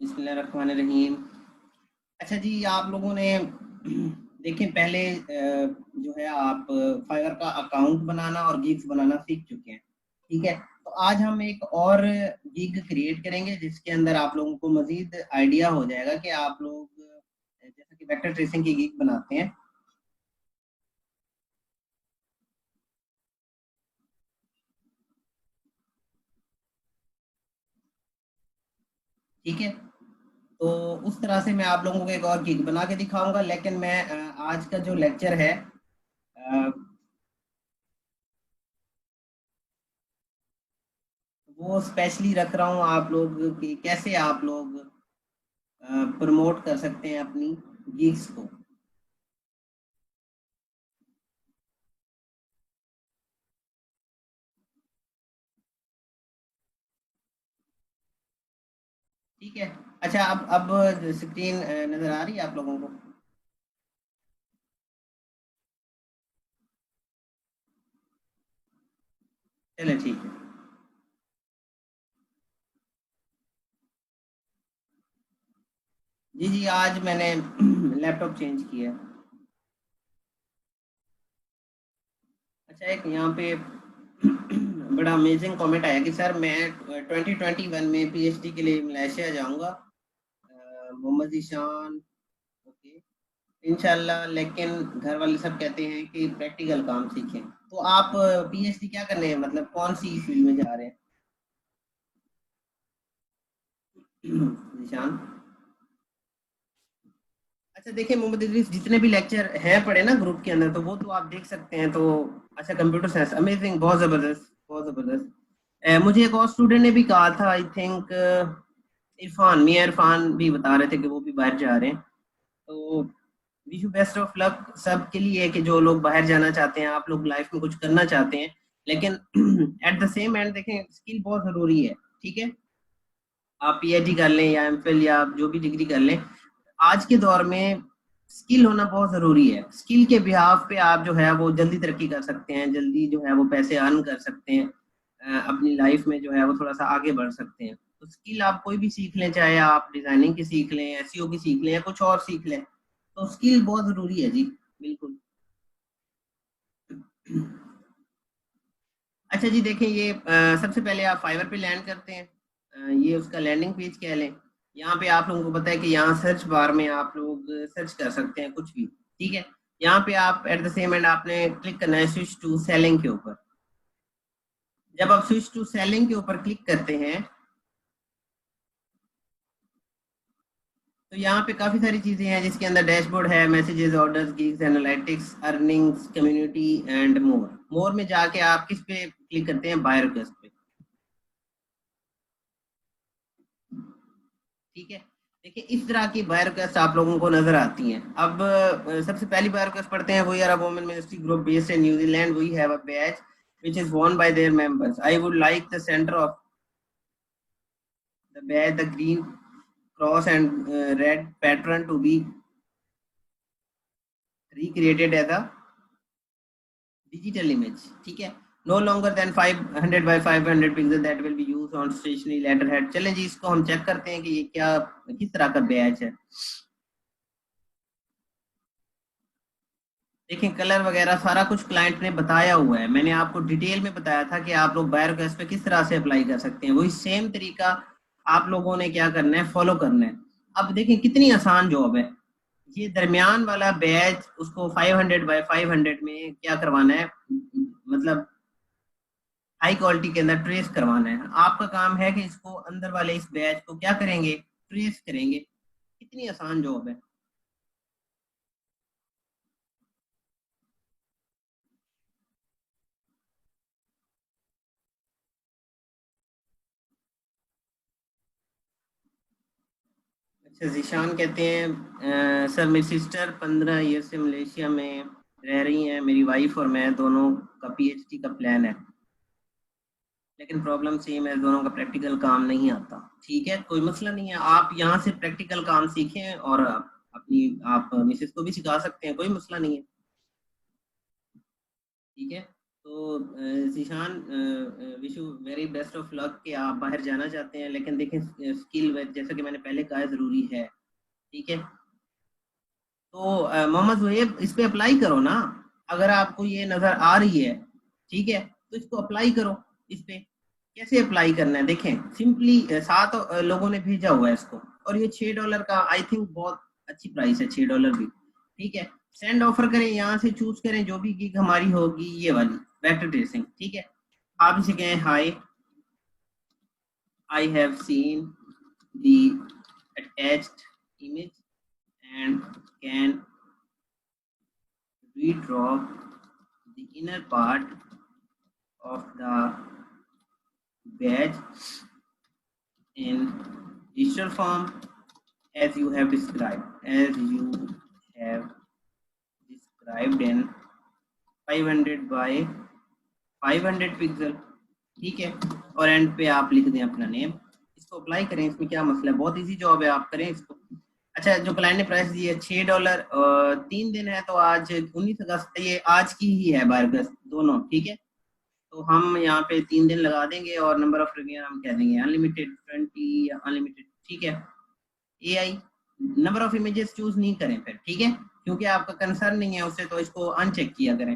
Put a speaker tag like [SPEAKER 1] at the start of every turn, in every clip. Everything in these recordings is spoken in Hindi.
[SPEAKER 1] बिस्मिल्लाहिर्रहमानिर्रहीम। अच्छा जी, आप लोगों ने देखें पहले जो है आप फाइवर का अकाउंट बनाना और गिग्स बनाना सीख चुके हैं, ठीक है? तो आज हम एक और गिग क्रिएट करेंगे जिसके अंदर आप लोगों को मज़ीद आइडिया हो जाएगा कि आप लोग जैसे कि वेक्टर ट्रेसिंग की गिग बनाते हैं। ठीक है? तो उस तरह से मैं आप लोगों को एक और गिग बना के दिखाऊँगा, लेकिन मैं आज का जो लेक्चर है अ, वो स्पेशली रख रहा हूँ आप लोग कि कैसे आप लोग प्रमोट कर सकते हैं अपनी गिग्स को। ठीक है। अच्छा, अब स्क्रीन नजर आ रही है आप लोगों को? चले ठीक है। जी जी, आज मैंने लैपटॉप चेंज किया है। अच्छा, एक यहाँ पे बड़ा अमेजिंग कमेंट आया कि सर मैं 2021 में पीएचडी के लिए मलेशिया जाऊंगा। मोहम्मद ईशान। ओके, इंशाल्लाह, लेकिन घर वाले सब कहते हैं कि प्रैक्टिकल काम सीखें। तो आप पीएचडी क्या करने हैं, मतलब कौन सी फील्ड में जा रहे हैं? निशान। अच्छा देखिए मोहम्मद इदरीस, जितने भी लेक्चर हैं पड़े ना ग्रुप के अंदर, तो वो तो आप देख सकते हैं। तो अच्छा, कंप्यूटर साइंस अमेजिंग, बहुत ज़बरदस्त, बहुत ज़बरदस्त। मुझे एक और स्टूडेंट ने भी कहा था, आई थिंक इरफान, मियां इरफान भी बता रहे थे कि वो भी बाहर जा रहे हैं। तो wish you best of luck सब के लिए कि जो लोग बाहर जाना चाहते हैं, आप लोग लाइफ में कुछ करना चाहते हैं, लेकिन एट द सेम एंड देखें स्किल बहुत ज़रूरी है। ठीक है, आप पीएचडी कर लें या एमफिल या आप जो भी डिग्री कर लें, आज के दौर में स्किल होना बहुत ज़रूरी है। स्किल के बिहाफ पे आप जो है वो जल्दी तरक्की कर सकते हैं, जल्दी जो है वो पैसे अर्न कर सकते हैं, अपनी लाइफ में जो है वो थोड़ा सा आगे बढ़ सकते हैं। तो स्किल आप कोई भी सीख लें, चाहे आप डिज़ाइनिंग की सीख लें, एसईओ की सीख लें या कुछ और सीख लें, तो स्किल बहुत ज़रूरी है जी, बिल्कुल। अच्छा जी, देखें ये सबसे पहले आप फाइवर पे लैंड करते हैं। ये उसका लैंडिंग पेज कह लें। यहाँ पे आप लोगों को पता है कि यहाँ सर्च बार में आप लोग सर्च कर सकते हैं कुछ भी। ठीक है, यहाँ पे आप एट द सेम एंड आपने क्लिक करना है स्विच टू सेलिंग के ऊपर। जब आप स्विच टू सेलिंग के ऊपर क्लिक करते हैं, तो यहाँ पे काफ़ी सारी चीज़ें हैं जिसके अंदर डैशबोर्ड है, messages, orders, gigs, analytics, earnings, community and more. More में जाके आप किस पे क्लिक करते हैं? बाय रिक्वेस्ट पे। ठीक है, देखिए इस तरह की बाय रिक्वेस्ट आप लोगों को नजर आती हैं। अब सबसे पहली बाय रिक्वेस्ट पढ़ते हैं। We are a women ministry group based in New Zealand, we have a batch which is worn by their members. I would like the center of the badge, the green cross and red pattern to be recreated as a digital image. ठीक है, no longer than 500 by 500 pixel that will be used on stationary letterhead. चलें जी, इसको हम चेक करते हैं कि ये क्या, किस तरह का बैच है। देखिए कलर वगैरह सारा कुछ क्लाइंट ने बताया हुआ है, मैंने आपको डिटेल में बताया था कि आप लोग बायो गैस पे किस तरह से अप्लाई कर सकते हैं। वही सेम तरीका आप लोगों ने क्या करना है, फॉलो करना है। अब देखिए कितनी आसान जॉब है। ये दरमियान वाला बैच उसको 500 बाय 500 में क्या करवाना है, मतलब हाई क्वालिटी के अंदर ट्रेस करवाना है। आपका काम है कि इसको अंदर वाले इस बैच को क्या करेंगे, ट्रेस करेंगे। कितनी आसान जॉब है। अच्छा, जीशान कहते हैं सर मेरी सिस्टर 15 ईयर से मलेशिया में रह रही हैं, मेरी वाइफ और मैं दोनों का पीएचडी का प्लान है, लेकिन प्रॉब्लम सेम है, दोनों का प्रैक्टिकल काम नहीं आता। ठीक है, कोई मसला नहीं है, आप यहाँ से प्रैक्टिकल काम सीखें और अपनी आप मिसेस को भी सिखा सकते हैं, कोई मसला नहीं है। ठीक है, तो Zeeshan, wish you very best of luck कि आप बाहर जाना चाहते हैं, लेकिन देखें स्किल जैसा कि मैंने पहले कहा ज़रूरी है, ठीक है। तो मोहम्मद ज़ुहैब, इस पे अप्लाई करो ना, अगर आपको ये नज़र आ रही है, ठीक है, तो इसको अप्लाई करो। इस पे कैसे अप्लाई करना है देखें, सिंपली 7 लोगों ने भेजा हुआ है इसको, और ये $6 का आई थिंक बहुत अच्छी प्राइस है, $6 भी, ठीक है। सेंड ऑफर करें, यहाँ से चूज करें जो भी गिग हमारी होगी, ये वाली वेक्टर ट्रेसिंग, ठीक है। आप इसे कहें high, I have seen the attached image and can redraw the inner part of the badge in digital form as you have described in 500 by 500 pixel, ठीक है। और एंड पे आप लिख दें अपना नेम, इसको अप्लाई करें। इसमें क्या मसला है, बहुत इजी जॉब है, आप करें इसको। अच्छा, जो क्लाइंट ने प्राइस दी है $6, 3 दिन है, तो आज 19 अगस्त, ये आज की ही है, 12 अगस्त दोनों, ठीक है। तो हम यहाँ पे 3 दिन लगा देंगे, और नंबर ऑफ रिव्यू हम कह देंगे अनलिमिटेड 20 या अनलिमिटेड, ठीक है। AI number of images choose नहीं करें फिर, ठीक है, क्योंकि आपका कंसर्न नहीं है उससे, तो इसको अनचेक किया करें।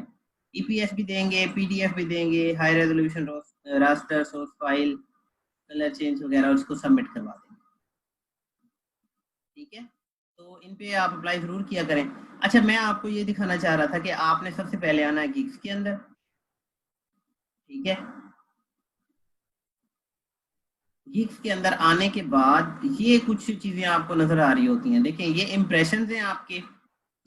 [SPEAKER 1] EPS भी देंगे, PDF भी देंगे, high resolution raster source file, colour change वगैरह, उसको सबमिट करवा देंगे, ठीक है। तो इन पे आप अप्लाई जरूर किया करें। अच्छा, मैं आपको ये दिखाना चाह रहा था कि आपने सबसे पहले आना है गिग्स के अंदर, ठीक है। गिग्स के अंदर आने के बाद ये कुछ चीजें आपको नजर आ रही होती हैं, देखें ये इंप्रेशन हैं आपके।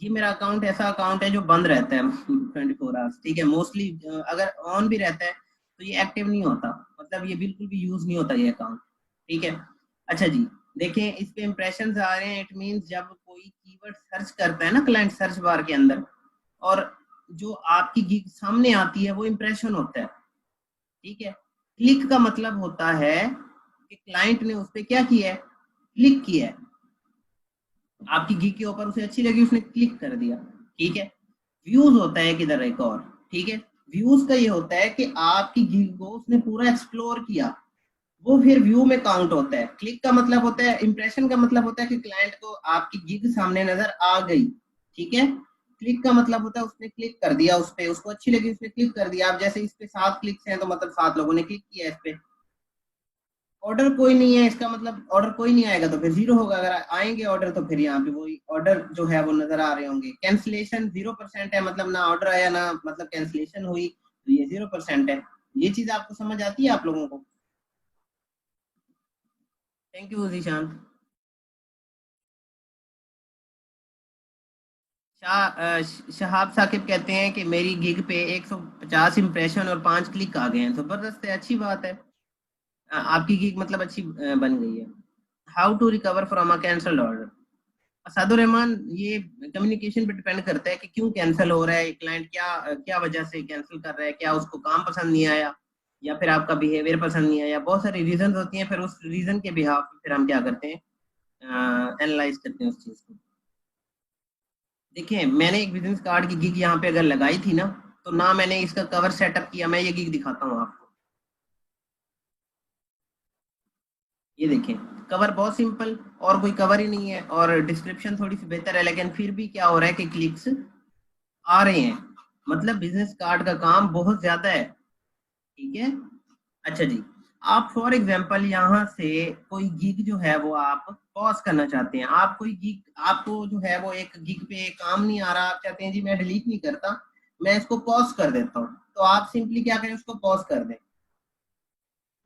[SPEAKER 1] ये मेरा अकाउंट ऐसा अकाउंट है जो बंद रहता है 24 आवर्स, ठीक है। मोस्टली अगर ऑन भी रहता है तो ये एक्टिव नहीं होता, मतलब ये बिल्कुल भी यूज नहीं होता ये अकाउंट, ठीक है। अच्छा जी, देखें इस पे इंप्रेशन आ रहे हैं, इट मींस जब कोई कीवर्ड सर्च करता है ना क्लाइंट सर्च बार के अंदर, और जो आपकी गिग सामने आती है वो इंप्रेशन होता है, ठीक है। क्लिक का मतलब होता है कि क्लाइंट ने उस पर क्या किया है, क्लिक किया है, आपकी गिग के ऊपर उसे अच्छी लगी, उसने क्लिक कर दिया, ठीक है। व्यूज होता है किधर एक और, ठीक है। व्यूज का ये होता है कि आपकी गिग को उसने पूरा एक्सप्लोर किया, वो फिर व्यू में काउंट होता है। क्लिक का मतलब होता है, इंप्रेशन का मतलब होता है कि क्लाइंट को आपकी गिग सामने नजर आ गई, ठीक है। क्लिक का मतलब होता है उसने क्लिक कर दिया उस पे, उसको अच्छी लगी, उसने क्लिक कर दिया। आप जैसे इस पे 7 क्लिक्स हैं, तो मतलब 7 लोगों ने क्लिक किया इस पे। ऑर्डर कोई नहीं है, इसका मतलब ऑर्डर कोई नहीं आएगा तो फिर 0 होगा, अगर आएंगे ऑर्डर तो फिर यहाँ पे वही ऑर्डर जो है वो नजर आ रहे होंगे। कैंसिलेशन 0% है, मतलब ना ऑर्डर आया ना मतलब कैंसिलेशन हुई, तो ये 0% है। ये चीज आपको समझ आती है आप लोगों को? Thank you Zeeshan. शहाब साकिब कहते हैं कि मेरी गिग पे 150 इंप्रेशन और 5 क्लिक आ गए हैं, जबरदस्त है, अच्छी बात है। आपकी गिग मतलब अच्छी बन गई है। How to recover from a cancelled order? Asadur Rahman, ये कम्युनिकेशन पे डिपेंड करता है कि क्यों कैंसिल हो रहा है, क्लाइंट क्या क्या वजह से कैंसिल कर रहा है, क्या उसको काम पसंद नहीं आया, या फिर आपका बिहेवियर पसंद नहीं आया, बहुत सारी रीजन होती हैं। फिर उस रीजन के बिहाफ पे फिर हम क्या करते हैं, एनालाइज करते हैं उस चीज को। देखिए, मैंने एक बिजनेस कार्ड की गिग यहाँ पे अगर लगाई थी ना, तो ना मैंने इसका कवर सेटअप किया, मैं ये गिग दिखाता हूँ आपको, ये देखें, कवर बहुत सिंपल, और कोई कवर ही नहीं है, और डिस्क्रिप्शन थोड़ी सी बेहतर है, लेकिन फिर भी क्या हो रहा है कि क्लिक्स आ रहे हैं, मतलब बिजनेस कार्ड का काम बहुत ज्यादा है, ठीक है। अच्छा जी, आप फॉर एग्जांपल यहाँ से कोई गिग जो है वो आप पॉज करना चाहते हैं, आप कोई गिग, आपको जो है वो एक गिग पे काम नहीं आ रहा, आप चाहते हैं जी मैं डिलीट नहीं करता, मैं इसको पॉज कर देता हूँ, तो आप सिंपली क्या करें, उसको पॉज कर दें।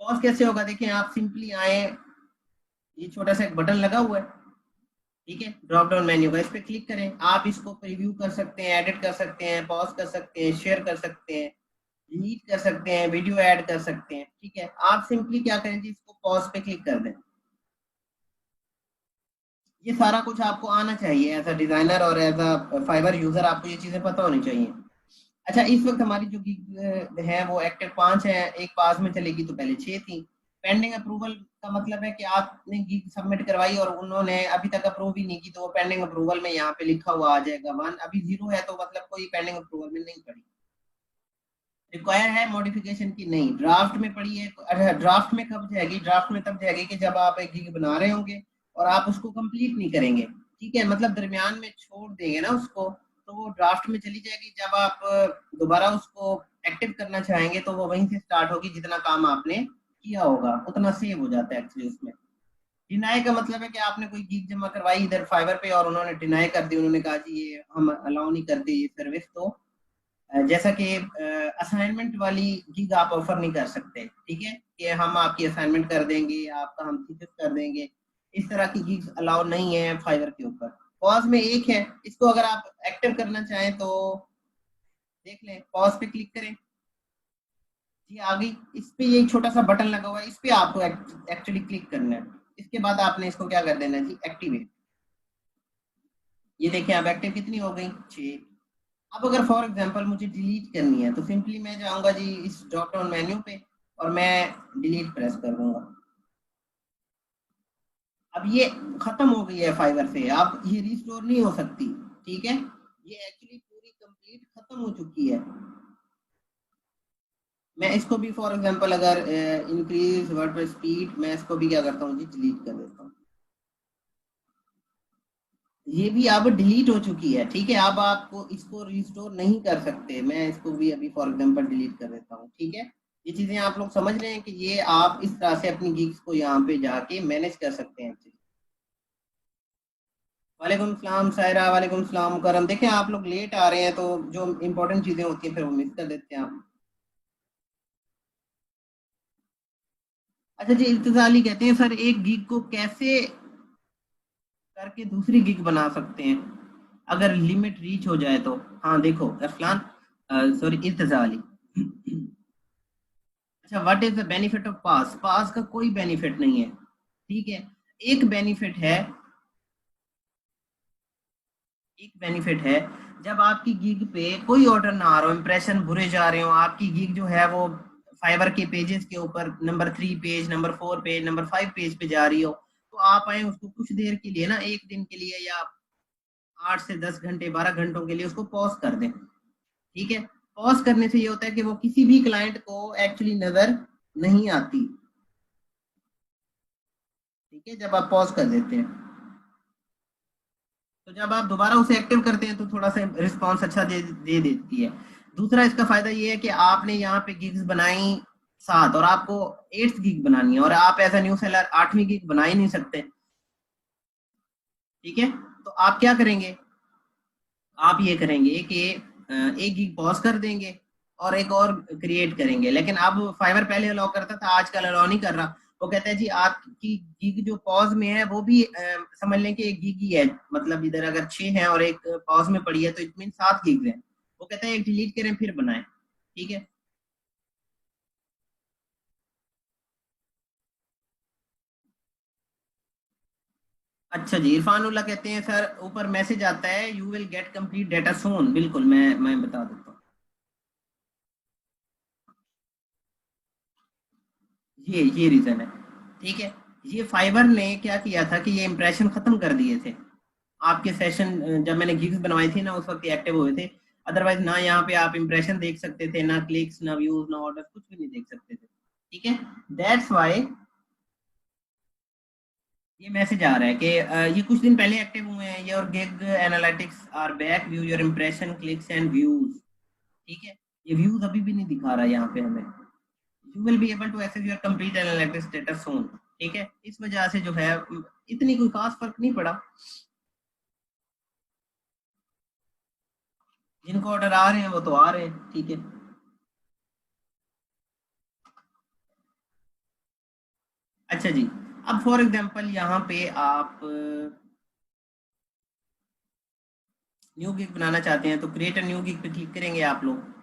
[SPEAKER 1] पॉज कैसे होगा, देखिए आप सिंपली आए, ये छोटा सा एक बटन लगा हुआ है, ठीक है, ड्रॉप डाउन मेन्यू का, इस पे क्लिक करें, आप इसको प्रीव्यू कर सकते हैं, एडिट कर सकते हैं, पॉज कर सकते हैं, शेयर कर सकते हैं, डिलीट कर सकते हैं, वीडियो ऐड कर सकते हैं, ठीक है। आप सिंपली क्या करें जी, इसको पॉज पे क्लिक कर दें। ये सारा कुछ आपको आना चाहिए एज अ डिजाइनर, और एज अ फाइबर यूजर आपको ये चीजें पता होनी चाहिए। अच्छा, इस वक्त हमारी जो गिग है वो एक्टिव 5 है, एक पास में चलेगी, तो पहले 6 थी। पेंडिंग अप्रूवल का मतलब है कि आपने गिग सबमिट करवाई और उन्होंने अभी तक अप्रूव ही नहीं की, तो वो पेंडिंग अप्रूवल में यहाँ पे लिखा हुआ आ जाएगा 1, अभी 0 है, तो मतलब कोई पेंडिंग अप्रूवल में नहीं पड़ी। रिक्वायर है मॉडिफिकेशन की? नहीं, ड्राफ्ट में पड़ी है। अरे ड्राफ्ट में कब जाएगी? ड्राफ्ट में तब जाएगी कि जब आप एक गिग बना रहे होंगे और आप उसको कंप्लीट नहीं करेंगे, ठीक है, मतलब दरमियान में छोड़ देंगे ना उसको, तो वो ड्राफ्ट में चली जाएगी। जब आप दोबारा उसको एक्टिव करना चाहेंगे तो वो वहीं से स्टार्ट होगी, जितना काम आपने किया होगा उतना सेव हो जाता है एक्चुअली उसमें। डिनाई का मतलब है कि आपने कोई गिग जमा करवाई इधर फाइवर पे और उन्होंने डिनाई कर दी, उन्होंने कहा जी ये हम अलाउ नहीं करते ये सर्विस, तो जैसा कि असाइनमेंट वाली गिग आप ऑफर नहीं कर सकते, ठीक है, कि हम आपकी असाइनमेंट कर देंगे, आपका हम थीसिस कर देंगे। इस तरह की गिग्स अलाउ नहीं है फाइवर के ऊपर। पॉज में एक है, इसको अगर आप एक्टिव करना चाहें तो देख लें, पॉज पे क्लिक करें जी, आ गई। इस पे ये छोटा सा बटन लगा हुआ है, इस पे आपको एक्चुअली क्लिक करना है। इसके बाद आपने इसको क्या कर देना है जी, एक्टिवेट। ये देखिए अब एक्टिव कितनी हो गई, 6। अब अगर फॉर एग्जांपल मुझे डिलीट करनी है तो सिंपली मैं जाऊंगा जी इस ड्रॉप डाउन मेन्यू पे और मैं डिलीट प्रेस कर दूंगा। अब ये खत्म हो गई है फाइवर से, अब ये रिस्टोर नहीं हो सकती, ठीक है, ये एक्चुअली पूरी कंप्लीट खत्म हो चुकी है। मैं इसको भी फॉर एग्जांपल अगर इंक्रीज वर्डप्रेस स्पीड, मैं इसको भी क्या करता हूँ जी, डिलीट कर देता हूँ। ये भी अब डिलीट हो चुकी है, ठीक है, अब आपको इसको रिस्टोर नहीं कर सकते। मैं इसको भी अभी फॉर एग्जांपल डिलीट कर देता हूँ, ठीक है। ये चीजें आप लोग समझ रहे हैं कि ये आप इस तरह से अपनी गिग्स को यहाँ पे जाके मैनेज कर सकते हैं। वालेकुम सलाम सायरा, वालेकुम सलाम करम। देखें आप लोग लेट आ रहे हैं तो जो इंपॉर्टेंट चीजें होती हैं फिर वो मिस कर देते हैं आप। अच्छा जी, इर्तिजाली कहते हैं सर एक गिग को कैसे करके दूसरी गिग बना सकते हैं अगर लिमिट रीच हो जाए तो? हाँ देखो अरसलान, सॉरी इर्तिजाली, अच्छा what is the benefit of pass? Pass का कोई बेनिफिट नहीं है, ठीक है। एक बेनिफिट है, एक बेनिफिट है, जब आपकी गिग पे कोई ऑर्डर ना आ रहा हो, इंप्रेशन बुरे जा रहे हो, आपकी गिग जो है वो फाइवर के पेजेस के ऊपर number 3 page, number 4 page, number 5 page पे जा रही हो, तो आप आए उसको कुछ देर के लिए ना, एक दिन के लिए या 8 से 10 घंटे, 12 घंटों के लिए उसको पॉज कर दें, ठीक है। पॉज करने से ये होता है कि वो किसी भी क्लाइंट को एक्चुअली नजर नहीं आती, ठीक है, जब आप पॉज कर देते हैं। तो जब आप दोबारा उसे एक्टिव करते हैं तो थोड़ा सा रिस्पॉन्स अच्छा दे देती है। दूसरा इसका फायदा ये है कि आपने यहाँ पे गिग्स बनाई 7 और आपको 8th गिग बनानी है और आप एज अ न्यू सेलर 8वीं गिग बना ही नहीं सकते, ठीक है। तो आप क्या करेंगे, आप ये करेंगे कि एक गिग पॉज कर देंगे और एक और क्रिएट करेंगे। लेकिन अब फाइवर पहले अलाउ करता था, आजकल अलाउ नहीं कर रहा। वो कहता है जी आपकी गिग जो पॉज में है वो भी समझ लें कि एक गिग ही है, मतलब इधर अगर 6 हैं और एक पॉज में पड़ी है तो इट मीन 7 गिग हैं। वो कहता है एक डिलीट करें फिर बनाएं, ठीक है। अच्छा जी, इरफानुल्लाह कहते हैं सर ऊपर मैसेज आता है you will get complete data soon. बिल्कुल, मैं बता देता हूँ, ये रीजन है, ठीक है। ये फाइबर ने क्या किया था कि ये इंप्रेशन खत्म कर दिए थे आपके सेशन, जब मैंने गिग्स बनवाई थी ना उस वक्त एक्टिव हुए थे। अदरवाइज ना यहाँ पे आप इंप्रेशन देख सकते थे, ना क्लिक्स, ना व्यूज, ना ऑर्डर, कुछ भी नहीं देख सकते थे, ठीक है। दैट्स वाई ये मैसेज आ रहा है कि ये कुछ दिन पहले एक्टिव हुए हैं, your gig analytics are back, view your impression, clicks and views, ठीक है। ये व्यूज अभी भी नहीं दिखा रहा है यहाँ पे हमें। You will be able to access your complete analytics status soon, ठीक है। इस वजह से जो है इतनी कोई खास फर्क नहीं पड़ा। जिनको ऑर्डर आ रहे हैं वो तो आ रहे हैं, ठीक है। अच्छा जी, अब फॉर एग्जांपल यहाँ पे आप न्यू गिग बनाना चाहते हैं तो क्रिएट अ न्यू गिग पे क्लिक करेंगे आप लोग।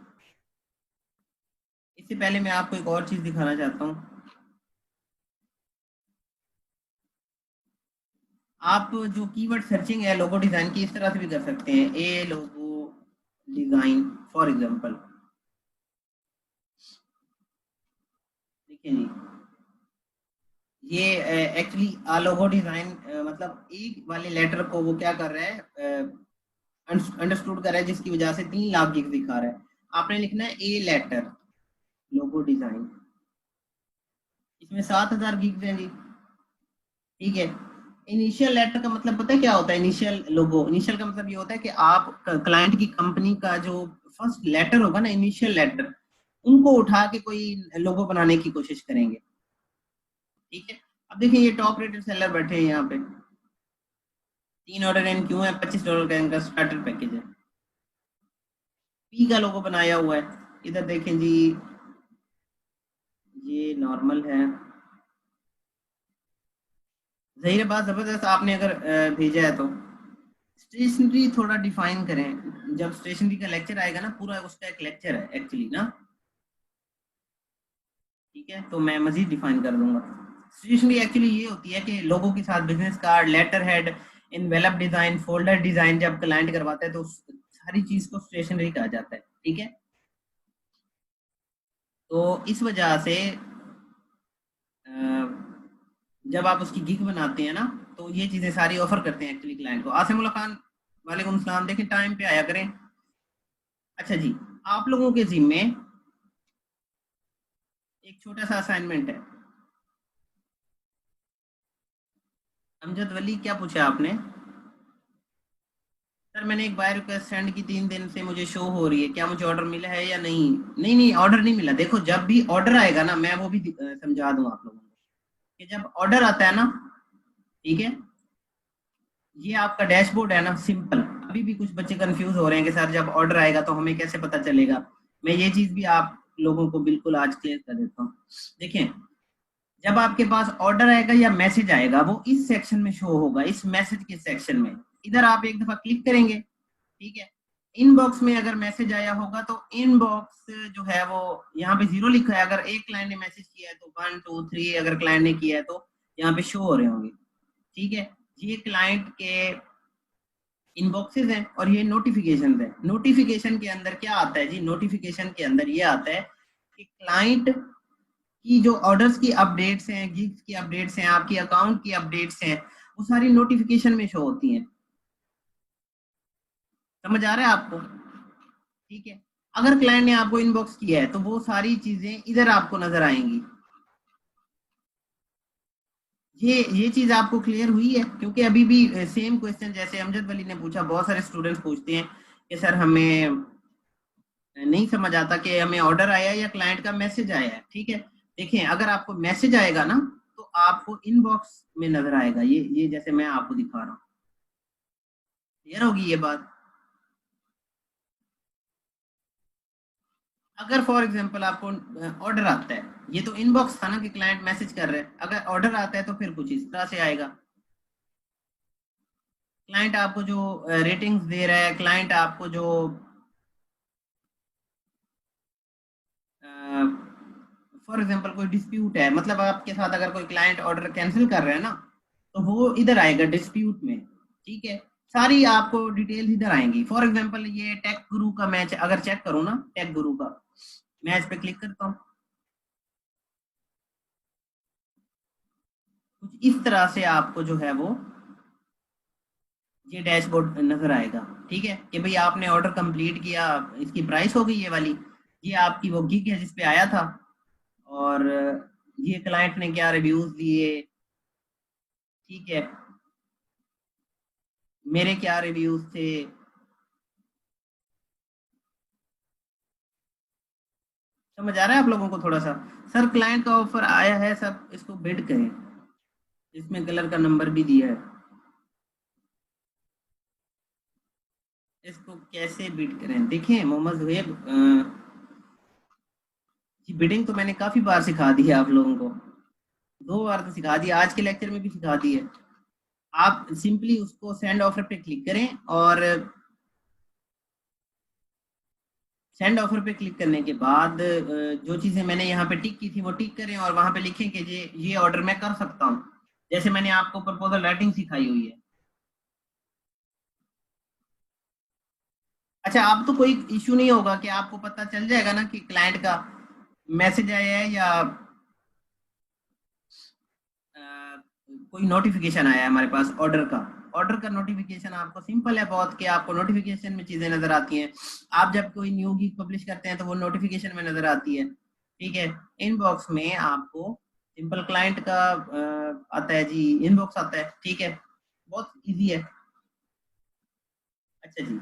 [SPEAKER 1] इससे पहले मैं आपको एक और चीज दिखाना चाहता हूँ। आप जो कीवर्ड सर्चिंग है लोगो डिजाइन की, इस तरह से भी कर सकते हैं, ए लोगो डिजाइन फॉर एग्जांपल, देखिए जी, ये एक्चुअली लोगो डिजाइन मतलब एक वाले लेटर को वो क्या कर रहा है, अंडरस्टूड कर रहा है, जिसकी वजह से 3 लाख गिग दिखा रहा है। आपने लिखना है ए लेटर, लोगो डिजाइन, इसमें 7000 गिग्स हैं जी, ठीक है। इनिशियल लेटर का मतलब पता है क्या होता है? इनिशियल लोगो, इनिशियल का मतलब ये होता है कि आप क्लाइंट की कंपनी का जो फर्स्ट लेटर होगा ना, इनिशियल लेटर, उनको उठा के कोई लोगो बनाने की कोशिश करेंगे, ठीक है। अब देखिए ये टॉप रेटेड सेलर बैठे हैं यहाँ पे, 3 ऑर्डर इन क्यों है, $25 का इनका स्टार्टर पैकेज है, पी का लोगो बनाया हुआ है। इधर देखें जी, ये नॉर्मल है। जाहिर बात, जबरदस्त आपने अगर भेजा है तो स्टेशनरी थोड़ा डिफाइन करें। जब स्टेशनरी का लेक्चर आएगा ना, पूरा उसका एक लेक्चर है एक्चुअली ना, ठीक है, तो मैं मजीद डिफाइन कर दूंगा। स्टेशनरी एक्चुअली ये होती है कि लोगों के साथ business card, letter head, envelope design, folder design जब क्लाइंट करवाता है तो सारी चीज को स्टेशनरी कहा जाता है, ठीक है। तो इस वजह से जब आप उसकी गिग बनाते हैं ना, तो ये चीजें सारी ऑफर करते हैं एक्चुअली क्लाइंट को। आसिमुल्ला खान, वालेकुम सलाम, देखें टाइम पे आया करें। अच्छा जी, आप लोगों के जिम्मे एक छोटा सा असाइनमेंट है। अमजद वली, क्या पूछा आपने? सर मैंने एक बाय रिक्वेस्ट सेंड की, 3 दिन से मुझे शो हो रही है, क्या मुझे ऑर्डर मिला है या नहीं? नहीं नहीं, ऑर्डर नहीं मिला। देखो जब भी ऑर्डर आएगा ना, मैं वो भी समझा दूं आप लोगों को कि जब ऑर्डर आता है ना, ठीक है, ये आपका डैशबोर्ड है ना, सिंपल। अभी भी कुछ बच्चे कंफ्यूज हो रहे हैं कि सर जब ऑर्डर आएगा तो हमें कैसे पता चलेगा। मैं ये चीज भी आप लोगों को बिल्कुल आज क्लियर कर देता हूँ। देखें, जब आपके पास ऑर्डर आएगा या मैसेज आएगा, वो इस सेक्शन में शो होगा, इस मैसेज के सेक्शन में। इधर आप एक दफा क्लिक करेंगे, ठीक है। इनबॉक्स में अगर मैसेज आया होगा तो इनबॉक्स जो है वो यहाँ पे 0 लिखा है। अगर एक क्लाइंट ने मैसेज किया है तो 1 2 3, अगर क्लाइंट ने किया है तो यहाँ पे शो हो रहे होंगे, ठीक है। ये क्लाइंट के इनबॉक्सेस हैं और ये नोटिफिकेशन है। नोटिफिकेशन के अंदर क्या आता है जी? नोटिफिकेशन के अंदर ये आता है कि क्लाइंट की जो ऑर्डर्स की अपडेट्स हैं, गिग्स की अपडेट्स हैं, आपकी अकाउंट की अपडेट्स हैं, वो सारी नोटिफिकेशन में शो होती हैं। समझ आ रहा है आपको? ठीक है। अगर क्लाइंट ने आपको इनबॉक्स किया है तो वो सारी चीजें इधर आपको नजर आएंगी। ये चीज आपको क्लियर हुई है? क्योंकि अभी भी सेम क्वेश्चन जैसे अमजद वली ने पूछा, बहुत सारे स्टूडेंट्स पूछते हैं कि सर हमें नहीं समझ आता कि हमें ऑर्डर आया या क्लाइंट का मैसेज आया है, ठीक है। देखें, अगर आपको मैसेज आएगा ना तो आपको इनबॉक्स में नजर आएगा, ये जैसे मैं आपको दिखा रहा हूँ। क्लियर होगी ये बात? अगर फॉर एग्जांपल आपको ऑर्डर आता है, ये तो इनबॉक्स था ना कि क्लाइंट मैसेज कर रहे हैं, अगर ऑर्डर आता है तो फिर कुछ इस तरह से आएगा। क्लाइंट आपको जो रेटिंग्स दे रहा है, क्लाइंट आपको जो फॉर एग्जांपल कोई डिस्प्यूट है, मतलब आपके साथ अगर कोई क्लाइंट ऑर्डर कैंसिल कर रहा है ना, तो वो इधर आएगा डिस्प्यूट में, ठीक है। सारी आपको डिटेल्स इधर आएंगी। फॉर एग्जांपल ये टेक गुरु का मैच अगर चेक करूँ ना, टेक गुरु का, मैं इस पे क्लिक करता हूँ, कुछ इस तरह से आपको जो है वो ये डैशबोर्ड नजर आएगा, ठीक है, कि भाई आपने ऑर्डर कंप्लीट किया, इसकी प्राइस हो गई ये वाली, ये आपकी वो गिग है जिस पे आया था, और ये क्लाइंट ने क्या रिव्यूज दिए, ठीक है, मेरे क्या रिव्यूज थे। समझ आ रहा है आप लोगों को थोड़ा सा? सर क्लाइंट का ऑफर आया है, सब इसको बिड करें, इसमें कलर का नंबर भी दिया है, इसको कैसे बिड करें? देखें मोहम्मद जुहेब, ये बिडिंग तो मैंने काफी बार सिखा दी है आप लोगों को, 2 बार तो सिखा दिया, आज के लेक्चर में भी सिखा दी है। आप सिंपली उसको सेंड ऑफर पे क्लिक करें, और सेंड ऑफर पे क्लिक करने के बाद जो चीजें मैंने यहाँ पे टिक की थी वो टिक करें, और वहां पे लिखें कि ये ऑर्डर मैं कर सकता हूँ, जैसे मैंने आपको प्रपोजल राइटिंग सिखाई हुई है। अच्छा, अब तो कोई इश्यू नहीं होगा कि आपको पता चल जाएगा ना कि क्लाइंट का मैसेज आया है या कोई नोटिफिकेशन आया है हमारे पास ऑर्डर का। ऑर्डर का नोटिफिकेशन आपको सिंपल है बहुत, कि आपको नोटिफिकेशन में चीजें नजर आती हैं। आप जब कोई न्यू गीक पब्लिश करते हैं तो वो नोटिफिकेशन में नजर आती है, ठीक है। इनबॉक्स में आपको सिंपल क्लाइंट का आता है जी, इनबॉक्स आता है, ठीक है, बहुत इजी है। अच्छा जी,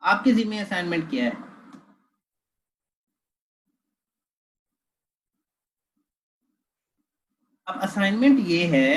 [SPEAKER 1] आपके जिम्मे असाइनमेंट क्या है? अब असाइनमेंट ये है,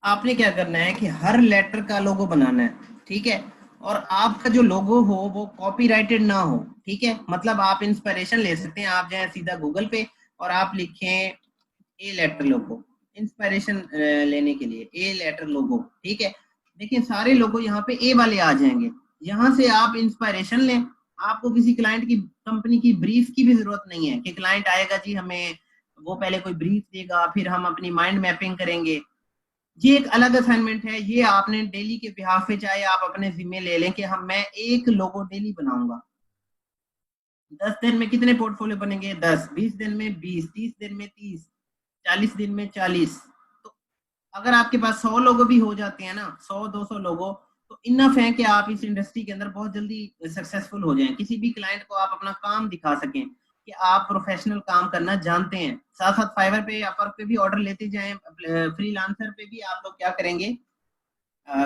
[SPEAKER 1] आपने क्या करना है कि हर लेटर का लोगो बनाना है, ठीक है, और आपका जो लोगो हो वो कॉपीराइटेड ना हो, ठीक है, मतलब आप इंस्पिरेशन ले सकते हैं, आप जाए सीधा गूगल पे और आप लिखें ए लेटर लोगो, इंस्पिरेशन लेने के लिए ए लेटर लोगो, ठीक है। देखिए सारे लोगो यहाँ पे ए वाले आ जाएंगे, यहाँ से आप इंस्पिरेशन लें। आपको किसी क्लाइंट की, कंपनी की ब्रीफ की भी जरूरत नहीं है कि क्लाइंट आएगा जी हमें, वो पहले कोई ब्रीफ देगा फिर हम अपनी माइंड मैपिंग करेंगे। ये एक अलग असाइनमेंट है, ये आपने डेली के बिहाफ पे चाहे आप अपने जिम्मे ले लें कि हम मैं एक लोगो डेली बनाऊंगा। 10 दिन में कितने पोर्टफोलियो बनेंगे? 10, 20 दिन में 20, 30 दिन में 30, 40 दिन में 40। तो अगर आपके पास 100 लोगो भी हो जाते हैं ना, 100-200 लोगो, तो इनफ है कि आप इस इंडस्ट्री के अंदर बहुत जल्दी सक्सेसफुल हो जाएं, किसी भी क्लाइंट को आप अपना काम दिखा सकें कि आप प्रोफेशनल काम करना जानते हैं। साथ साथ फाइवर पे, अपवर्क पे भी ऑर्डर लेते जाएं, फ्रीलांसर पे भी आप लोग क्या करेंगे,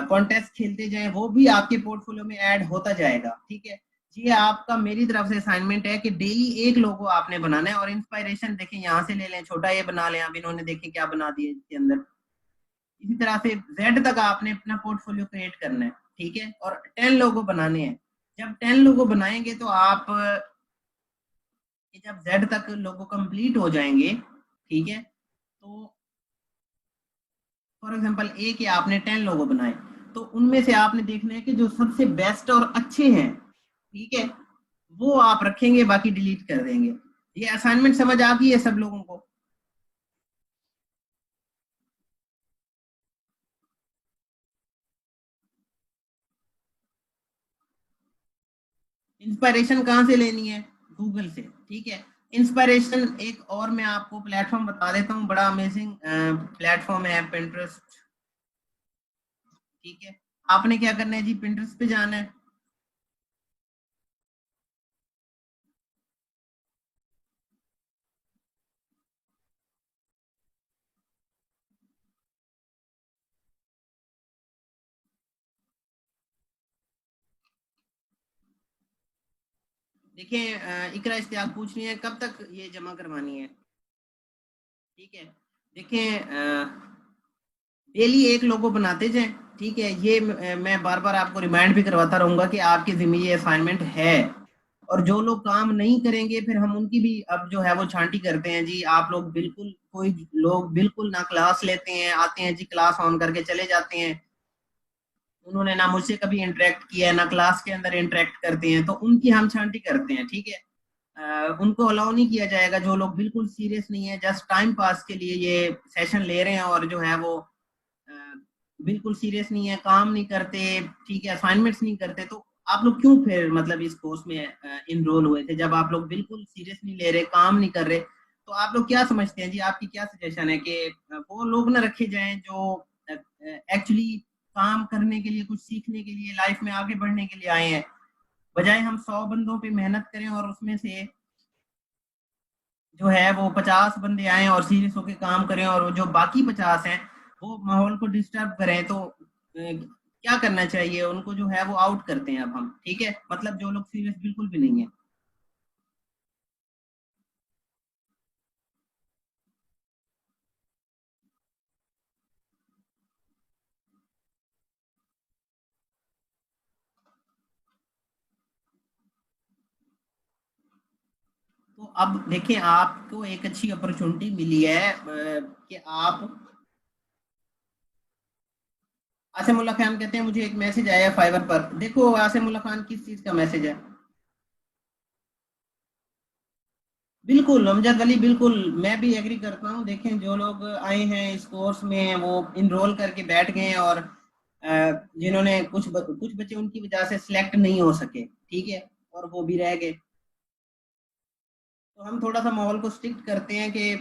[SPEAKER 1] कॉन्टेस्ट खेलते जाएं, वो भी आपके पोर्टफोलियो में ऐड होता जाएगा, ठीक है। ये आपका मेरी तरफ से असाइनमेंट है कि डेली एक लोगो आपने बनाना है, और इंस्पायरेशन देखें यहाँ से ले लें, छोटा ये बना लें, अब इन्होंने देखें क्या बना दिया इसके अंदर। इसी तरह से जेड तक आपने अपना पोर्टफोलियो क्रिएट करना है, ठीक है, और 10 लोगो बनाने हैं। जब 10 लोगो बनाएंगे तो आप, जब जेड तक लोगो कंप्लीट हो जाएंगे, ठीक है, तो फॉर एग्जांपल ए के आपने 10 लोगो बनाए, तो उनमें से आपने देखना है कि जो सबसे बेस्ट और अच्छे हैं, ठीक है, वो आप रखेंगे, बाकी डिलीट कर देंगे। ये असाइनमेंट समझ आ गई है सब लोगों को? इंस्पायरेशन कहाँ से लेनी है? गूगल से, ठीक है। इंस्पायरेशन एक और मैं आपको प्लेटफॉर्म बता देता हूँ, बड़ा अमेजिंग प्लेटफॉर्म है पिंटरेस्ट, ठीक है। आपने क्या करना है जी, पिंटरेस्ट पे जाना है। देखिए इकरा इश्तियाक पूछ रही है कब तक ये जमा करवानी है, ठीक है। देखिए डेली एक लोगो बनाते जाएं, ठीक है। ये मैं बार बार आपको रिमाइंड भी करवाता रहूंगा कि आपके जिम्मे ये असाइनमेंट है, और जो लोग काम नहीं करेंगे फिर हम उनकी भी अब जो है वो छांटी करते हैं जी। आप लोग बिल्कुल, कोई लोग बिल्कुल ना क्लास लेते हैं, आते हैं जी क्लास ऑन करके चले जाते हैं, उन्होंने ना मुझसे कभी इंटरेक्ट किया है ना क्लास के अंदर इंटरेक्ट करते हैं, तो उनकी हम छांटी करते हैं, ठीक है। उनको अलाउ नहीं किया जाएगा, जो लोग बिल्कुल सीरियस नहीं है, जस्ट टाइम पास के लिए ये सेशन ले रहे हैं और जो है वो अ, बिल्कुल सीरियस नहीं है, काम नहीं करते, ठीक है, असाइनमेंट्स नहीं करते, तो आप लोग क्यों फिर मतलब इस कोर्स में इनरोल हुए थे जब आप लोग बिल्कुल सीरियस नहीं ले रहे, काम नहीं कर रहे? तो आप लोग क्या समझते हैं जी, आपकी क्या सजेशन है कि वो लोग ना रखे जाएं जो एक्चुअली काम करने के लिए, कुछ सीखने के लिए, लाइफ में आगे बढ़ने के लिए आए हैं, बजाय हम 100 बंदों पे मेहनत करें और उसमें से जो है वो 50 बंदे आए और सीरियस होकर काम करें, और जो बाकी 50 हैं वो माहौल को डिस्टर्ब करें, तो क्या करना चाहिए उनको, जो है वो आउट करते हैं अब हम, ठीक है, मतलब जो लोग सीरियस बिल्कुल भी नहीं है। तो अब देखें आपको एक अच्छी अपॉर्चुनिटी मिली है कि आसिमुल्लाह खान कहते हैं मुझे एक मैसेज आया फाइवर पर। देखो आसिमुल्लाह खान किस चीज का मैसेज है। बिल्कुल अमजद अली, बिल्कुल मैं भी एग्री करता हूँ। देखें जो लोग आए हैं इस कोर्स में वो इनरोल करके बैठ गए हैं, और जिन्होंने कुछ बच्चे उनकी वजह से सिलेक्ट नहीं हो सके, ठीक है, और वो भी रह गए। तो हम थोड़ा सा माहौल को स्ट्रिक्ट करते हैं कि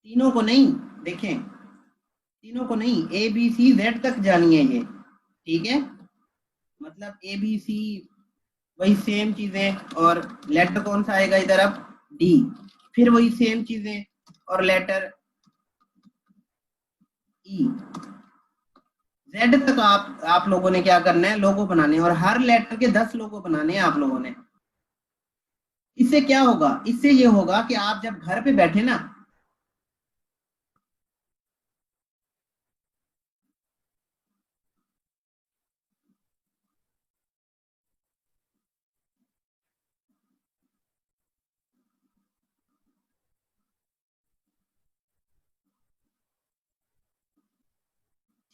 [SPEAKER 1] तीनों को नहीं, देखें तीनों को नहीं, ए बी सी जेड तक जानी है ये, ठीक है। मतलब ए बी सी वही सेम चीजें, और लेटर कौन सा आएगा इधर अब, डी, फिर वही सेम चीजें और लेटर ई, जेड तक आप लोगों ने क्या करना है, लोगो बनाने हैं, और हर लेटर के 10 लोगो बनाने हैं आप लोगों ने। इससे क्या होगा, इससे ये होगा कि आप जब घर पे बैठे ना,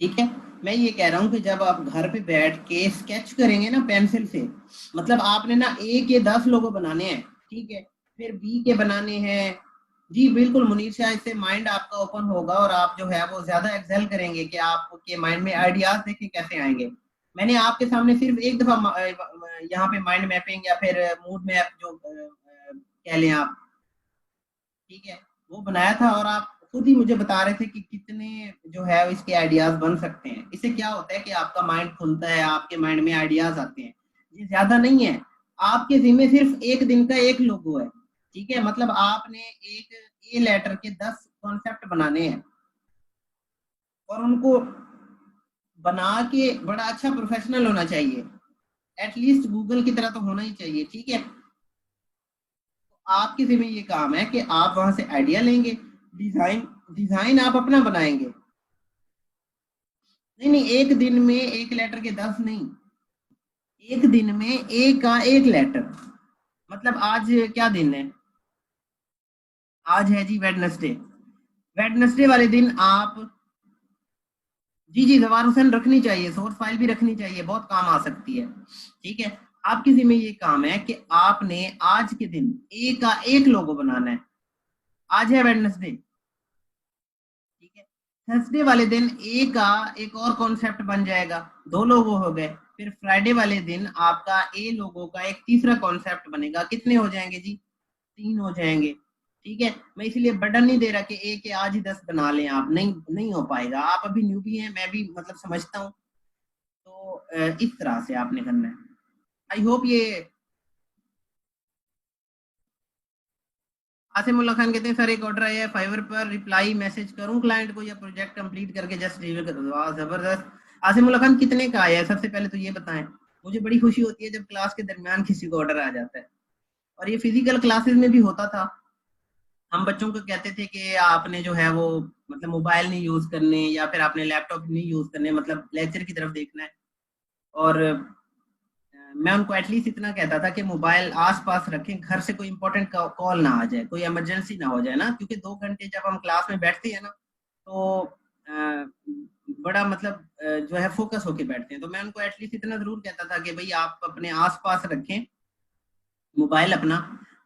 [SPEAKER 1] ठीक है, मैं ये कह रहा हूं कि जब आप घर पे बैठ के स्केच करेंगे ना पेंसिल से, मतलब आपने ना ए के 10 लोगो बनाने हैं, ठीक है, फिर बी के बनाने हैं। जी बिल्कुल मुनीर शाह, इससे माइंड आपका ओपन होगा और आप जो है वो ज्यादा एक्सेल करेंगे कि आपके माइंड में आइडियाज देखे कैसे आएंगे। मैंने आपके सामने सिर्फ एक दफा यहाँ पे माइंड मैपिंग या फिर मूड मैप जो कह लें आप, ठीक है, वो बनाया था, और आप खुद ही मुझे बता रहे थे कि कितने जो है इसके आइडियाज बन सकते हैं। इससे क्या होता है कि आपका माइंड खुलता है, आपके माइंड में आइडियाज आते हैं। ये ज्यादा नहीं है, आपके जिम्मे सिर्फ एक दिन का एक लोगो है, ठीक है, मतलब आपने एक ए लेटर के 10 कॉन्सेप्ट बनाने हैं, और उनको बना के बड़ा अच्छा प्रोफेशनल होना चाहिए, एटलीस्ट गूगल की तरह तो होना ही चाहिए, ठीक है। आपके जिम्मे ये काम है कि आप वहां से आइडिया लेंगे, डिजाइन डिजाइन आप अपना बनाएंगे। नहीं नहीं, एक दिन में एक लेटर के 10 नहीं, एक दिन में एक का एक लेटर। मतलब आज क्या दिन है, आज है जी वेडनेसडे। वेडनेसडे वाले दिन आप, जी जी जवाहर हुसैन रखनी चाहिए, सोर्स फाइल भी रखनी चाहिए, बहुत काम आ सकती है, ठीक है। आपके जिम्मे ये काम है कि आपने आज के दिन एक का एक लोगो बनाना है। आज है वेडनेसडे, ठीक है, थर्सडे वाले दिन ए का एक और कॉन्सेप्ट बन जाएगा, दो लोगो हो गए। फिर फ्राइडे वाले दिन आपका ए लोगो का एक तीसरा कॉन्सेप्ट बनेगा, कितने हो जाएंगे जी, 3 हो जाएंगे, ठीक है। मैं इसलिए बर्डन नहीं दे रहा कि ए के आज ही 10 बना लें आप, नहीं नहीं हो पाएगा, आप अभी न्यूबी हैं, मैं भी मतलब समझता हूँ। तो इस तरह से आपने करना है। आई होप ये। आसिमुल्लाह खान कहते हैं सर एक ऑर्डर आया है फाइवर पर, रिप्लाई मैसेज करूं क्लाइंट को या प्रोजेक्ट कंप्लीट करके जस्ट डिलीवर कर दो। वाह जबरदस्त। आसिमुल्लाह खान कितने का आया है, सबसे पहले तो ये बताएं। मुझे बड़ी खुशी होती है जब क्लास के दरमियान किसी को ऑर्डर आ जाता है, और ये फिजिकल क्लासेस में भी होता था। हम बच्चों को कहते थे कि आपने जो है वो मतलब मोबाइल नहीं यूज करने, या फिर आपने लैपटॉप नहीं यूज करने, मतलब लेक्चर की तरफ देखना है। और मैं उनको एटलीस्ट इतना कहता था कि मोबाइल आस पास रखें, घर से कोई इंपॉर्टेंट कॉल ना आ जाए, कोई इमरजेंसी ना हो जाए ना, क्योंकि 2 घंटे जब हम क्लास में बैठते हैं ना, तो बड़ा मतलब जो है फोकस होके बैठते हैं। तो मैं उनको एटलीस्ट इतना जरूर कहता था कि भाई आप अपने आस पास रखें मोबाइल अपना,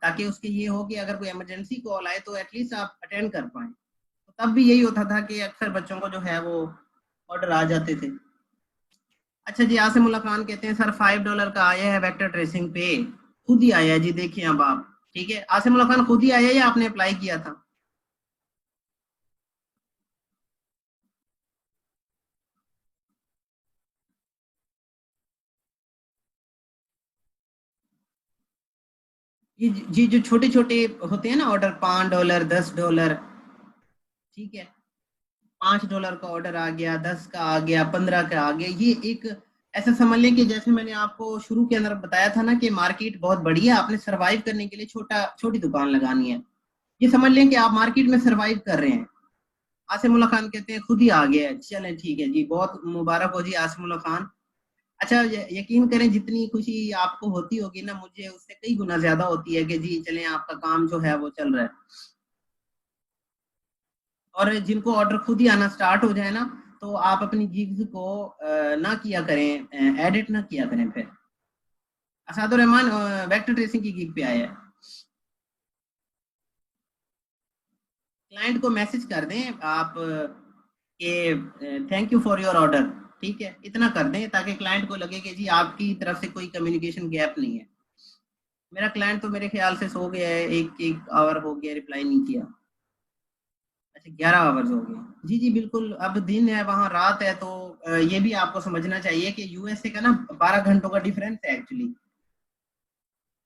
[SPEAKER 1] ताकि उसके ये हो कि अगर कोई इमरजेंसी कॉल आए तो एटलीस्ट आप अटेंड कर पाए। तो तब भी यही होता था कि अक्सर बच्चों को जो है वो ऑर्डर आ जाते थे। अच्छा जी, आसिमुल्लाह खान कहते हैं सर $5 का आया है वेक्टर ट्रेसिंग पे, खुद ही आया है जी, देखिए अब आप, ठीक है, आसिमुल्लाह खान खुद ही आया है या आपने अप्लाई किया था। ये जी जो छोटे छोटे होते हैं ना ऑर्डर, $5, $10, ठीक है, $5 का ऑर्डर आ गया, 10 का आ गया, 15 का आ गया, ये एक ऐसा समझ लें कि जैसे मैंने आपको शुरू के अंदर बताया था ना कि मार्केट बहुत बड़ी है, आपने सरवाइव करने के लिए छोटी दुकान लगानी है। ये समझ लें कि आप मार्केट में सरवाइव कर रहे हैं। आसिमुल्लाह खान कहते हैं खुद ही आ गया है, चलें ठीक है जी, बहुत मुबारक हो जी आसिमुल्लाह खान। अच्छा यकीन करें जितनी खुशी आपको होती होगी ना, मुझे उससे कई गुना ज्यादा होती है कि जी चलें आपका काम जो है वो चल रहा है। और जिनको ऑर्डर खुद ही आना स्टार्ट हो जाए ना, तो आप अपनी गिग्स को ना किया करें, एडिट ना किया करें। फिर असादुर रहमान वेक्टर ट्रेसिंग की गिग पे आया है, क्लाइंट को मैसेज कर दें आप कि thank you for your order, ठीक है, इतना कर दें ताकि क्लाइंट को लगे कि जी आपकी तरफ से कोई कम्युनिकेशन गैप नहीं है। मेरा क्लाइंट तो मेरे ख्याल से सो गया है, एक एक आवर हो गया रिप्लाई नहीं किया। अच्छा 11 आवर्स हो गए, जी जी बिल्कुल। अब दिन है वहाँ रात है, तो ये भी आपको समझना चाहिए कि यूएसए का ना 12 घंटों का डिफरेंस है एक्चुअली,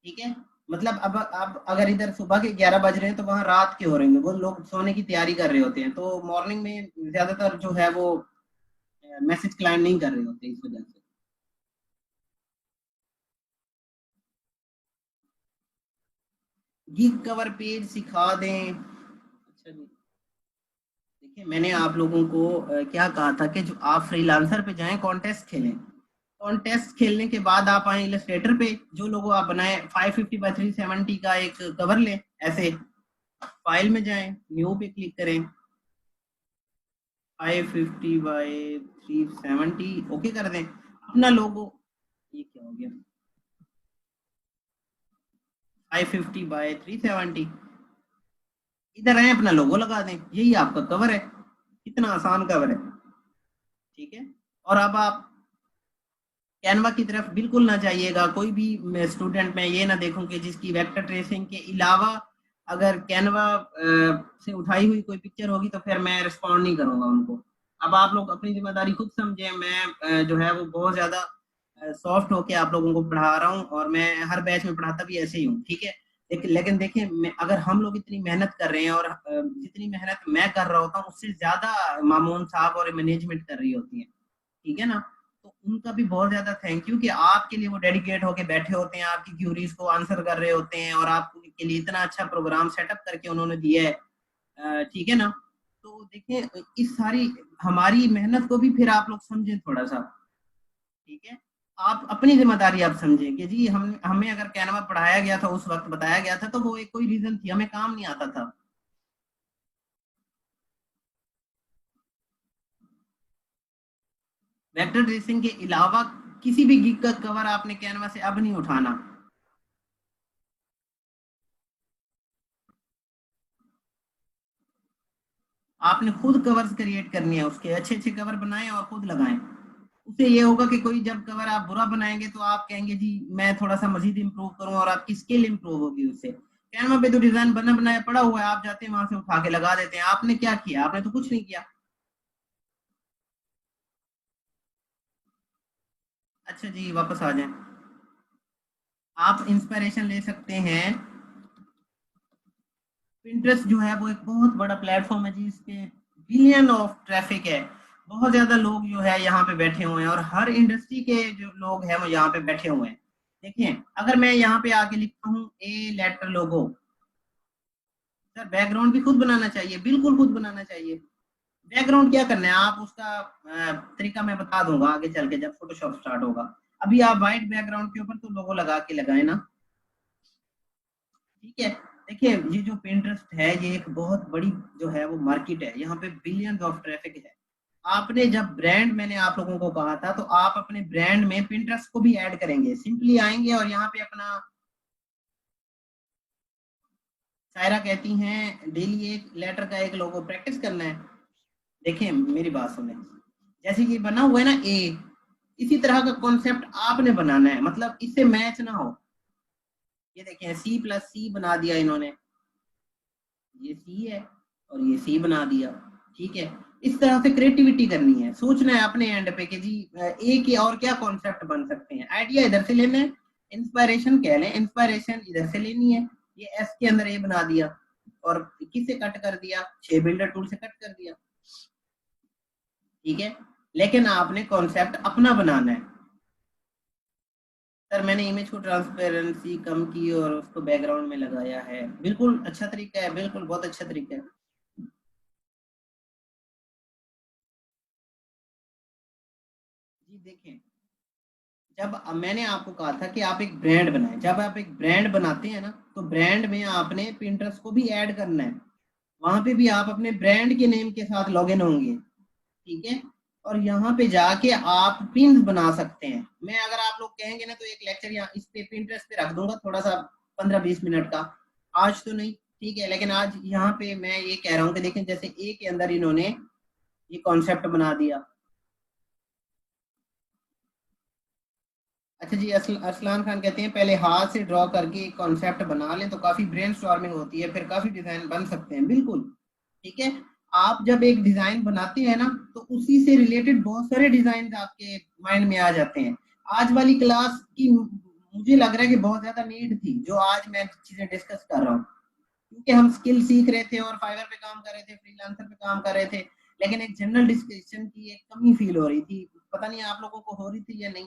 [SPEAKER 1] ठीक है। मतलब अब अगर इधर सुबह के 11 बज रहे हैं तो वहाँ रात के हो रहे हैं, वो लोग सोने की तैयारी कर रहे होते हैं, तो मॉर्निंग में ज्यादातर जो है वो मैसेज क्लाइंट नहीं कर रहे होते इस वजह से। गिग कवर पेज सिखा दें, अच्छा जी। देखिए मैंने आप लोगों को क्या कहा था कि जो आप फ्रीलांसर पे जाएं, कॉन्टेस्ट खेलें, कॉन्टेस्ट खेलने के बाद आप आए इलस्ट्रेटर पे, जो लोगो आप बनाए 550 बाय 370 का एक कवर लें, ऐसे फाइल में जाएं, न्यू पे क्लिक करें, 550 बाय 370 ओके कर दें अपना लोगो। ये क्या हो गया, 550 बाय 370, इधर आए अपना लोगो लगा दें, यही आपका कवर है। कितना आसान कवर है, ठीक है। और अब आप कैनवा की तरफ बिल्कुल ना जाइएगा, कोई भी स्टूडेंट मैं ये ना देखूं कि जिसकी वेक्टर ट्रेसिंग के अलावा अगर कैनवा से उठाई हुई कोई पिक्चर होगी तो फिर मैं रिस्पॉन्ड नहीं करूंगा उनको। अब आप लोग अपनी जिम्मेदारी खुद समझें, मैं जो है वो बहुत ज्यादा सॉफ्ट होके आप लोगों को पढ़ा रहा हूँ, और मैं हर बैच में पढ़ाता भी ऐसे ही हूँ, ठीक है। लेकिन देखिए अगर हम लोग इतनी मेहनत कर रहे हैं और जितनी मेहनत मैं कर रहा होता हूँ उससे ज्यादा मामून साहब और मैनेजमेंट कर रही होती है, ठीक है ना। तो उनका भी बहुत ज्यादा थैंक यू कि आपके लिए वो डेडिकेट होके बैठे होते हैं, आपकी क्यूरीज को आंसर कर रहे होते हैं, और आपके लिए इतना अच्छा प्रोग्राम सेटअप करके उन्होंने दिया है, ठीक है ना। तो देखिए इस सारी हमारी मेहनत को भी फिर आप लोग समझें थोड़ा सा, ठीक है। आप अपनी जिम्मेदारी आप समझें कि जी हम हमें अगर कैनवा पढ़ाया गया था, उस वक्त बताया गया था, तो वो एक कोई रीजन थी, हमें काम नहीं आता था। वेक्टर ट्रेसिंग के अलावा किसी भी गिग का कवर आपने कैनवा से अब नहीं उठाना। आपने खुद कवर्स क्रिएट करनी है, उसके अच्छे अच्छे कवर बनाएं और खुद लगाएं। उससे ये होगा कि कोई जब कवर आप बुरा बनाएंगे तो आप कहेंगे जी मैं थोड़ा सा मजीद इंप्रूव करूं, और आपकी स्किल इंप्रूव होगी उससे। कैनवा पे तो डिजाइन बना बनाया पड़ा हुआ है, आप जाते हैं वहां से उठा के लगा देते हैं। आपने क्या किया, आपने तो कुछ नहीं किया। अच्छा जी वापस आ जाएं। आप इंस्पिरेशन ले सकते हैं। पिंटरेस्ट जो है वो एक बहुत बड़ा प्लेटफॉर्म है जी, इस पे बिलियन ऑफ ट्रैफिक है, बहुत ज्यादा लोग जो है यहाँ पे बैठे हुए हैं, और हर इंडस्ट्री के जो लोग हैं वो यहाँ पे बैठे हुए हैं। देखिए अगर मैं यहाँ पे आके लिखता हूँ A letter logo, sir background भी खुद बनाना चाहिए, बिल्कुल खुद बनाना चाहिए। बैकग्राउंड क्या करना है, आप उसका तरीका मैं बता दूंगा आगे चल के जब फोटोशॉप स्टार्ट होगा। अभी आप व्हाइट बैकग्राउंड के ऊपर तो लोगो लगा के लगाए ना, ठीक है। देखिए ये जो पिंटरेस्ट है ये एक बहुत बड़ी जो है वो मार्केट है, यहाँ पे बिलियंस ऑफ ट्रैफिक है। आपने जब ब्रांड, मैंने आप लोगों को कहा था, तो आप अपने ब्रांड में पिंटरेस्ट को भी ऐड करेंगे, सिंपली आएंगे और यहाँ पे अपना, सायरा कहती हैं डेली एक लेटर का एक लोगो प्रैक्टिस करना है। देखिए मेरी बात सुने, जैसे कि बना हुआ है ना ए, इसी तरह का कॉन्सेप्ट आपने बनाना है, मतलब इससे मैच ना हो। ये देखें सी प्लस सी बना दिया इन्होंने, ये सी है और ये सी बना दिया, ठीक है। इस तरह से क्रिएटिविटी करनी है, सोचना है अपने एंड पे कि जी ए के और क्या कॉन्सेप्ट बन सकते हैं। आइडिया इधर से लेना है, इंस्पायरेशन कह लें, इंस्पायरेशन इधर से लेनी है। ये एस के अंदर ए बना दिया और किससे कट कर दिया, 6 बिल्डर टूल से कट कर दिया, ठीक है। लेकिन आपने कॉन्सेप्ट अपना बनाना है। सर मैंने इमेज को ट्रांसपेरेंसी कम की और उसको बैकग्राउंड में लगाया है, बिल्कुल अच्छा तरीका है, बिल्कुल बहुत अच्छा तरीका है जी। देखें जब मैंने आपको कहा था कि आप एक ब्रांड बनाएं, जब आप एक ब्रांड बनाते हैं ना तो ब्रांड में आपने पिंटरेस्ट को भी ऐड करना है, वहां पे भी आप अपने ब्रांड के नेम के साथ लॉगिन होंगे, ठीक है। और यहाँ पे जाके आप पिन बना सकते हैं। मैं अगर आप लोग कहेंगे ना तो एक लेक्चर यहाँ इस पे पिंटरेस्ट पे रख दूंगा, थोड़ा सा 15-20 मिनट का, आज तो नहीं, ठीक है, लेकिन आज यहाँ पे मैं ये कह रहा हूँ कि देखें जैसे ए के अंदर इन्होंने ये कॉन्सेप्ट बना दिया। अच्छा जी, अरसलान खान कहते हैं पहले हाथ से ड्रॉ करके एक कॉन्सेप्ट बना लें तो काफी ब्रेनस्टॉर्मिंग होती है, फिर काफी डिजाइन बन सकते हैं। बिल्कुल ठीक है। आप जब एक डिजाइन बनाते हैं ना तो उसी से रिलेटेड बहुत सारे डिजाइन आपके माइंड में आ जाते हैं। आज वाली क्लास की मुझे लग रहा है कि बहुत ज्यादा नीड थी, जो आज मैं चीजें डिस्कस कर रहा हूँ, क्योंकि हम स्किल सीख रहे थे और फाइवर पे काम कर रहे थे, फ्रीलांसर पे काम कर रहे थे, लेकिन एक जनरल डिस्कशन की एक कमी फील हो रही थी। पता नहीं आप लोगों को हो रही थी या नहीं।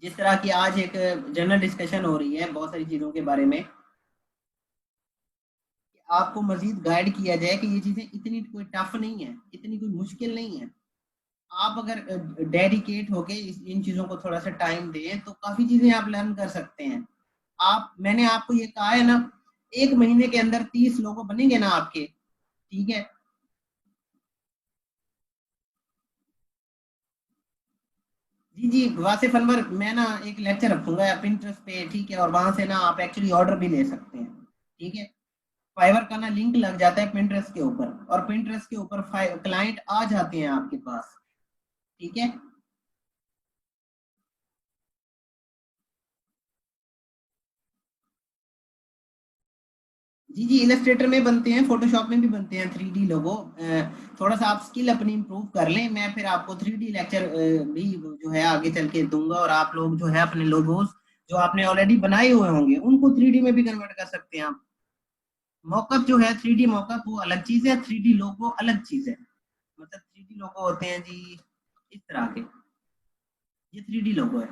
[SPEAKER 1] जिस तरह की आज एक जनरल डिस्कशन हो रही है बहुत सारी चीजों के बारे में, कि आपको मजीद गाइड किया जाए कि ये चीजें इतनी कोई टफ नहीं है, इतनी कोई मुश्किल नहीं है। आप अगर डेडिकेट होके इन चीजों को थोड़ा सा टाइम दें तो काफी चीजें आप लर्न कर सकते हैं। आप, मैंने आपको ये कहा है ना, एक महीने के अंदर 30 लोगों बनेंगे ना आपके, ठीक है। जी जी, वासिफ अनवर, मैं ना एक लेक्चर रखूंगा पिंटरेस्ट पे, ठीक है, और वहां से ना आप एक्चुअली ऑर्डर भी ले सकते हैं, ठीक है। फाइवर का ना लिंक लग जाता है पिंटरेस्ट के ऊपर, और पिंटरेस्ट के ऊपर क्लाइंट आ जाते हैं आपके पास, ठीक है। जी जी, इलस्ट्रेटर में बनते हैं, फोटोशॉप में भी बनते हैं 3D लोगो। थोड़ा सा आप स्किल अपनी इंप्रूव कर लें, मैं फिर आपको 3D लेक्चर भी जो है आगे चल के दूंगा, और आप लोग जो है अपने लोगोस जो आपने ऑलरेडी बनाए हुए होंगे उनको 3D में भी कन्वर्ट कर सकते हैं आप। मॉकअप जो है, 3D मॉकअप वो अलग चीज है, 3D लोगो अलग चीज है। मतलब 3D लोगो होते हैं जी इस तरह के, ये 3D लोगो है,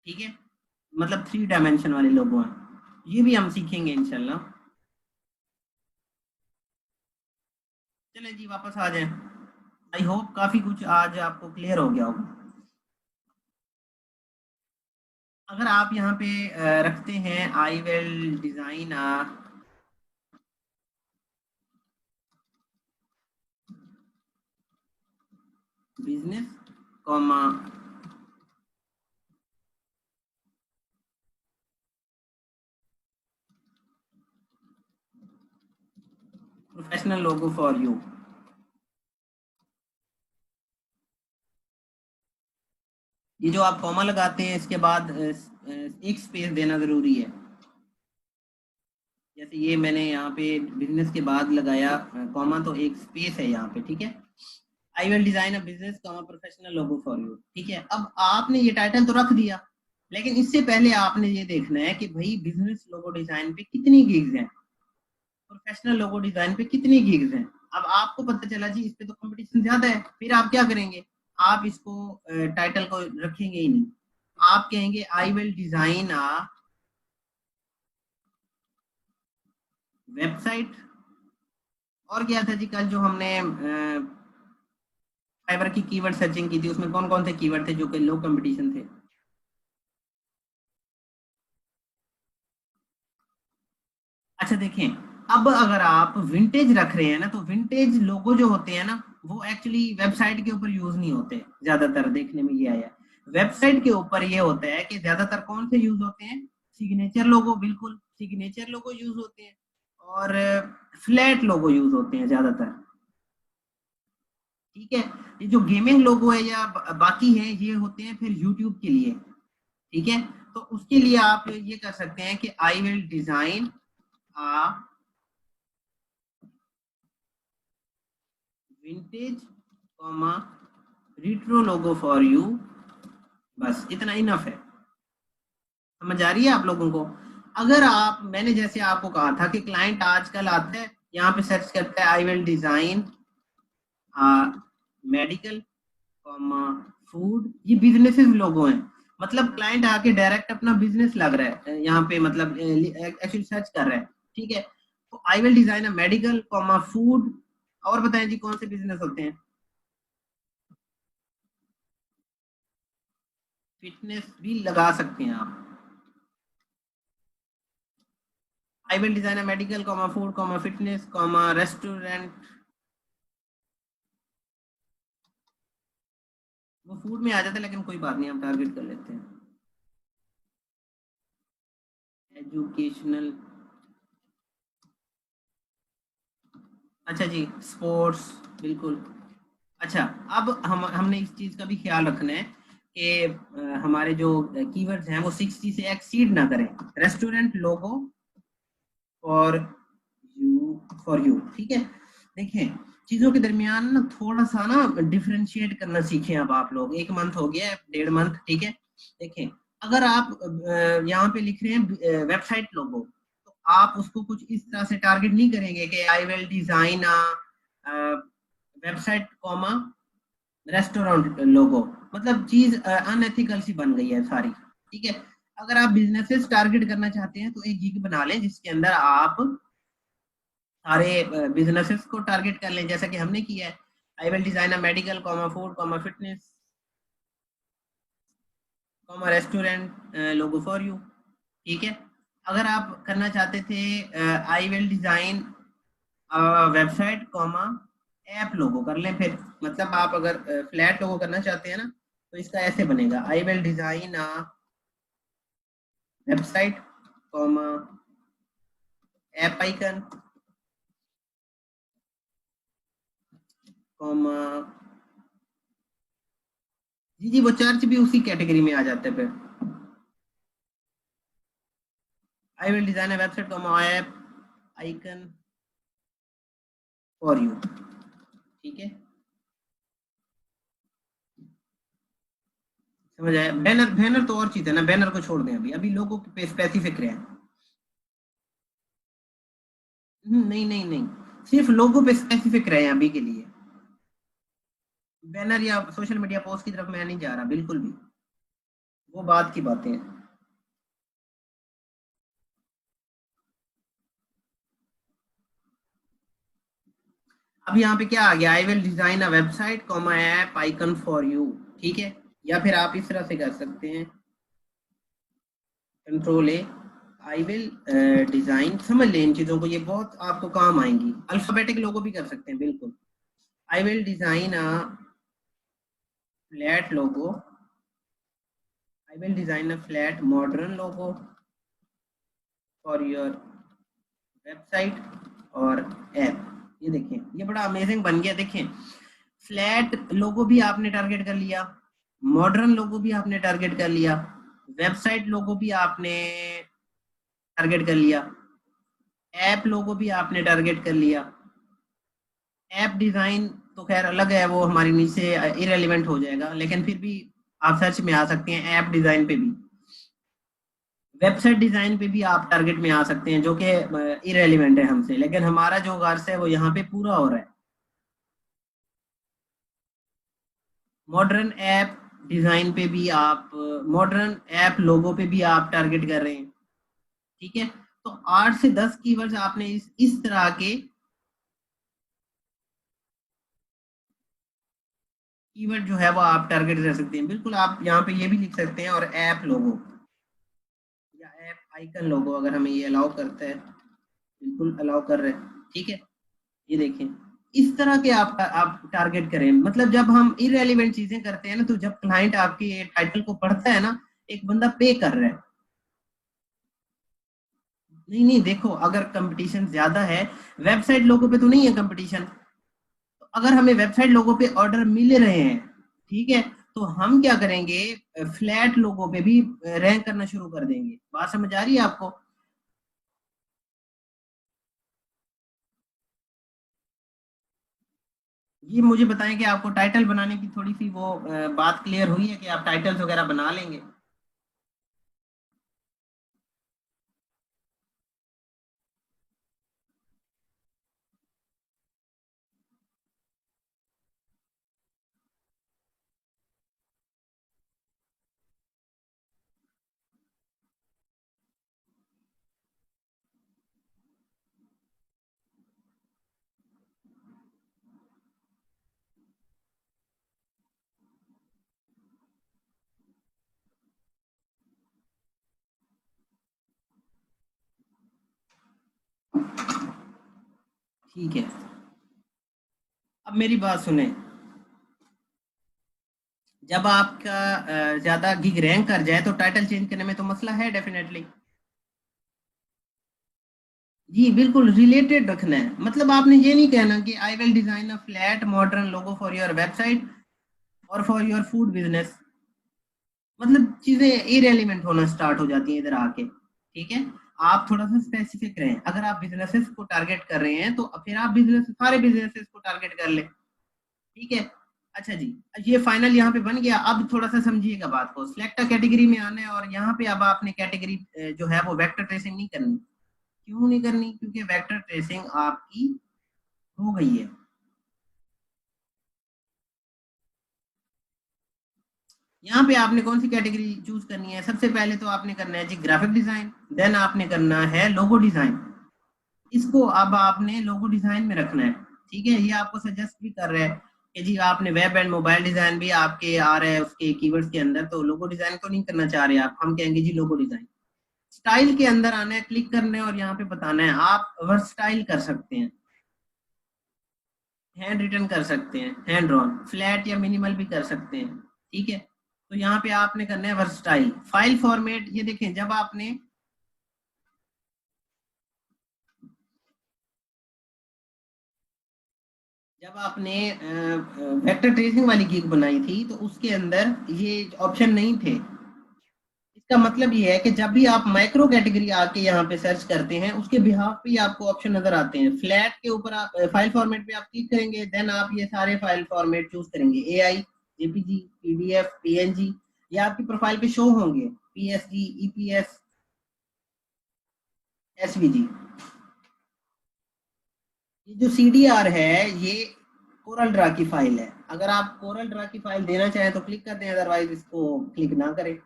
[SPEAKER 1] ठीक है, मतलब 3 डायमेंशन वाले लोगो हैं। ये भी हम सीखेंगे इंशाल्लाह। चलें जी, वापस आ जाएं। आई होप काफी कुछ आज आपको क्लियर हो गया होगा। अगर आप यहाँ पे रखते हैं आई will design business comma professional logo for you, ये जो आप कॉमा लगाते हैं इसके बाद एक स्पेस देना जरूरी है। जैसे ये मैंने यहाँ पे बिजनेस के बाद लगाया कॉमा, तो एक स्पेस है यहाँ पे, ठीक है। I will design a business comma professional logo for you, ठीक है। अब आपने ये टाइटल तो रख दिया, लेकिन इससे पहले आपने ये देखना है कि भाई बिजनेस लोगो डिजाइन पे कितनी गिग्स हैं, प्रोफेशनल लोगो डिजाइन पे कितनी गिग्स हैं। अब आपको पता चला जी इस पे तो कंपटीशन ज्यादा है, फिर आप क्या करेंगे, आप इसको टाइटल को रखेंगे ही नहीं, आप कहेंगे आई विल डिजाइन अ वेबसाइट। और क्या था जी कल जो हमने फाइवर की कीवर्ड सर्चिंग की थी, उसमें कौन कौन से कीवर्ड थे जो कि लो कंपटीशन थे। अच्छा देखें, अब अगर आप विंटेज रख रहे हैं ना तो विंटेज लोगो जो होते हैं ना वो एक्चुअली वेबसाइट के ऊपर यूज नहीं होते, ज्यादातर देखने में ये आया। वेबसाइट के ऊपर ये होता है कि ज्यादातर कौन से यूज होते हैं, सिग्नेचर लोगो, बिल्कुल सिग्नेचर लोगो यूज होते हैं, और फ्लैट लोगो यूज होते हैं ज्यादातर, ठीक है। ये जो गेमिंग लोगो है या बाकी है ये होते हैं फिर यूट्यूब के लिए, ठीक है। तो उसके लिए आप ये कर सकते हैं कि I will design a vintage comma retro logo for you, बस इतना इनफ है। समझ आ रही है आप लोगों को। अगर आप, मैंने जैसे आपको कहा था कि क्लाइंट आजकल आता है यहाँ पे सर्च करता है I will design medical comma food, ये बिजनेसेस लोगो हैं, मतलब क्लाइंट आके डायरेक्ट अपना बिजनेस लग रहा है यहाँ पे, मतलब एक्चुअली सर्च कर रहा है, ठीक है। तो आई will design a medical comma food, और बताएं जी कौन से बिजनेस होते हैं। फिटनेस भी लगा सकते हैं आप, आई will design a medical comma food comma fitness comma restaurant वो फूड में आ जाता है, लेकिन कोई बात नहीं, हम टारगेट कर लेते हैं। एजुकेशनल, अच्छा जी, स्पोर्ट्स, बिल्कुल। अच्छा, अब हमने इस चीज का भी ख्याल रखना है कि हमारे जो कीवर्ड्स हैं वो 60 से एक्सीड ना करें। रेस्टोरेंट लोगो फॉर यू, ठीक है। देखें, चीजों के दरमियान ना थोड़ा सा ना डिफरेंशिएट करना सीखें। अब आप लोग 1 मंथ हो गया है, 1.5 मंथ, ठीक है। देखें, अगर आप यहाँ पे लिख रहे हैं वेबसाइट लोगो, तो आप उसको कुछ इस तरह से टारगेट नहीं करेंगे कि I will design website comma restaurant logo. मतलब चीज अनएथिकल सी बन गई है सारी, ठीक है। अगर आप बिजनेसेस टारगेट करना चाहते हैं तो एक गिग बना लें जिसके अंदर आप सारे बिजनेसेस को टारगेट कर लें, जैसा कि हमने किया है। I will design a medical comma food comma fitness comma restaurant logo for you, ठीक है। अगर आप करना चाहते थे I will design website comma app logo, कर लें फिर। मतलब आप अगर फ्लैट लोगो करना चाहते हैं ना, तो इसका ऐसे बनेगा, I will design a website comma app icon comma, जी जी, वो चर्च भी उसी कैटेगरी में आ जाते हैं फिर। आई will design a website comma app icon for you, ठीक है। समझ आया? बैनर, बैनर तो और चीज है ना, बैनर को छोड़ दें, अभी अभी लोगों पे स्पेसिफिक रहे हैं। नहीं नहीं नहीं, सिर्फ लोगों पे स्पेसिफिक रहे हैं अभी के लिए। बैनर या सोशल मीडिया पोस्ट की तरफ मैं नहीं जा रहा बिल्कुल भी, वो बात की बातें हैं। अब यहाँ पे क्या आ गया, आई will design a website comma app icon for you, ठीक है। या फिर आप इस तरह से कर सकते हैं, control A, I will design, समझ लें इन चीजों को, ये बहुत आपको काम आएंगी। अल्फाबेटिक लोगो भी कर सकते हैं, बिल्कुल। आई will design a flat logo, I will design a flat modern logo for your website और ऐप। ये देखें, ये बड़ा अमेजिंग बन गया। देखें, फ्लैट लोगो भी आपने टारगेट कर लिया, मॉडर्न लोगो भी आपने टारगेट कर लिया, वेबसाइट लोगो भी आपने टारगेट कर लिया, ऐप लोगो भी आपने टारगेट कर लिया। ऐप डिजाइन तो खैर अलग है, वो हमारी नीचे इरेलीवेंट हो जाएगा, लेकिन फिर भी आप सर्च में आ सकते हैं ऐप डिजाइन पे भी। वेबसाइट डिजाइन पे भी आप टारगेट में आ सकते हैं, जो कि इरेलीवेंट है हमसे, लेकिन हमारा जो गर्स है वो यहाँ पे पूरा हो रहा है। मॉडर्न ऐप डिजाइन पे भी आप, मॉडर्न ऐप लोगो पे भी आप टारगेट कर रहे हैं, ठीक है। तो 8 से 10 कीवर्ड्स आपने इस तरह के कीवर्ड जो है वो आप टारगेट कर सकते हैं। बिल्कुल, आप यहाँ पे ये भी लिख सकते हैं, और ऐप लोगो या ऐप आइकन लोगो अगर हमें ये अलाउ करता है, बिल्कुल अलाउ कर रहे हैं, ठीक है। ये देखें, इस तरह के आप टारगेट करें। मतलब जब हम इरेलीवेंट चीजें करते हैं ना, तो जब क्लाइंट आपके टाइटल को पढ़ता है ना, एक बंदा पे कर रहा है। नहीं नहीं, देखो, अगर कंपटीशन ज्यादा है, वेबसाइट लोगों पे तो नहीं है कंपटीशन, तो अगर हमें वेबसाइट लोगों पे ऑर्डर मिल रहे हैं, ठीक है, तो हम क्या करेंगे, फ्लैट लोगों पे भी रैंक करना शुरू कर देंगे। बात समझ आ रही है आपको? ये मुझे बताएं कि आपको टाइटल बनाने की थोड़ी सी वो बात क्लियर हुई है कि आप टाइटल्स वगैरह बना लेंगे? ठीक है, अब मेरी बात सुने। जब आपका ज्यादा गिग रैंक कर जाए तो टाइटल चेंज करने में तो मसला है डेफिनेटली। जी बिल्कुल रिलेटेड रखना है, मतलब आपने ये नहीं कहना कि I will design a flat modern logo for your website और फॉर योर फूड बिजनेस। मतलब चीजें इरेलीवेंट होना स्टार्ट हो जाती हैं इधर आके। ठीक है, आप थोड़ा सा स्पेसिफिक रहें। अगर आप बिजनेसेस को टारगेट कर रहे हैं तो फिर आप बिजनेस सारे बिजनेसेस को टारगेट कर ले। ठीक है। अच्छा जी, ये फाइनल यहाँ पे बन गया। अब थोड़ा सा समझिएगा बात को, सिलेक्ट कैटेगरी में आना है और यहाँ पे अब आपने कैटेगरी जो है वो वेक्टर ट्रेसिंग नहीं करनी। क्यों नहीं करनी? क्योंकि वेक्टर ट्रेसिंग आपकी हो गई है। यहाँ पे आपने कौन सी कैटेगरी चूज करनी है? सबसे पहले तो आपने करना है जी ग्राफिक डिजाइन, देन आपने करना है लोगो डिजाइन। इसको अब आपने लोगो डिजाइन में रखना है। ठीक है, ये आपको सजेस्ट भी कर रहे हैं कि जी आपने वेब एंड मोबाइल डिजाइन भी आपके आ रहे हैं उसके कीवर्ड्स के अंदर, तो लोगो डिजाइन तो नहीं करना चाह रहे आप, हम कहेंगे जी लोगो डिजाइन। स्टाइल के अंदर आना है, क्लिक करना है और यहाँ पे बताना है आप वर्सटाइल कर सकते हैं, हैंड रिटन कर सकते हैं, हैंड ड्रॉन, फ्लैट या मिनिमल भी कर सकते हैं। ठीक है, तो यहाँ पे आपने करना है वर्सटाइल। फाइल फॉर्मेट, ये देखें जब आपने वेक्टर ट्रेसिंग वाली गिग बनाई थी तो उसके अंदर ये ऑप्शन नहीं थे। इसका मतलब ये है कि जब भी आप माइक्रो कैटेगरी आके यहाँ पे सर्च करते हैं उसके बिहाफ पे आपको ऑप्शन नजर आते हैं। फ्लैट के ऊपर आप फाइल फॉर्मेट पे आप क्लिक करेंगे, देन आप ये सारे फाइल फॉर्मेट चूज करेंगे, एआई, जेपीजी, पीडीएफ, पीएनजी, ये आपकी प्रोफाइल पे शो होंगे, पीएसडी, ईपीएस, एसवीजी। ये जो सीडीआर है ये कोरल ड्रा की फाइल है। अगर आप कोरल ड्रा की फाइल देना चाहें तो क्लिक कर दें, अदरवाइज इसको क्लिक ना करें।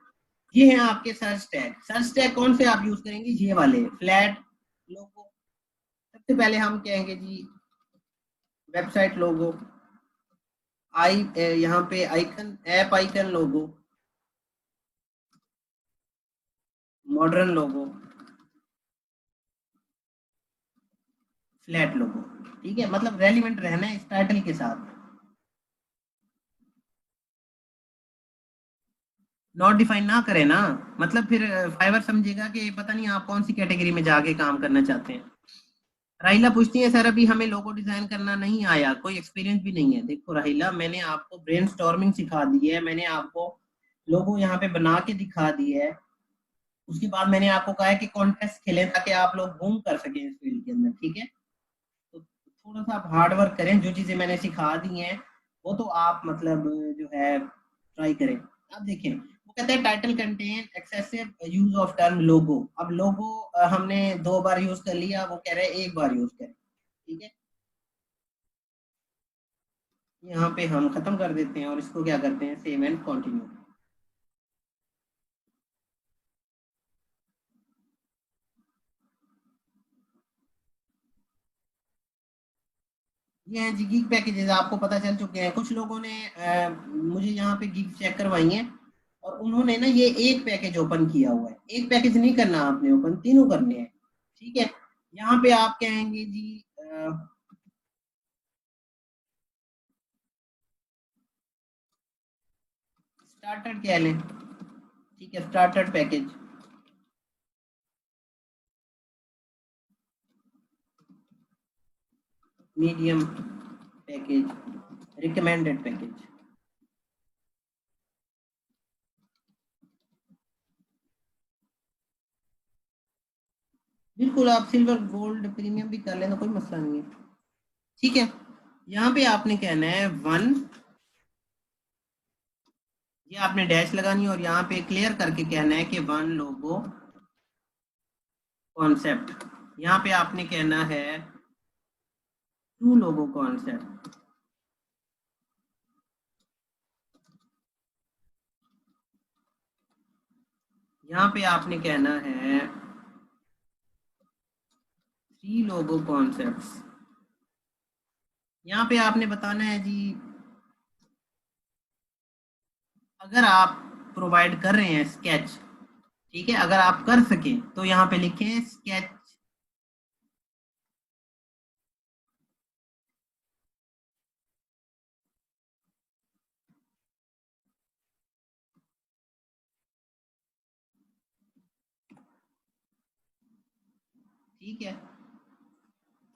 [SPEAKER 1] ये हैं आपके सर्च टैग। सर्च टैग कौन से आप यूज करेंगे? ये वाले फ्लैट लोगो। सबसे पहले हम कहेंगे जी वेबसाइट लोगो, यहाँ पे आइकन, ऐप आइकन लोगो, मॉडर्न लोगो, फ्लैट लोगो। ठीक है, मतलब रेलिवेंट रहना है इस टाइटल के साथ। नॉट डिफाइन ना करें ना, मतलब फिर फाइवर समझेगा कि पता नहीं आप कौन सी कैटेगरी में जाके काम करना चाहते हैं। राहिला पूछती है सर अभी हमें लोगो डिजाइन करना नहीं आया, कोई एक्सपीरियंस भी नहीं है। देखो राहिला, मैंने आपको ब्रेनस्टॉर्मिंग सिखा दी है, मैंने आपको लोगो यहाँ पे बना के दिखा दी है। उसके बाद मैंने आपको कहा है कि कॉन्टेस्ट खेलें ताकि आप लोग घूम कर सकें इस फील्ड के अंदर। ठीक है, तो थोड़ा सा आप हार्ड वर्क करें, जो चीजें मैंने सिखा दी हैं वो तो आप मतलब जो है ट्राई करें। अब देखें, वो कहते हैं title contain excessive use of term logo. अब लोगो हमने 2 बार यूज कर लिया, वो कह रहे हैं 1 बार यूज करें। ठीक है, यहाँ पे हम खत्म कर देते हैं और इसको क्या करते हैं, सेव एंड कंटिन्यू। ये हैं जी गीक पैकेजेस, आपको पता चल चुके हैं। कुछ लोगों ने मुझे यहाँ पे गीक चेक करवाई हैं और उन्होंने ना ये एक पैकेज ओपन किया हुआ है। एक पैकेज नहीं करना आपने ओपन, तीनों करने हैं। ठीक है, यहाँ पे आप कहेंगे जी स्टार्टर कह लें। ठीक है, starter package, medium package, recommended package. बिल्कुल, आप सिल्वर गोल्ड प्रीमियम भी कर लें तो कोई मसला नहीं है। ठीक है, यहाँ पे आपने कहना है 1, ये आपने डैश लगानी है और यहाँ पे क्लियर करके कहना है कि 1 लोगो कॉन्सेप्ट। यहाँ पे आपने कहना है 2 लोगो कॉन्सेप्ट। यहाँ पे आपने कहना है 3 लोगो कॉन्सेप्ट। यहाँ पे आपने बताना है जी, अगर आप प्रोवाइड कर रहे हैं स्केच, ठीक है, अगर आप कर सके तो यहाँ पे लिखें स्केच। ठीक है,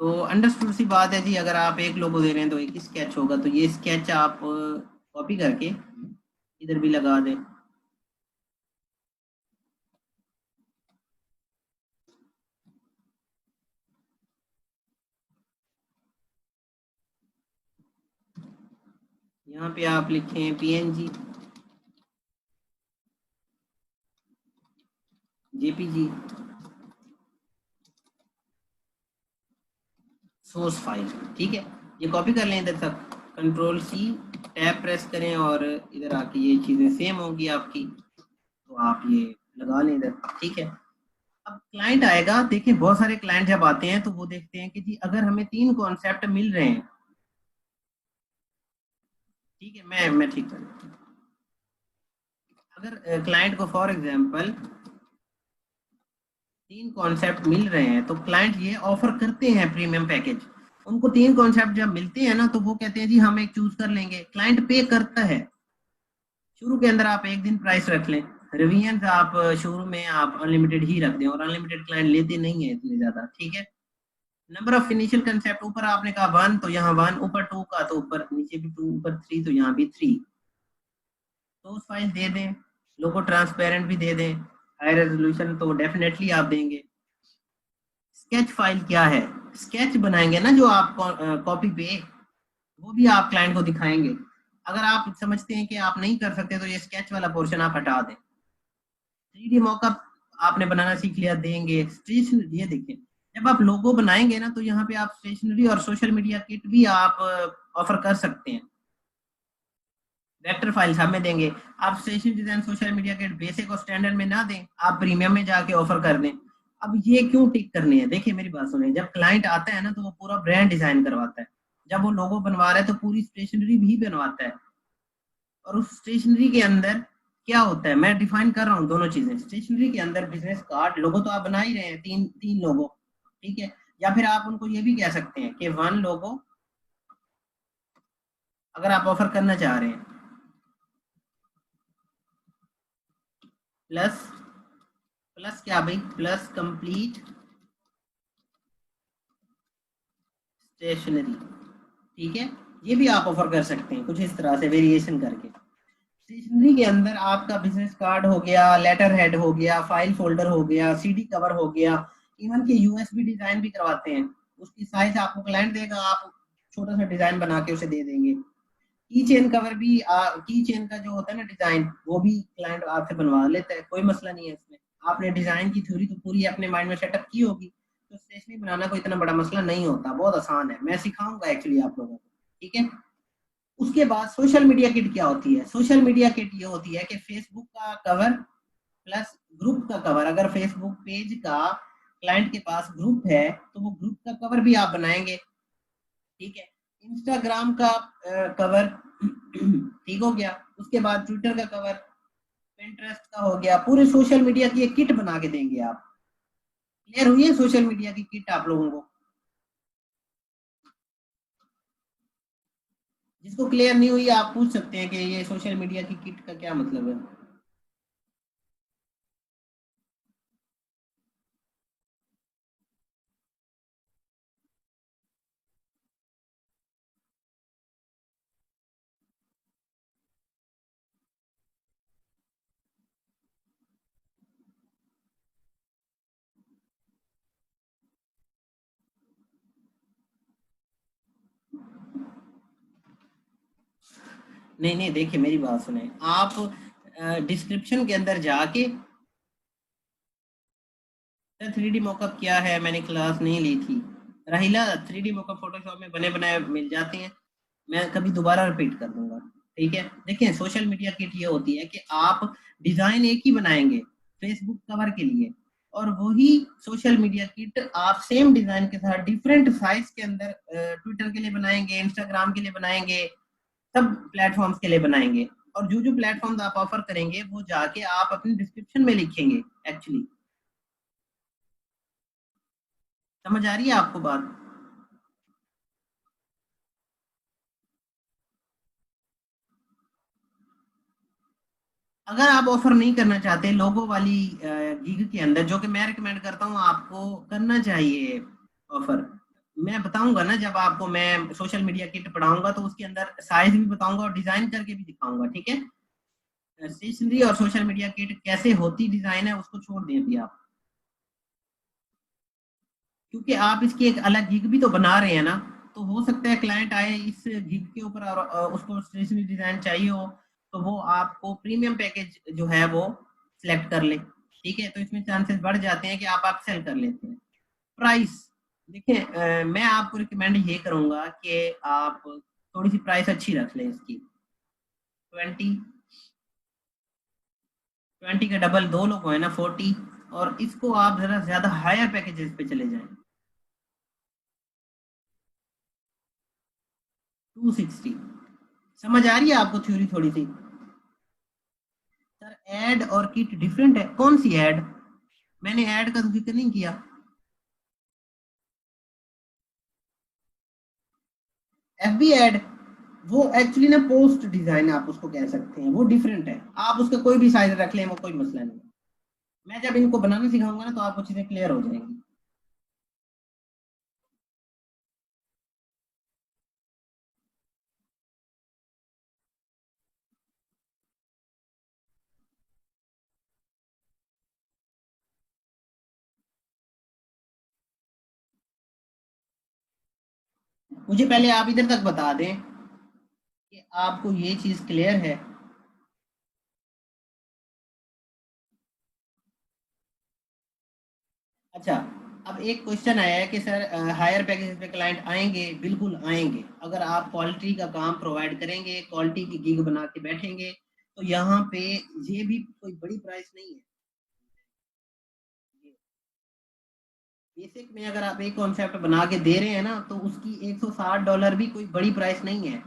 [SPEAKER 1] तो अंडरस्टूड सी बात है जी। अगर आप एक लोगो दे रहे हैं तो एक ही स्केच होगा, तो ये स्केच आप कॉपी करके इधर भी लगा दें। यहाँ पे आप लिखें PNG, JPG, सोर्स फाइल। ठीक है, ये कॉपी कर लें इधर तक, Ctrl+C, टैब प्रेस करें और इधर आके ये चीज़ें सेम होंगी आपकी, तो आप ये लगा लें इधर। ठीक है, अब क्लाइंट आएगा। देखिए बहुत सारे क्लाइंट जब आते हैं तो वो देखते हैं कि जी अगर हमें 3 कॉन्सेप्ट मिल रहे हैं। ठीक है, मैं ठीक कर, अगर क्लाइंट को फॉर एग्जांपल 3 कॉन्सेप्ट मिल रहे हैं तो क्लाइंट ये ऑफर करते हैं प्रीमियम पैकेज। उनको 3 कॉन्सेप्ट जब मिलते हैं ना तो वो कहते हैं जी हम एक चूज कर लेंगे, क्लाइंट पे करता है। शुरू के अंदर आप एक दिन प्राइस रख लें, रिवीजन आप शुरू में आप अनलिमिटेड ही रख दें, और अनलिमिटेड क्लाइंट लेते नहीं है इतने ज्यादा। ठीक है, नंबर ऑफ इनिशियल कंसेप्ट, ऊपर आपने कहा 1 तो यहाँ 1, ऊपर 2 का तो ऊपर, नीचे भी 2, ऊपर 3 तो यहाँ भी 3। तो उस फाइल दे दें, लोगो ट्रांसपेरेंट भी दे दें, हाई रेजोल्यूशन तो डेफिनेटली आप देंगे। स्केच फाइल क्या है, स्केच बनाएंगे ना जो आप कॉपी पे, वो भी आप क्लाइंट को दिखाएंगे। अगर आप समझते हैं कि आप नहीं कर सकते तो ये स्केच वाला पोर्शन आप हटा दें। 3D मॉकअप आपने बनाना सीख लिया, देंगे। स्टेशनरी, ये देखिए जब आप लोगो बनाएंगे ना तो यहाँ पे आप स्टेशनरी और सोशल मीडिया किट भी आप ऑफर कर सकते हैं। वेक्टर फाइल्स हमें देंगे। आप stationery design social media kit basic और स्टैंडर्ड में ना दें, आप प्रीमियम में जाके ऑफर कर दें। अब ये क्यों टिक करनी है, देखिए मेरी बात सुने, जब क्लाइंट आता है ना तो वो पूरा ब्रांड डिजाइन करवाता है। जब वो लोगो बनवा रहा है तो पूरी स्टेशनरी भी बनवाता है। और उस स्टेशनरी के अंदर क्या होता है, मैं डिफाइन कर रहा हूँ दोनों चीजें। स्टेशनरी के अंदर बिजनेस कार्ड, लोगो तो आप बना ही रहे हैं, तीन तीन लोगो। ठीक है, या फिर आप उनको ये भी कह सकते हैं कि 1 लोगो अगर आप ऑफर करना चाह रहे हैं, प्लस, प्लस क्या भाई, प्लस कंप्लीट स्टेशनरी। ठीक है, ये भी आप ऑफर कर सकते हैं कुछ इस तरह से वेरिएशन करके। स्टेशनरी के अंदर आपका बिजनेस कार्ड हो गया, लेटर हेड हो गया, फाइल फोल्डर हो गया, CD कवर हो गया, इवन के USB डिजाइन भी करवाते हैं। उसकी साइज आपको क्लाइंट देगा, आप छोटा सा डिजाइन बना के उसे दे देंगे। की चेन कवर भी, की चेन का जो होता है ना डिजाइन, वो भी क्लाइंट आपसे बनवा लेता है, कोई मसला नहीं है इसमें। आपने डिजाइन की थ्योरी तो पूरी अपने माइंड में सेटअप की होगी, तो स्टेशनरी बनाना कोई इतना बड़ा मसला नहीं होता, बहुत आसान है। मैं सिखाऊंगा एक्चुअली आप लोगों को। ठीक है, उसके बाद सोशल मीडिया किट क्या होती है। सोशल मीडिया किट ये होती है कि फेसबुक का कवर प्लस ग्रुप का कवर। अगर फेसबुक पेज का क्लाइंट के पास ग्रुप है तो वो ग्रुप का कवर भी आप बनाएंगे। ठीक है, इंस्टाग्राम का कवर ठीक हो गया। उसके बाद ट्विटर का कवर, पिंटरेस्ट का हो गया। पूरे सोशल मीडिया की एक किट बना के देंगे आप। क्लियर हुई है सोशल मीडिया की किट आप लोगों को? जिसको क्लियर नहीं हुई आप पूछ सकते हैं कि ये सोशल मीडिया की किट का क्या मतलब है। नहीं नहीं, देखिए मेरी बात सुने आप, डिस्क्रिप्शन के अंदर जाके, सर 3D मॉकअप क्या है, मैंने क्लास नहीं ली थी। राहिला, 3D मॉकअप फोटोशॉप में बने बनाए मिल जाते हैं, मैं कभी दोबारा रिपीट कर दूंगा। ठीक है, देखिए सोशल मीडिया किट ये होती है कि आप डिजाइन एक ही बनाएंगे फेसबुक कवर के लिए, और वही सोशल मीडिया किट आप सेम डिजाइन के साथ डिफरेंट साइज के अंदर ट्विटर के लिए बनाएंगे, इंस्टाग्राम के लिए बनाएंगे, सब प्लेटफॉर्म्स के लिए बनाएंगे। और जो जो प्लेटफॉर्म आप ऑफर करेंगे वो जाके आप अपनी डिस्क्रिप्शन में लिखेंगे एक्चुअली। समझ आ रही है आपको बात? अगर आप ऑफर नहीं करना चाहते लोगो वाली गिग के अंदर, जो कि मैं रिकमेंड करता हूँ आपको करना चाहिए ऑफर, मैं बताऊंगा ना जब आपको मैं सोशल मीडिया किट पढ़ाऊंगा तो उसके अंदर साइज भी बताऊंगा और डिजाइन करके भी दिखाऊंगा, ठीक है। स्टेशनरी और सोशल मीडिया किट कैसे होती डिजाइन है उसको छोड़ दें अभी आप, क्योंकि आप इसकी एक अलग गिग भी तो बना रहे हैं ना। तो हो सकता है क्लाइंट आए इस गिग के ऊपर और उसको स्टेशनरी डिजाइन चाहिए हो, तो वो आपको प्रीमियम पैकेज जो है वो सिलेक्ट कर ले, ठीक है। तो इसमें चांसेस बढ़ जाते हैं कि आप सेल कर लेते हैं। प्राइस, देखिए मैं आपको रिकमेंड ये करूंगा कि आप थोड़ी सी प्राइस अच्छी रख लें इसकी। 20, 20 का डबल दो लोग हैं ना, 40। और इसको आप जरा ज्यादा हायर पैकेजेस पे चले जाएं, 260। समझ आ रही है आपको थ्योरी थोड़ी सी? सर ऐड और किट डिफरेंट है। कौन सी ऐड? मैंने ऐड का जिक्र नहीं किया। एफबी ऐड वो एक्चुअली ना पोस्ट डिजाइन आप उसको कह सकते हैं, वो डिफरेंट है। आप उसका कोई भी साइज रख लें वो कोई मसला नहीं। मैं जब इनको बनाना सिखाऊंगा ना तो आपको चीजें क्लियर हो जाएंगी। मुझे पहले आप इधर तक बता दें कि आपको ये चीज क्लियर है। अच्छा, अब एक क्वेश्चन आया है कि सर हायर पैकेज पे क्लाइंट आएंगे? बिल्कुल आएंगे, अगर आप क्वालिटी का काम प्रोवाइड करेंगे, क्वालिटी की गिग बना के बैठेंगे, तो यहाँ पे ये भी कोई बड़ी प्राइस नहीं है। बेसिक में अगर आप एक कॉन्सेप्ट बना के दे रहे हैं ना तो उसकी $160 भी कोई बड़ी प्राइस नहीं है।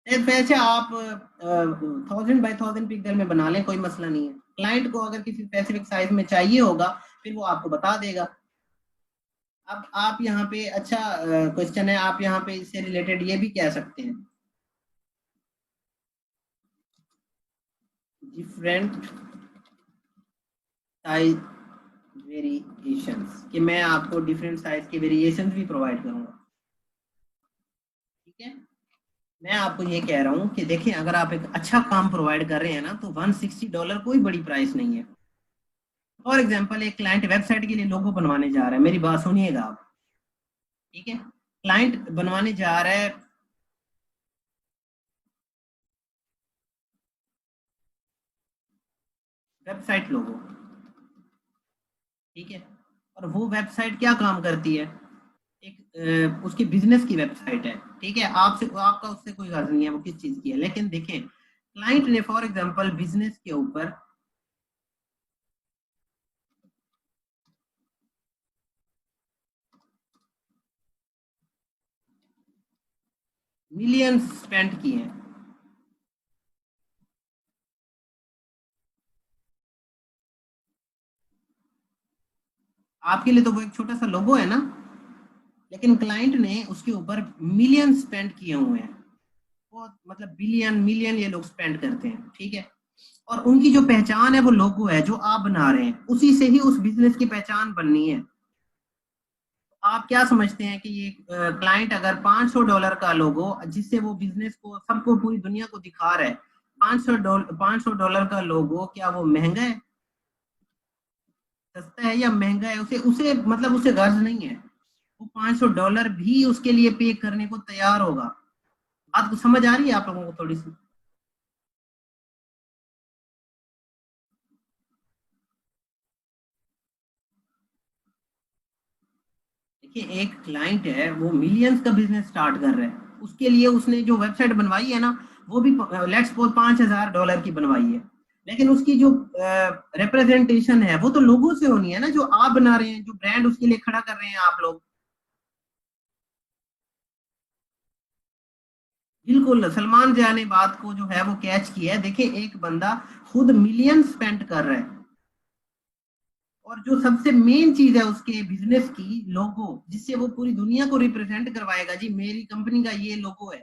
[SPEAKER 1] वैसे आप 1000 बाई 1000 पिक्सल में बना लें, कोई मसला नहीं है। क्लाइंट को अगर किसी स्पेसिफिक साइज में चाहिए होगा फिर वो आपको बता देगा। अब आप यहाँ पे अच्छा क्वेश्चन है, आप यहाँ पे इससे रिलेटेड ये भी कह सकते हैं डिफरेंट साइज वेरिएशंस, कि मैं आपको डिफरेंट साइज के वेरिएशंस भी प्रोवाइड करूंगा, ठीक है। मैं आपको ये कह रहा हूँ कि देखिए अगर आप एक अच्छा काम प्रोवाइड कर रहे हैं ना तो $160 कोई बड़ी प्राइस नहीं है। फॉर एग्जाम्पल एक क्लाइंट वेबसाइट के लिए लोगो बनवाने जा रहा है, मेरी बात सुनिएगा आप, ठीक है। क्लाइंट बनवाने जा रहा है वेबसाइट लोगो, ठीक है। और वो वेबसाइट क्या काम करती है? एक उसकी बिजनेस की वेबसाइट है, ठीक है। आपसे आपका उससे कोई गर्ज नहीं है वो किस चीज की है, लेकिन देखें क्लाइंट ने फॉर एग्जांपल बिजनेस के ऊपर मिलियंस स्पेंड किए हैं। आपके लिए तो वो एक छोटा सा लोगो है ना, लेकिन क्लाइंट ने उसके ऊपर मिलियन स्पेंड किए हुए हैं। बहुत मतलब बिलियन मिलियन ये लोग स्पेंड करते हैं, ठीक है। और उनकी जो पहचान है वो लोगो है जो आप बना रहे हैं, उसी से ही उस बिजनेस की पहचान बननी है। आप क्या समझते हैं कि ये क्लाइंट अगर $500 का लोगो जिससे वो बिजनेस को सबको पूरी दुनिया को दिखा रहा है, $500 का लोगो क्या वो महंगा है? सस्ता है या महंगा है? उसे उसे मतलब उसे गर्ज नहीं है, वो $500 भी उसके लिए पे करने को तैयार होगा। बात को समझ आ रही है आप लोगों को थोड़ी सी? देखिए एक क्लाइंट है वो मिलियंस का बिजनेस स्टार्ट कर रहा है, उसके लिए उसने जो वेबसाइट बनवाई है ना वो भी लेट्स सपोज $5000 की बनवाई है, लेकिन उसकी जो रिप्रेजेंटेशन है वो तो लोगों से होनी है ना, जो आप बना रहे हैं, जो ब्रांड उसके लिए खड़ा कर रहे हैं आप लोग। बिल्कुल सलमान जिया ने बात को जो है वो कैच किया है। देखिए एक बंदा खुद मिलियन स्पेंड कर रहा है और जो सबसे मेन चीज है उसके बिजनेस की लोगो, जिससे वो पूरी दुनिया को रिप्रेजेंट करवाएगा, जी मेरी कंपनी का ये लोगो है,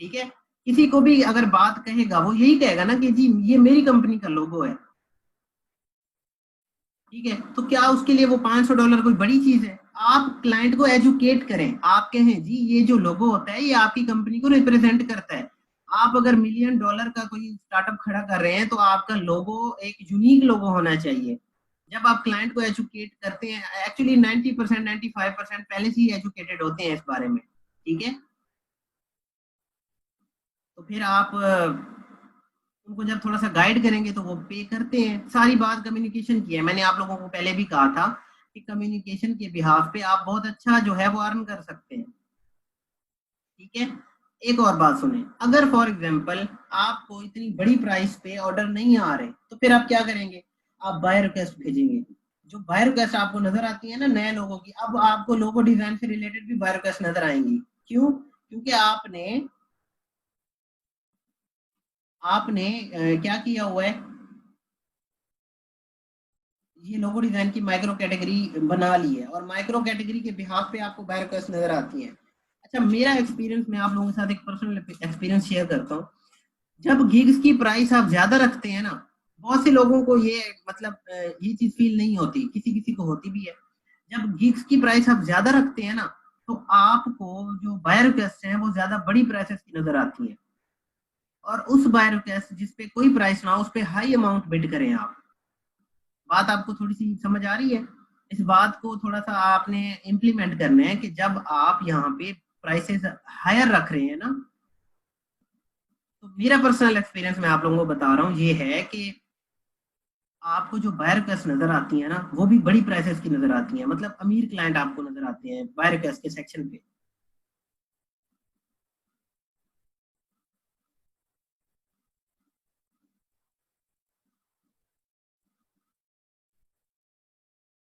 [SPEAKER 1] ठीक है। किसी को भी अगर बात कहेगा वो यही कहेगा ना कि जी ये मेरी कंपनी का लोगो है, ठीक है। तो क्या उसके लिए वो $500 कोई बड़ी चीज है? आप क्लाइंट को एजुकेट करें, आप कहें जी ये जो लोगो होता है ये आपकी कंपनी को रिप्रेजेंट करता है। आप अगर $1 मिलियन का कोई स्टार्टअप खड़ा कर रहे हैं तो आपका लोगो एक यूनिक लोगो होना चाहिए। जब आप क्लाइंट को एजुकेट करते हैं, एक्चुअली 90% 95% पहले से ही एजुकेटेड होते हैं इस बारे में, ठीक है। तो फिर आप उनको जब थोड़ा सा गाइड करेंगे तो वो पे करते हैं। सारी बात कम्युनिकेशन की है, मैंने आप लोगों को पहले भी कहा था कि कम्युनिकेशन के बिहाफ पे आप बहुत अच्छा जो है वो अर्न कर सकते हैं, ठीक है। एक और बात सुने, अगर फॉर एग्जांपल आपको इतनी बड़ी प्राइस पे ऑर्डर नहीं आ रहे तो फिर आप क्या करेंगे? आप बाय रिक्वेस्ट भेजेंगे। जो बाय रिक्वेस्ट आपको नजर आती है ना नए लोगों की, अब आपको लोगो डिजाइन से रिलेटेड भी बाय रिक्वेस्ट नजर आएंगी। क्यों? क्योंकि आपने आपने क्या किया हुआ है, ये लोगो डिजाइन की माइक्रो कैटेगरी बना ली है और माइक्रो कैटेगरी के बिहाफ पे आपको बाय रिक्वेस्ट नजर आती है। अच्छा, मेरा एक्सपीरियंस, मैं आप लोगों के साथ एक पर्सनल एक्सपीरियंस शेयर करता हूँ। जब गिग्स की प्राइस आप ज्यादा रखते हैं ना, बहुत से लोगों को ये मतलब ये चीज फील नहीं होती, किसी किसी को होती भी है। जब गिग्स की प्राइस आप ज्यादा रखते हैं ना, तो आपको जो बाय रिक्वेस्ट है वो ज्यादा बड़ी प्राइसेस की नजर आती है। और उस बाय रिक्वेस्ट जिस पे कोई प्राइस ना हो उस पे हाई अमाउंट बिड करें आप। बात आपको थोड़ी सी समझ आ रही है? इस बात को थोड़ा सा आपने इम्प्लीमेंट करना है कि जब आप यहाँ पे प्राइसेस हायर रख रहे हैं ना, तो मेरा पर्सनल एक्सपीरियंस मैं आप लोगों को बता रहा हूँ ये है कि आपको जो बाय रिक्वेस्ट नजर आती है ना वो भी बड़ी प्राइसेस की नजर आती है, मतलब अमीर क्लाइंट आपको नजर आते हैं बाय रिक्वेस्ट के सेक्शन पे।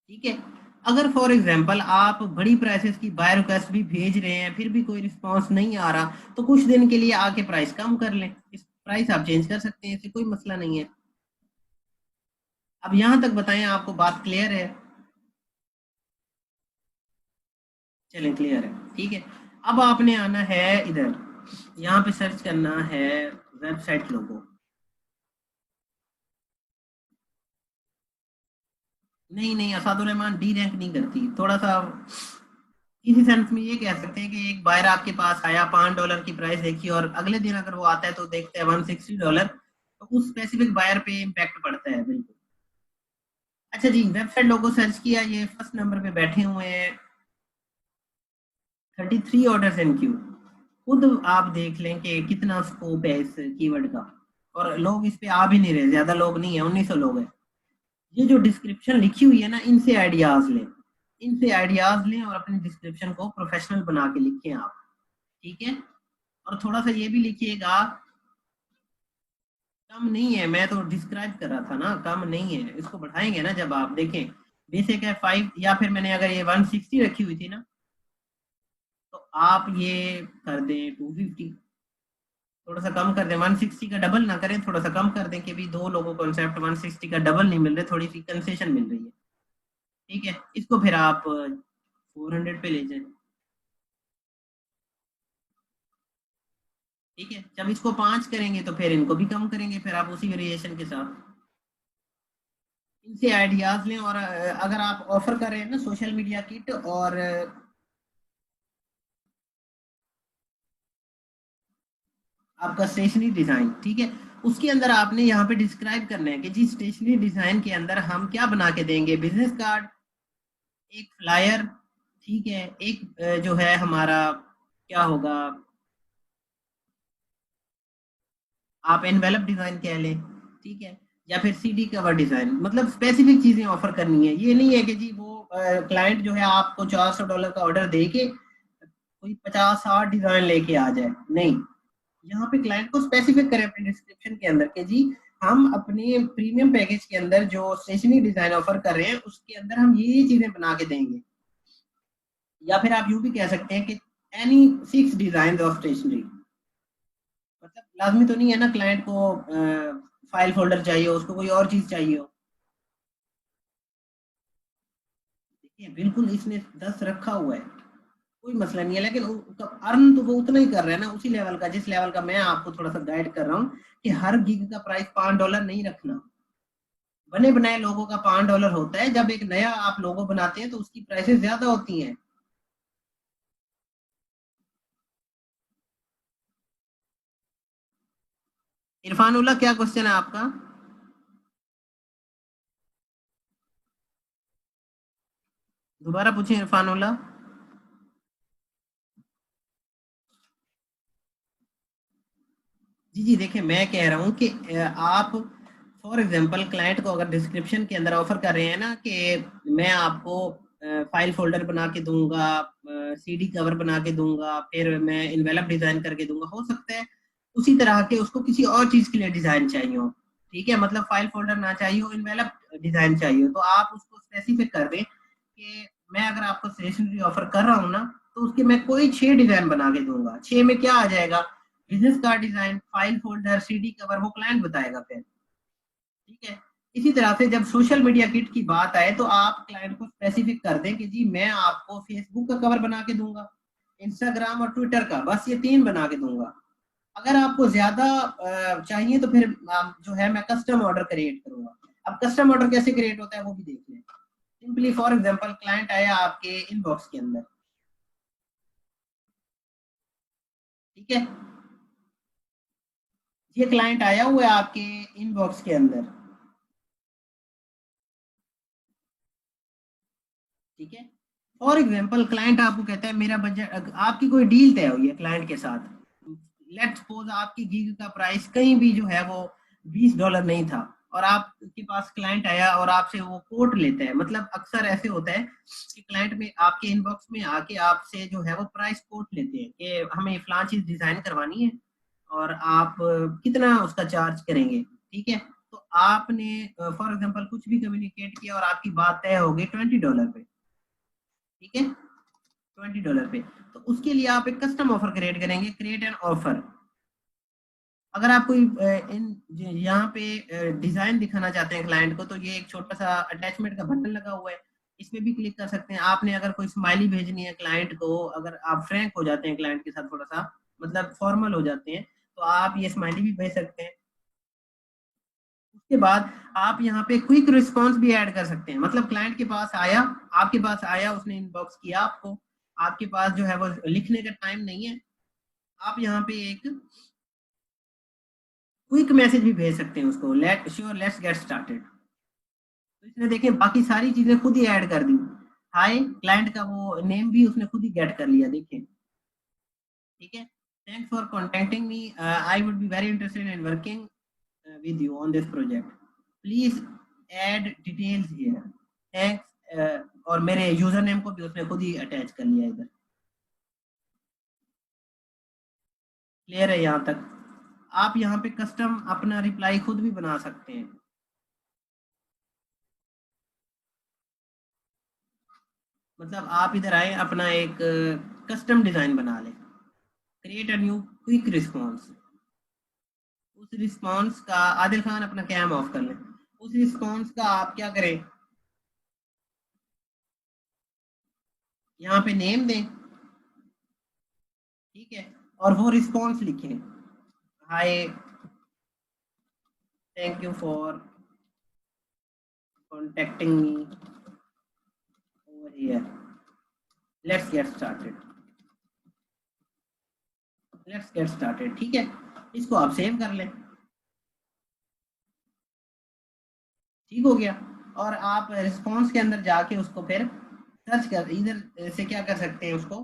[SPEAKER 1] ठीक है। अगर फॉर एग्जांपल आप बड़ी प्राइसेस की बाय रिक्वेस्ट भी भेज रहे हैं फिर भी कोई रिस्पांस नहीं आ रहा, तो कुछ दिन के लिए आके प्राइस कम कर लें, इस प्राइस आप चेंज कर सकते हैं, इससे कोई मसला नहीं है। अब यहाँ तक बताएं, आपको बात क्लियर है? चलें, क्लियर है, ठीक है। अब आपने आना है इधर, यहाँ पे सर्च करना है वेबसाइट लोगो। नहीं नहीं, असादुर रहमान डी रैंक नहीं करती, थोड़ा सा इसी सेंस में ये कह सकते हैं कि एक बायर आपके पास आया, $5 की प्राइस देखी और अगले दिन अगर वो आता है तो देखते हैं $160, तो उस स्पेसिफिक बायर पे इम्पैक्ट पड़ता है, बिल्कुल। अच्छा जी, वेबसाइट लोगो सर्च किया, ये फर्स्ट नंबर पे बैठे हुए हैं, 33 ऑर्डर्स इन क्यू। खुद आप देख लें कि कितना स्कोप है इस कीवर्ड का। और लोग इस पे आ भी नहीं रहे, ज्यादा लोग नहीं है, 1900 लोग हैं। ये जो डिस्क्रिप्शन लिखी हुई है ना, इनसे आइडियाज लें, इनसे आइडियाज लें और अपनी डिस्क्रिप्शन को प्रोफेशनल बना के लिखें आप, ठीक है। और थोड़ा सा ये भी लिखिएगा, कम नहीं है, मैं तो डिस्क्राइब कर रहा था ना, कम नहीं है, इसको बढ़ाएंगे ना जब आप देखें। बेसिक है 5, या फिर मैंने अगर ये 160 रखी हुई थी ना, तो आप ये कर दें 250, थोड़ा सा कम कर दें, 160 का डबल ना करें, थोड़ा सा कम कर दें कि भी दो लोगों को कॉन्सेप्ट 160 का डबल नहीं मिल रहे, थोड़ी सी कंसेशन मिल रही है, ठीक है। इसको फिर आप 400 पे ले जाएं, ठीक है। जब इसको 5 करेंगे तो फिर इनको भी कम करेंगे, फिर आप उसी वेरिएशन के साथ इनसे आइडियाज लें। और अगर आप ऑफर कर रहे हैं ना सोशल मीडिया किट और आपका स्टेशनरी डिजाइन, ठीक है, उसके अंदर आपने यहाँ पे डिस्क्राइब करना है कि जी स्टेशनरी डिजाइन के अंदर हम क्या बना के देंगे, बिजनेस कार्ड, एक फ्लायर, ठीक है, एक जो है हमारा क्या होगा, आप एनवेलप डिजाइन कह लें, ठीक है, या फिर सीडी कवर डिजाइन, मतलब स्पेसिफिक चीजें ऑफर करनी है। ये नहीं है कि जी वो क्लाइंट जो है आपको $400 का ऑर्डर दे के कोई 50-60 डिजाइन लेके आ जाए, नहीं। यहाँ पे क्लाइंट को स्पेसिफिक करें अपने डिस्क्रिप्शन के अंदर कि जी हम अपने प्रीमियम पैकेज के अंदर जो स्टेशनरी डिजाइन ऑफर कर रहे हैं उसके अंदर हम ये चीजें बना के देंगे। या फिर आप यूं भी कह सकते हैं कि एनी 6 डिजाइन ऑफ स्टेशनरी, मतलब लाजमी तो नहीं है ना क्लाइंट को फाइल फोल्डर चाहिए हो, उसको कोई और चीज चाहिए हो। देखिए बिल्कुल इसने 10 रखा हुआ है, कोई मसला नहीं है, लेकिन अर्न तो वो उतना ही कर रहे हैं ना, उसी लेवल का जिस लेवल का मैं आपको थोड़ा सा गाइड कर रहा हूँ कि हर गिग का प्राइस $5 नहीं रखना। बने बनाए लोगों का $5 होता है, जब एक नया आप लोगो बनाते हैं तो उसकी प्राइसेस ज्यादा होती हैं। इरफानुल्लाह, क्या क्वेश्चन है आपका? दोबारा पूछें इरफानुल्लाह। जी जी, देखिए मैं कह रहा हूँ कि आप फॉर एग्जांपल क्लाइंट को अगर डिस्क्रिप्शन के अंदर ऑफर कर रहे हैं ना कि मैं आपको फाइल फोल्डर बना के दूंगा, सीडी कवर बना के दूंगा, फिर मैं इनवेलप डिजाइन करके दूंगा, हो सकता है उसी तरह के उसको किसी और चीज के लिए डिजाइन चाहिए हो। ठीक है, मतलब फाइल फोल्डर ना चाहिए हो, इनवेलप डिजाइन चाहिए हो, तो आप उसको स्पेसिफिक कर दें कि मैं अगर आपको स्टेशनरी ऑफर कर रहा हूँ ना, तो उसके मैं कोई 6 डिजाइन बना के दूंगा। 6 में क्या आ जाएगा? Business card design, file folder, CD cover, वो क्लाइंट बताएगा फिर। ठीक है। इसी तरह से जब सोशल मीडिया किट की बात आए तो आप क्लाइंट को स्पेसिफिक कर दें कि जी मैं आपको फेसबुक का कवर बना के दूंगा, इंस्टाग्राम और ट्विटर का, बस ये 3 बना के दूंगा। अगर आपको ज्यादा चाहिए तो फिर जो है मैं कस्टम ऑर्डर क्रिएट करूंगा। अब कस्टम ऑर्डर कैसे क्रिएट होता है वो भी देख लें। सिंपली फॉर एग्जांपल क्लाइंट आया आपके इनबॉक्स के अंदर, ठीक है, ये क्लाइंट आया हुआ है आपके इनबॉक्स के अंदर, ठीक है। फॉर एग्जांपल क्लाइंट आपको कहता है मेरा बजट, आपकी कोई डील तय हुई है क्लाइंट के साथ, लेट्स सपोज आपकी गीग का प्राइस कहीं भी जो है वो $20 नहीं था, और आपके पास क्लाइंट आया और आपसे वो कोट लेता है। मतलब अक्सर ऐसे होता है कि क्लाइंट में आपके इनबॉक्स में आके आपसे जो है वो प्राइस कोट लेते हैं कि हमें फलां चीज डिजाइन करवानी है और आप कितना उसका चार्ज करेंगे, ठीक है। तो आपने फॉर एग्जांपल कुछ भी कम्युनिकेट किया और आपकी बात तय हो गई $20 पे, ठीक है, $20 पे। तो उसके लिए आप एक कस्टम ऑफर क्रिएट करेंगे, क्रिएट एन ऑफर। अगर आप कोई इन यहाँ पे डिजाइन दिखाना चाहते हैं क्लाइंट को, तो ये एक छोटा सा अटैचमेंट का बटन लगा हुआ है, इस पे भी क्लिक कर सकते हैं। आपने अगर कोई स्माइली भेजनी है क्लाइंट को, अगर आप फ्रैंक हो जाते हैं क्लाइंट के साथ, थोड़ा सा मतलब फॉर्मल हो जाते हैं, तो आप ये स्माइली भी भेज सकते हैं। उसके बाद आप यहाँ पे क्विक रिस्पॉन्स भी ऐड कर सकते हैं। मतलब क्लाइंट के पास आया, आपके पास आया, उसने इनबॉक्स किया आपको, आपके पास जो है वो लिखने का टाइम नहीं है, आप यहाँ पे एक क्विक मैसेज भी भेज सकते हैं उसको, let sure let's get started. तो इसने देखें बाकी सारी चीजें खुद ही ऐड कर दी। हाय, क्लाइंट का वो नेम भी उसने खुद ही गेट कर लिया, देखें, ठीक है। Thanks for contacting me, I would be very interested in working with you on this project, please add details here, thanks. और मेरे यूजर नेम को भी उसने खुद ही अटैच कर लिया इधर। क्लियर है यहाँ तक? आप यहाँ पे कस्टम अपना रिप्लाई खुद भी बना सकते हैं। मतलब आप इधर आए, अपना एक कस्टम डिजाइन बना लें, create a new quick response. उस रिस्पॉन्स का, आदिल खान अपना कैम ऑफ कर लें, उस रिस्पॉन्स का आप क्या करें, यहाँ पे नेम दें, ठीक है, और वो रिस्पॉन्स लिखें, hi, thank you for contacting me over here, let's get started, let's get started, ठीक है। इसको आप सेव कर लें, ठीक हो गया। और आप रिस्पॉन्स के अंदर जाके उसको फिर सर्च कर, इधर से क्या कर सकते हैं, उसको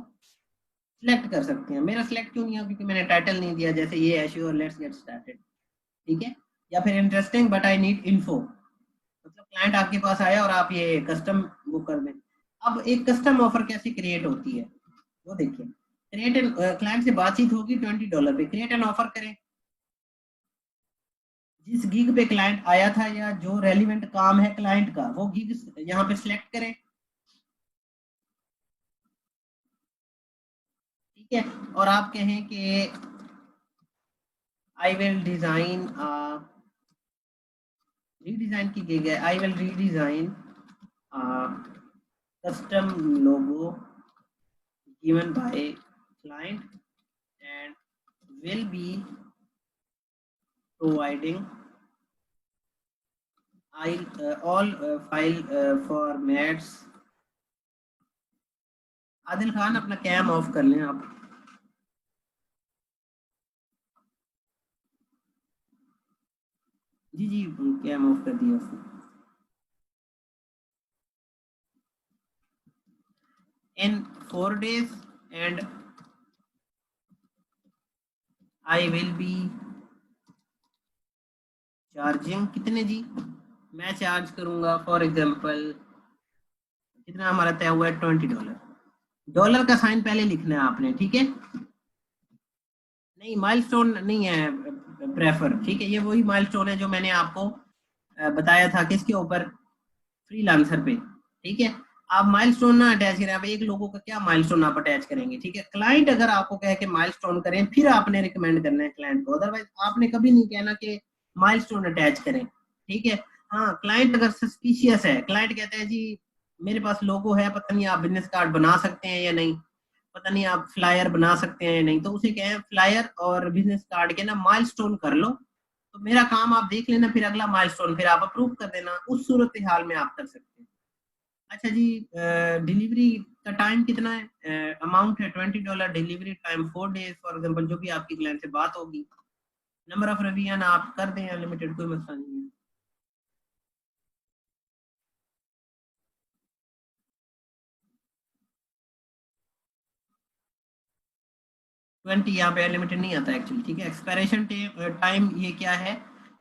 [SPEAKER 1] सिलेक्ट कर सकते हैं। मेरा सिलेक्ट क्यों नहीं है, क्योंकि मैंने टाइटल नहीं दिया, जैसे ये है श्योर लेट्स गेट स्टार्टेड, ठीक है। या फिर interesting but I need info, मतलब क्लाइंट आपके पास आया और आप ये कस्टम वो कर दें। अब एक कस्टम ऑफर कैसे क्रिएट होती है वो देखिए। क्रिएट एन, क्लाइंट से बातचीत होगी $20 पे, क्रिएट एन ऑफर करें। जिस गिग पे क्लाइंट आया था या जो रेलिवेंट काम है क्लाइंट का, वो गिग यहाँ पे सिलेक्ट करें, ठीक है। और आप कहें कि आई विल डिजाइन, रीडिजाइन की गिग है, I will redesign custom logo given by client and will be providing all file formats. Adil Khan अपना कैम ऑफ कर लें आप। जी जी कैम ऑफ कर दिया उसने। In 4 days and I will be charging कितने जी, मैं चार्ज करूंगा फॉर एग्जांपल, कितना हमारा तय हुआ है $20। डॉलर का साइन पहले लिखना है आपने, ठीक है। नहीं माइलस्टोन नहीं है प्रेफर, ठीक है, ये वही माइलस्टोन है जो मैंने आपको बताया था किसके ऊपर, फ्रीलांसर पे, ठीक है। आप माइलस्टोन ना अटैच करें, आप एक लोगों का क्या माइलस्टोन आप अटैच करेंगे, ठीक है। क्लाइंट अगर आपको कहे कि माइलस्टोन करें फिर आपने रिकमेंड करना है क्लाइंट को, अदरवाइज आपने कभी नहीं कहना कि माइलस्टोन अटैच करें, ठीक है। हाँ क्लाइंट अगर सस्पिशियस है, क्लाइंट कहते हैं जी मेरे पास लोगो है, पता नहीं आप बिजनेस कार्ड बना सकते हैं या नहीं, पता नहीं आप फ्लायर बना सकते हैं या नहीं, तो उसे कहें फ्लायर और बिजनेस कार्ड के ना माइलस्टोन कर लो, तो मेरा काम आप देख लेना, फिर अगला माइलस्टोन फिर आप अप्रूव कर देना, उस सूरत हाल में आप कर सकते हैं। अच्छा जी, डिलीवरी का टाइम कितना है, अमाउंट है $20, delivery time 4 days for example, जो भी आपकी क्लाइंट से बात होगी। नंबर ऑफ रिवीजन आप कर दें अनलिमिटेड, कोई मसला नहीं है। 20 यहाँ पे अनलिमिटेड नहीं आता एक्चुअली, ठीक है। एक्सपायरेशन टाइम ये क्या है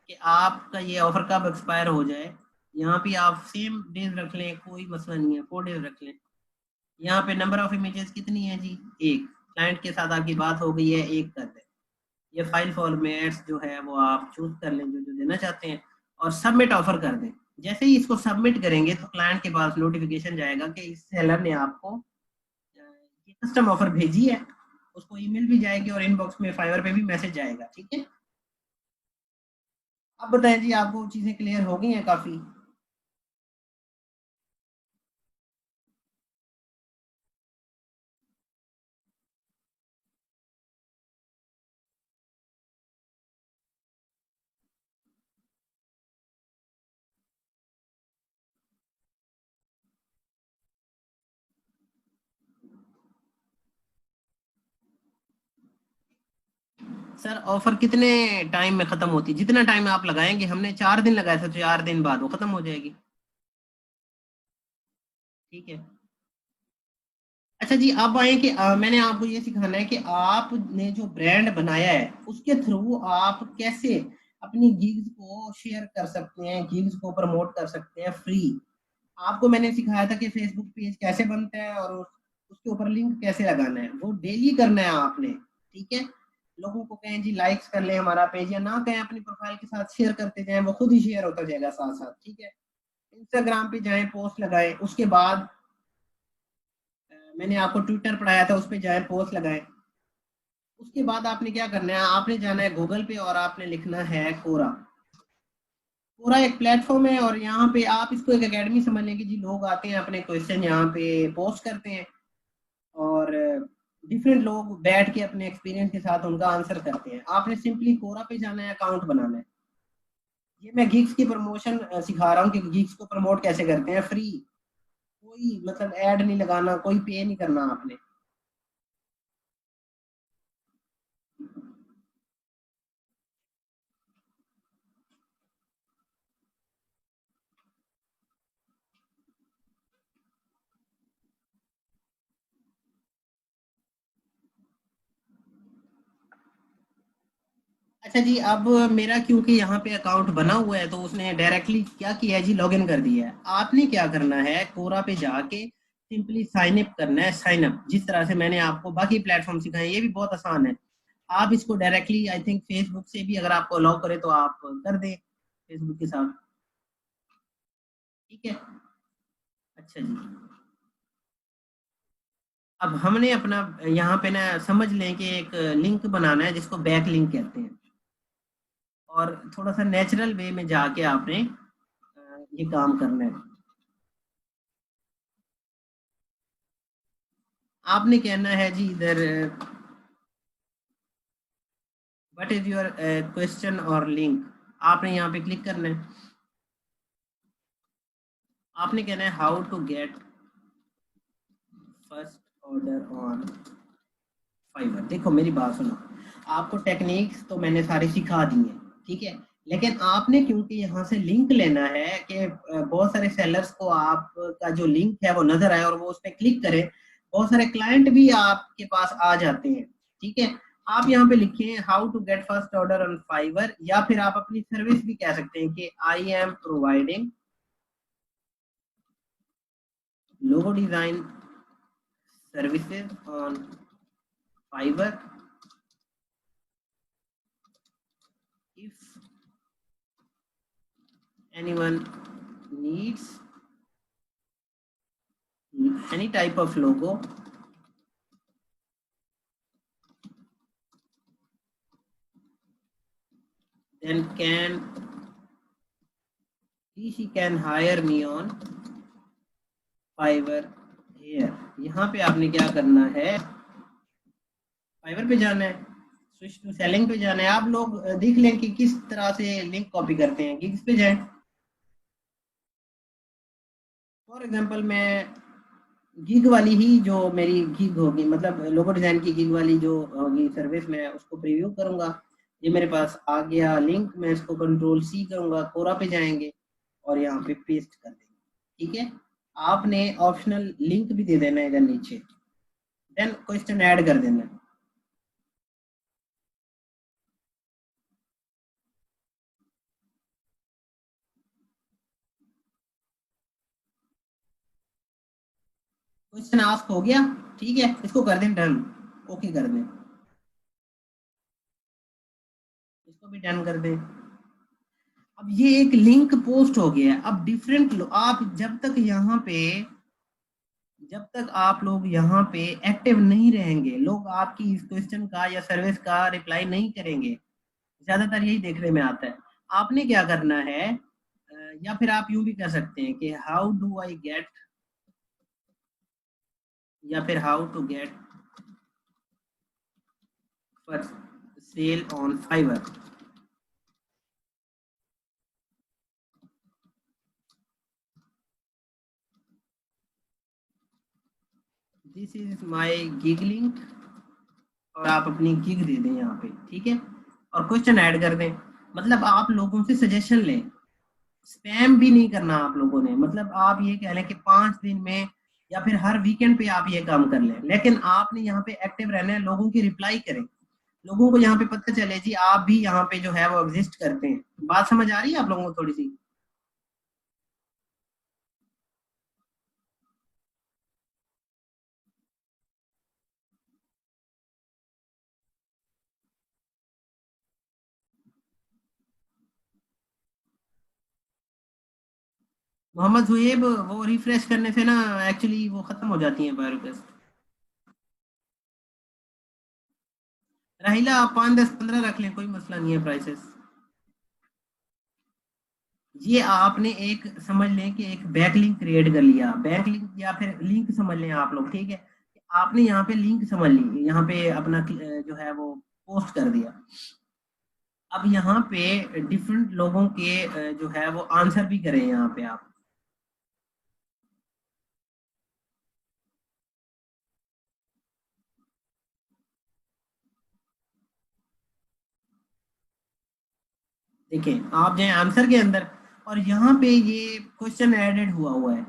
[SPEAKER 1] कि आपका ये ऑफर कब एक्सपायर हो जाए, यहाँ पे आप सेम डेज रख लें, कोई मसला नहीं है, 4 डेज रख लें। यहाँ पे नंबर ऑफ इमेजेस कितनी है जी, एक, क्लाइंट के साथ आपकी बात हो गई है, एक कर दें। ये फाइल फॉर्मेट्स जो है वो आप चूज कर लें जो जो देना चाहते हैं, और सबमिट ऑफर कर दें। जैसे ही इसको सबमिट करेंगे तो क्लाइंट के पास नोटिफिकेशन जाएगा कि इस सेलर ने आपको ये कस्टम ऑफर भेजी है, उसको ईमेल भी जाएगी और इनबॉक्स में फाइवर पे भी मैसेज जाएगा, ठीक है। अब बताएं जी, आपको चीजें क्लियर हो गई हैं काफी। सर ऑफर कितने टाइम में खत्म होती है, जितना टाइम आप लगाएंगे, हमने 4 दिन लगाया था, तो 4 दिन बाद वो खत्म हो जाएगी, ठीक है। अच्छा जी, अब आए कि मैंने आपको ये सिखाना है कि आपने जो ब्रांड बनाया है उसके थ्रू आप कैसे अपनी गिग्स को शेयर कर सकते हैं, गिग्स को प्रमोट कर सकते हैं फ्री। आपको मैंने सिखाया था कि फेसबुक पेज कैसे बनता है और उसके ऊपर लिंक कैसे लगाना है, वो डेली करना है आपने, ठीक है। लोगों को कहें जी लाइक्स कर ले हमारा पेज, या ना कहें अपनी प्रोफाइल के साथ शेयर करते जाएं, वो खुद ही शेयर होता जाएगा साथ साथ, ठीक है। इंस्टाग्राम पे जाएं, पोस्ट लगाएं, उसके बाद मैंने आपको ट्विटर पढ़ाया था, उस पर जाएं, पोस्ट लगाएं। उसके बाद आपने क्या करना है, आपने जाना है गूगल पे और आपने लिखना है कोरा। कोरा एक प्लेटफॉर्म है और यहाँ पे आप इसको एक एकेडमी समझ लें कि जी लोग आते हैं अपने क्वेश्चन यहाँ पे पोस्ट करते हैं, और डिफरेंट लोग बैठ के अपने एक्सपीरियंस के साथ उनका आंसर करते हैं। आपने सिंपली कोरा पे जाना है, अकाउंट बनाना है। ये मैं गिग्स की प्रमोशन सिखा रहा हूँ कि गिग्स को प्रमोट कैसे करते हैं फ्री, कोई मतलब ऐड नहीं लगाना, कोई पे नहीं करना आपने। अच्छा जी, अब मेरा क्योंकि यहाँ पे अकाउंट बना हुआ है तो उसने डायरेक्टली क्या किया है जी, लॉगिन कर दिया है। आपने क्या करना है, कोरा पे जाके सिंपली साइन अप करना है, साइन अप जिस तरह से मैंने आपको बाकी प्लेटफॉर्म सिखाए, ये भी बहुत आसान है। आप इसको डायरेक्टली आई थिंक फेसबुक से भी अगर आपको अलाउ करे तो आप कर दें फेसबुक के साथ, ठीक है। अच्छा जी, अब हमने अपना यहाँ पे ना समझ लें कि एक लिंक बनाना है जिसको बैक लिंक कहते हैं, और थोड़ा सा नेचुरल वे में जाके आपने ये काम करना है। आपने कहना है जी इधर व्हाट इज योर क्वेश्चन और लिंक, आपने यहाँ पे क्लिक करना है। आपने कहना है how to get first order on Fiverr. देखो मेरी बात सुनो, आपको टेक्निक्स तो मैंने सारी सिखा दी है, ठीक है, लेकिन आपने क्योंकि यहाँ से लिंक लेना है कि बहुत सारे सेलर्स को आपका जो लिंक है वो नजर आए और वो उस पर क्लिक करें, बहुत सारे क्लाइंट भी आपके पास आ जाते हैं, ठीक है। आप यहाँ पे लिखिए how to get first order on Fiverr, या फिर आप अपनी सर्विस भी कह सकते हैं कि I am providing logo design services on Fiverr. If anyone needs any type of logo, then she can hire me on Fiverr here। यहाँ पे आपने क्या करना है, फाइवर पे जाना है, स्विच टू सेलिंग पे जाना है। आप लोग देख लें कि किस तरह से लिंक कॉपी करते हैं। गिग्स पे जाएं, फॉर एग्जांपल मैं गिग वाली ही जो मेरी गिग होगी, मतलब लोगो डिजाइन की गिग वाली जो होगी सर्विस, मैं उसको प्रीव्यू करूंगा। ये मेरे पास आ गया लिंक, मैं इसको कंट्रोल सी करूंगा, कोरा पे जाएंगे और यहाँ पे पेस्ट कर देंगे, ठीक है। आपने ऑप्शनल लिंक भी दे देना है इधर नीचे, देन क्वेश्चन ऐड कर देना है। क्वेश्चन आस्क हो गया, ठीक है, इसको कर दें डन, ओके कर दें, इसको भी डन कर दें। अब ये एक लिंक पोस्ट हो गया है। अब डिफरेंट आप जब तक आप लोग यहाँ पे एक्टिव नहीं रहेंगे, लोग आपकी इस क्वेश्चन का या सर्विस का रिप्लाई नहीं करेंगे, ज्यादातर यही देखने में आता है। आपने क्या करना है, या फिर आप यूं भी कर सकते हैं कि हाउ डू आई गेट, या फिर how to get first sale on Fiverr. This is my gig link, और आप अपनी गिग दे दें यहाँ पे, ठीक है, और क्वेश्चन ऐड कर दें। मतलब आप लोगों से सजेशन लें, स्पैम भी नहीं करना आप लोगों ने। मतलब आप ये कह लें कि 5 दिन में या फिर हर वीकेंड पे आप ये काम कर लें, लेकिन आपने यहाँ पे एक्टिव रहना है, लोगों की रिप्लाई करें, लोगों को यहाँ पे पता चले जी आप भी यहाँ पे जो है वो एग्जिस्ट करते हैं। बात समझ आ रही है आप लोगों को थोड़ी सी? मोहम्मद जुएब, वो रिफ्रेश करने से ना एक्चुअली वो खत्म हो जाती है बायोरिक्वेस्ट। राहिला आप 5 10 15 रख लें, कोई मसला नहीं है प्राइसेस। ये आपने एक समझ लें कि एक बैक लिंक क्रिएट कर लिया, बैक लिंक या फिर लिंक समझ लें आप लोग, ठीक है। आपने यहाँ पे लिंक समझ ली, यहाँ पे अपना जो है वो पोस्ट कर दिया। अब यहाँ पे डिफरेंट लोगों के जो है वो आंसर भी करें यहाँ पे आप। देखें आप जाए आंसर के अंदर, और यहाँ पे ये क्वेश्चन एडेड हुआ हुआ है,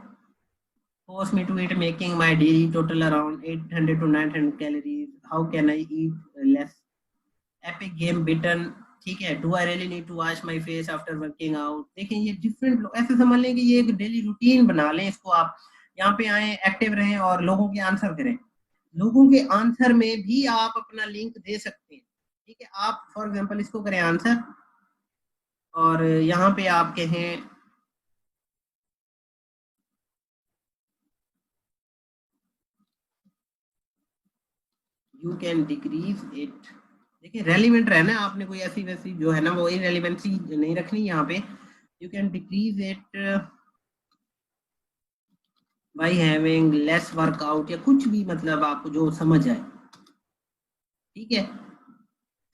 [SPEAKER 1] force me to eat making my daily total around 800 to 900 calories, how can I eat less, epic game beaten, ठीक है, do I really need to wash my face after working out. देखें ये डिफरेंट लोग ऐसे समझ लें कि ये एक डेली रूटीन बना लें इसको, आप यहाँ पे आए, एक्टिव रहें और लोगों के आंसर करें। लोगों के आंसर में भी आप अपना लिंक दे सकते हैं, ठीक है। आप फॉर एग्जांपल इसको करें आंसर, और यहाँ पे आप कहें यू कैन डिक्रीज इट। देखिए रेलिवेंट रहना है, आपने कोई ऐसी वैसी जो है ना वो इरेलीवेंसी नहीं रखनी यहाँ पे। You can decrease it by having less workout या कुछ भी, मतलब आपको जो समझ आए, ठीक है।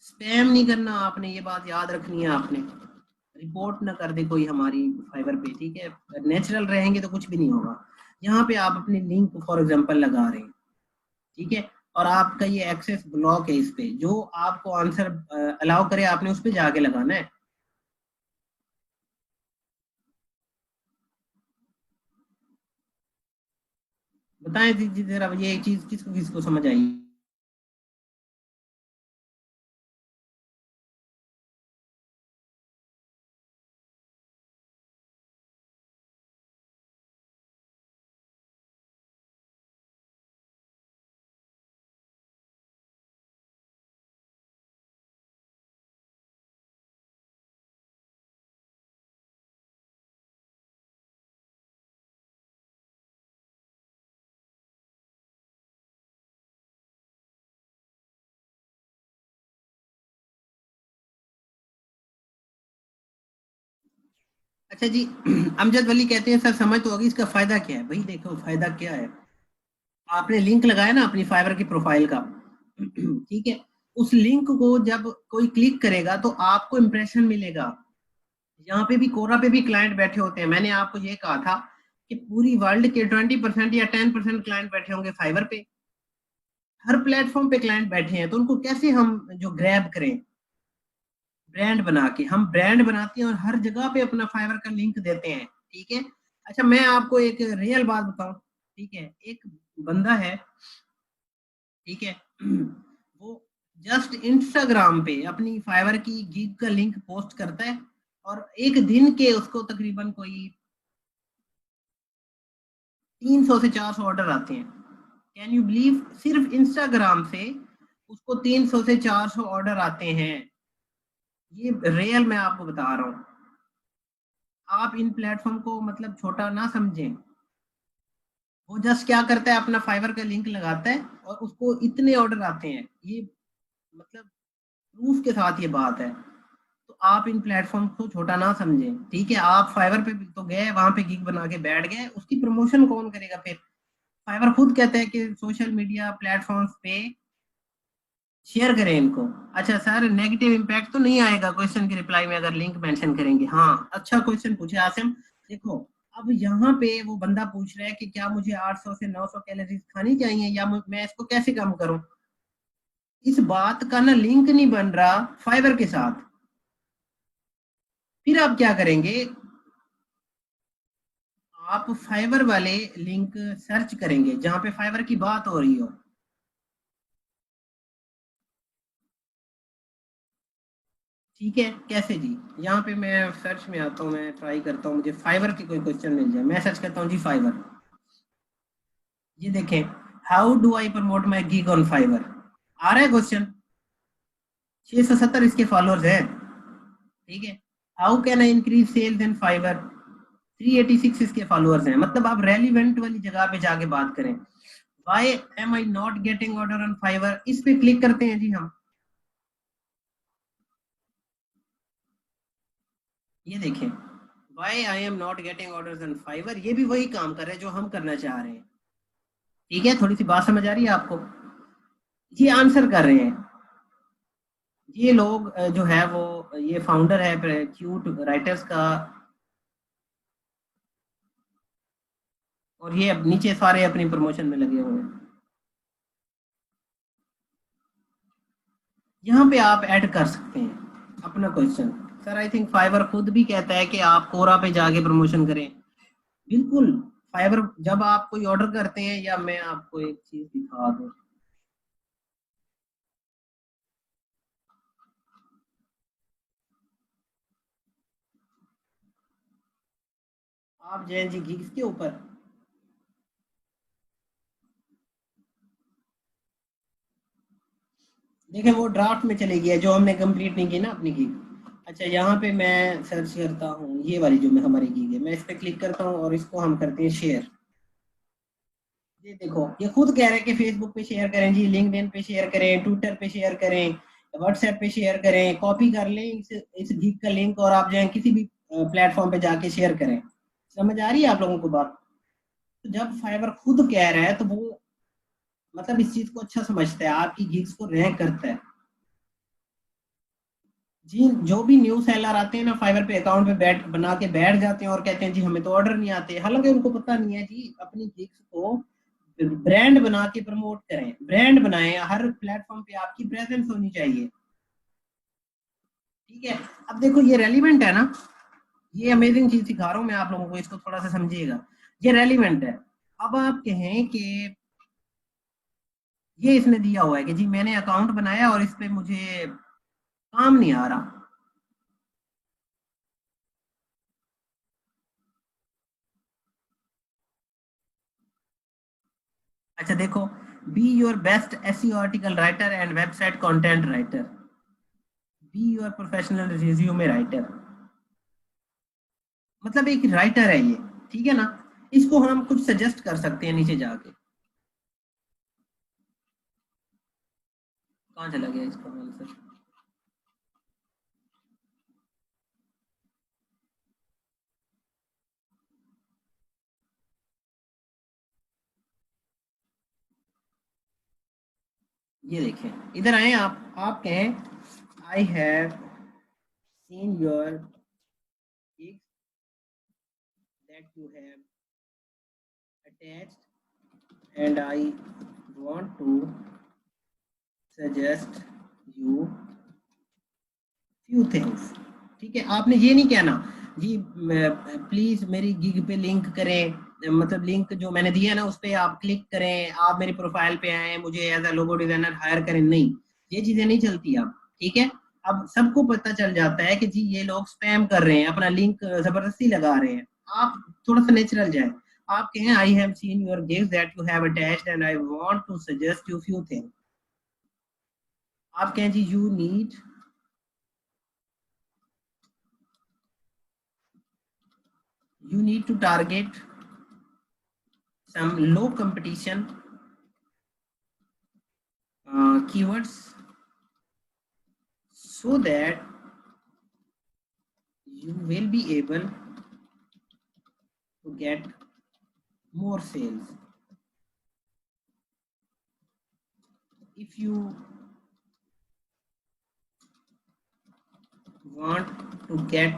[SPEAKER 1] स्पैम नहीं करना आपने, ये बात याद रखनी है आपने। रिपोर्ट ना कर दे कोई हमारी फाइवर पे, ठीक है। नेचुरल रहेंगे तो कुछ भी नहीं होगा। यहाँ पे आप अपनी लिंक फॉर एग्जांपल लगा रहे हैं, ठीक है, और आपका ये एक्सेस ब्लॉक है, इस पे जो आपको आंसर अलाउ करे आपने उस पे जाके लगाना है। बताएं जी जरा, ये चीज किसको किसको समझ आई। अच्छा जी अमजद वली कहते हैं सर समझ तो होगी, इसका फायदा क्या है। भाई देखो फायदा क्या है, आपने लिंक लगाया ना अपनी फाइवर की प्रोफाइल का, ठीक है, उस लिंक को जब कोई क्लिक करेगा तो आपको इंप्रेशन मिलेगा। यहाँ पे भी कोरा पे भी क्लाइंट बैठे होते हैं, मैंने आपको ये कहा था कि पूरी वर्ल्ड के 20% या 10% क्लाइंट बैठे होंगे फाइवर पे, हर प्लेटफॉर्म पे क्लाइंट बैठे हैं, तो उनको कैसे हम जो ग्रैब करें, ब्रांड बना के। हम ब्रांड बनाते हैं और हर जगह पे अपना फाइवर का लिंक देते हैं, ठीक है। अच्छा मैं आपको एक रियल बात बताऊं, ठीक है, एक बंदा है, ठीक है, वो जस्ट इंस्टाग्राम पे अपनी फाइवर की गिग का लिंक पोस्ट करता है, और एक दिन के उसको तकरीबन कोई 300 से 400 ऑर्डर आते हैं। कैन यू बिलीव, सिर्फ इंस्टाग्राम से उसको 300 से 400 ऑर्डर आते हैं। ये रियल मैं आपको बता रहा हूँ। आप इन प्लेटफॉर्म को मतलब छोटा ना समझें। वो जस्ट क्या करता है, अपना फाइवर का लिंक लगाता है और उसको इतने ऑर्डर आते हैं। ये मतलब प्रूफ के साथ ये बात है। तो आप इन प्लेटफॉर्म को छोटा ना समझें, ठीक है। आप फाइवर पे तो गए, वहां पे गिग बना के बैठ गए, उसकी प्रमोशन कौन करेगा फिर। फाइवर खुद कहता है कि सोशल मीडिया प्लेटफॉर्म्स पे शेयर करें इनको। अच्छा सर, नेगेटिव इम्पैक्ट तो नहीं आएगा क्वेश्चन के रिप्लाई में अगर लिंक मेंशन करेंगे। हाँ अच्छा क्वेश्चन पूछे आसिम। देखो अब यहाँ पे वो बंदा पूछ रहा है कि क्या मुझे 800 से 900 कैलोरीज खानी चाहिए या मैं इसको कैसे कम करूं। इस बात का ना लिंक नहीं बन रहा फाइबर के साथ। फिर आप क्या करेंगे, आप फाइबर वाले लिंक सर्च करेंगे जहां पे फाइबर की बात हो रही हो। ठीक है, कैसे जी। यहाँ पे मैं सर्च में आता हूँ, मैं ट्राई करता हूँ मुझे फाइबर की कोई क्वेश्चन मिल जाए। मैं सर्च करता हूँ जी फाइबर। ये देखें, how do I promote my gig on Fiverr, आ रहा है क्वेश्चन। 670 इसके फॉलोअर्स हैं, ठीक है। How can I increase sales in Fiverr, 386 इसके फॉलोअर्स हैं। मतलब आप रेलिवेंट वाली जगह पे जाके बात करें। Why am I not getting order on Fiverr, इस पे क्लिक करते हैं जी हम। ये देखें, why I am not getting order on Fiverr, ये भी वही काम कर रहे हैं जो हम करना चाह रहे हैं। ठीक है, थोड़ी सी बात समझ आ रही है आपको। ये आंसर कर रहे हैं ये लोग, जो है वो ये फाउंडर है क्यूट राइटर्स का, और ये अब नीचे सारे अपनी प्रमोशन में लगे हुए हैं। यहाँ पे आप ऐड कर सकते हैं अपना question. Sir I think Fiverr खुद भी कहता है कि आप कोरा पे जाके प्रमोशन करें। बिल्कुल, फाइबर जब आप कोई ऑर्डर करते हैं, या मैं आपको एक चीज दिखा दूं, आप जैन जी गिग्स के ऊपर देखें, वो ड्राफ्ट में चले गया जो हमने कंप्लीट नहीं की ना अपनी गिग। अच्छा यहाँ पे मैं सर्च करता हूँ, ये वाली जो मैं हमारी गिग है, मैं इस पे क्लिक करता हूँ और इसको हम करते हैं शेयर। ये देखो, ये खुद कह रहे हैं कि फेसबुक पे शेयर करें जी, लिंक्डइन पे शेयर करें, ट्विटर पे शेयर करें, व्हाट्सएप पे शेयर करें, कॉपी कर लें इस गिग का लिंक और आप जो है किसी भी प्लेटफॉर्म पे जाके शेयर करें। समझ आ रही है आप लोगों को बात। तो जब फाइवर खुद कह रहा है तो वो मतलब इस चीज को अच्छा समझता है, आपकी गिग्स को रैंक करता है। जी, जो भी न्यू सेलर आते हैं ना फाइवर पे अकाउंट पे बैठ बना के बैठ जाते हैं और कहते हैं जी हमें तो ऑर्डर नहीं आते, हालांकि उनको पता नहीं है जी अपनी गिग्स को ब्रांड बना के प्रमोट करें, ब्रांड बनाएं, हर प्लेटफॉर्म पे आपकी प्रेजेंस होनी चाहिए। ठीक है, अब देखो ये रेलिवेंट है ना, ये अमेजिंग चीज सिखा रहा हूँ मैं आप लोगों को, इसको थोड़ा सा समझिएगा, ये रेलिवेंट है। अब आप कहें कि ये इसने दिया हुआ है कि जी मैंने अकाउंट बनाया और इस पे मुझे काम नहीं आ रहा। अच्छा देखो, be your best SEO article writer and website content writer, be your professional resume writer, मतलब एक राइटर है ये। ठीक है ना, इसको हम कुछ सजेस्ट कर सकते हैं नीचे जाके। कहाँ चला गया इसका आंसर? ये देखें, इधर आए आप कहें I have seen your gigs that you have attached and I want to suggest you few things। ठीक है, आपने ये नहीं कहना जी प्लीज मेरी गिग पे लिंक करें, मतलब लिंक जो मैंने दिया है ना उस पे आप क्लिक करें, आप मेरी प्रोफाइल पे आए, मुझे as a logo designer hire करें, नहीं, ये चीजें नहीं चलती अब। ठीक है, अब सबको पता चल जाता है कि जी ये लोग स्पैम कर रहे हैं, अपना लिंक जबरदस्ती लगा रहे हैं। आप थोड़ा सा नेचुरल जाए, आप कहें I have seen your gigs that you have attached and I want to suggest you few things. आप कहें जी you need to target some low competition keywords so that you will be able to get more sales. If you want to get